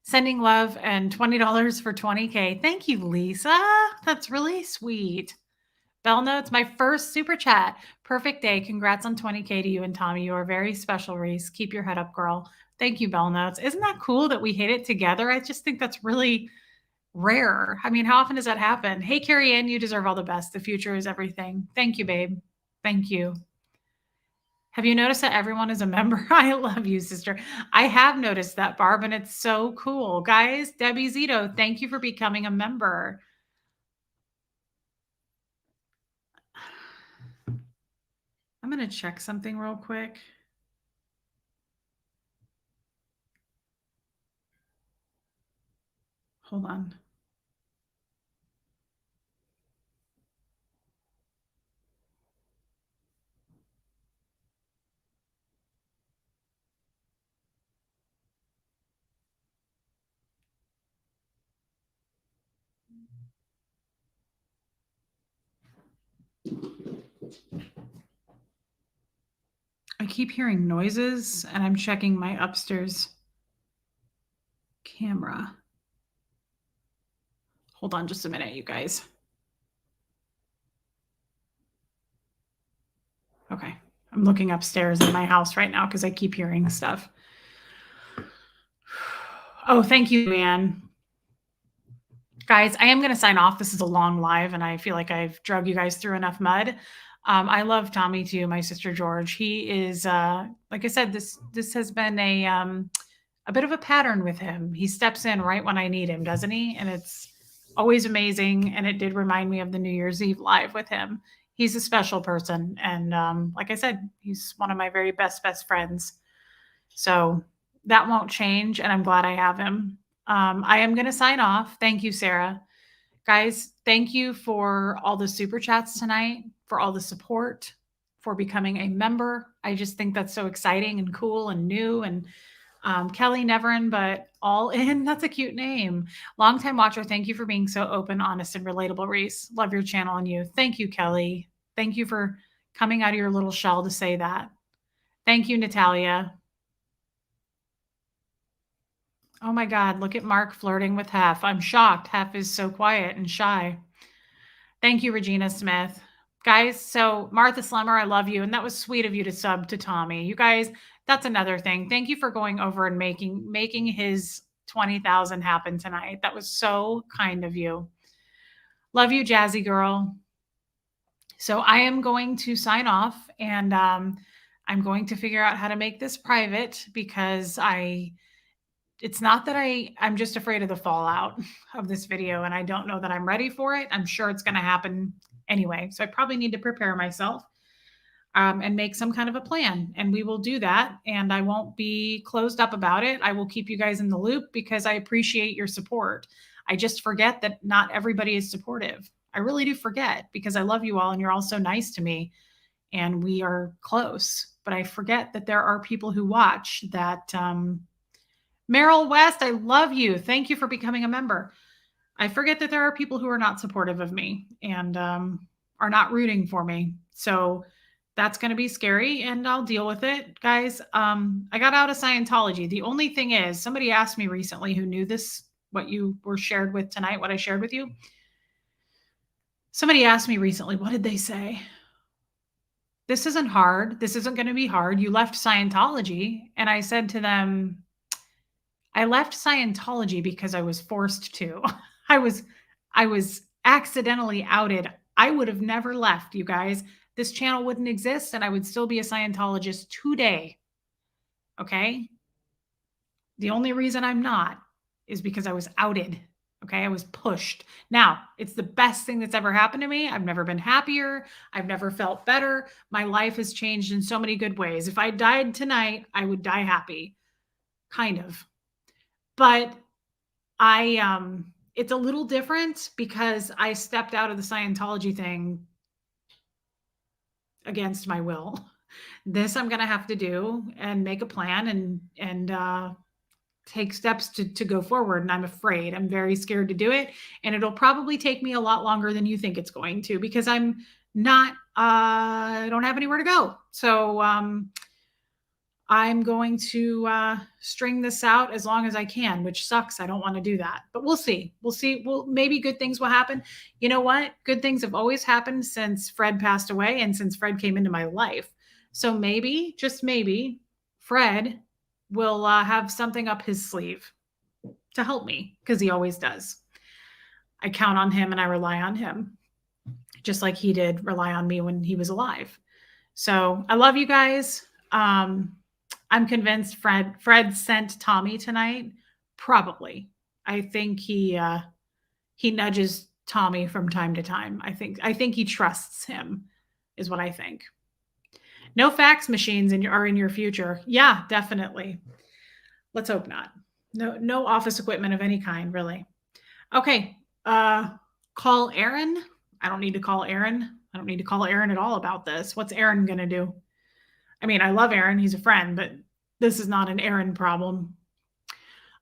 Sending love and $20 for 20K. Thank you, Lisa. That's really sweet. Bell Notes, my first super chat. Perfect day. Congrats on 20K to you and Tommy. You are very special, Reese. Keep your head up, girl. Thank you, Bell Notes. Isn't that cool that we hit it together? I just think that's really rare. I mean, how often does that happen? Hey, Carrie Ann, you deserve all the best. The future is everything. Thank you, babe. Thank you. Have you noticed that everyone is a member? I love you, sister. I have noticed that, Barb, and it's so cool. Guys, Debbie Zito, thank you for becoming a member. I'm going to check something real quick. Hold on. I keep hearing noises, and I'm checking my upstairs camera. Hold on just a minute, you guys. Okay. I'm looking upstairs in my house right now because I keep hearing stuff. Oh, thank you, man. Guys, I am going to sign off. This is a long live, and I feel like I've drug you guys through enough mud. I love Tommy too, my sister George. He is, like I said, this has been a bit of a pattern with him. He steps in right when I need him, doesn't he? And it's always amazing. And it did remind me of the New Year's Eve live with him. He's a special person. And like I said, he's one of my very best friends. So that won't change. And I'm glad I have him. I am going to sign off. Thank you, Sarah. Guys, thank you for all the super chats tonight, for all the support, for becoming a member. I just think that's so exciting and cool and new. And Kelly Neverin, but all in. That's a cute name. Longtime watcher. Thank you for being so open, honest, and relatable, Reese. Love your channel and you. Thank you, Kelly. Thank you for coming out of your little shell to say that. Thank you, Natalia. Oh my God, look at Mark flirting with Hef. I'm shocked. Hef is so quiet and shy. Thank you, Regina Smith. Guys, so Martha Slemmer, I love you. And that was sweet of you to sub to Tommy. You guys, that's another thing. Thank you for going over and making his 20,000 happen tonight. That was so kind of you. Love you, Jazzy girl. So I am going to sign off, and I'm going to figure out how to make this private because it's not that I'm just afraid of the fallout of this video, and I don't know that I'm ready for it. I'm sure it's going to happen anyway. So I probably need to prepare myself and make some kind of a plan, and we will do that. And I won't be closed up about it. I will keep you guys in the loop because I appreciate your support. I just forget that not everybody is supportive. I really do forget because I love you all and you're all so nice to me and we are close, but I forget that there are people who watch that, Meryl West, I love you. Thank you for becoming a member. I forget that there are people who are not supportive of me and are not rooting for me. So that's going to be scary and I'll deal with it. Guys, I got out of Scientology. The only thing is, somebody asked me recently who knew this, what you were shared with tonight, what I shared with you. Somebody asked me recently, what did they say? This isn't hard. This isn't going to be hard. You left Scientology. And I said to them, I left Scientology because I was forced to. I was accidentally outed. I would have never left, you guys. This channel wouldn't exist and I would still be a Scientologist today. Okay? The only reason I'm not is because I was outed. Okay? I was pushed. Now, it's the best thing that's ever happened to me. I've never been happier. I've never felt better. My life has changed in so many good ways. If I died tonight, I would die happy. Kind of. But it's a little different because I stepped out of the Scientology thing against my will. This I'm going to have to do and make a plan and take steps to go forward. And I'm afraid, I'm very scared to do it. And it'll probably take me a lot longer than you think it's going to because I'm not, I don't have anywhere to go. So, I'm going to string this out as long as I can, which sucks. I don't want to do that, but we'll see. We'll see. Well, maybe good things will happen. You know what? Good things have always happened since Fred passed away and since Fred came into my life. So maybe, just maybe, Fred will have something up his sleeve to help me because he always does. I count on him and I rely on him, just like he did rely on me when he was alive. So I love you guys. I'm convinced Fred sent Tommy tonight. Probably. I think he nudges Tommy from time to time. I think he trusts him is what I think. No fax machines are in your future. Yeah, definitely. Let's hope not. No office equipment of any kind, really. Okay. Call Aaron. I don't need to call Aaron. I don't need to call Aaron at all about this. What's Aaron going to do? I mean, I love Aaron. He's a friend, but this is not an Aaron problem.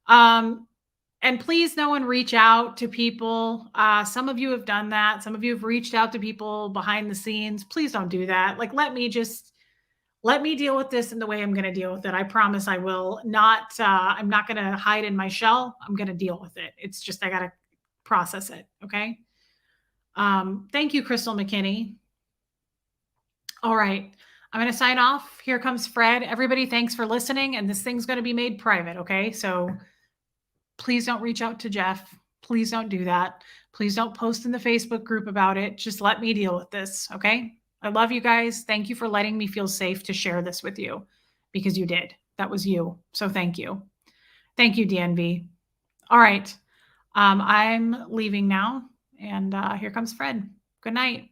And please, no one reach out to people. Some of you have done that. Some of you have reached out to people behind the scenes. Please don't do that. Like, let me deal with this in the way I'm going to deal with it. I promise I will not. I'm not going to hide in my shell. I'm going to deal with it. It's just I got to process it. Okay. Thank you, Crystal McKinney. All right. I'm going to sign off. Here comes Fred. Everybody, thanks for listening. And this thing's going to be made private. Okay. So please don't reach out to Jeff. Please don't do that. Please don't post in the Facebook group about it. Just let me deal with this. Okay. I love you guys. Thank you for letting me feel safe to share this with you because you did. That was you. So thank you. Thank you, DNV. All right. I'm leaving now, and here comes Fred. Good night.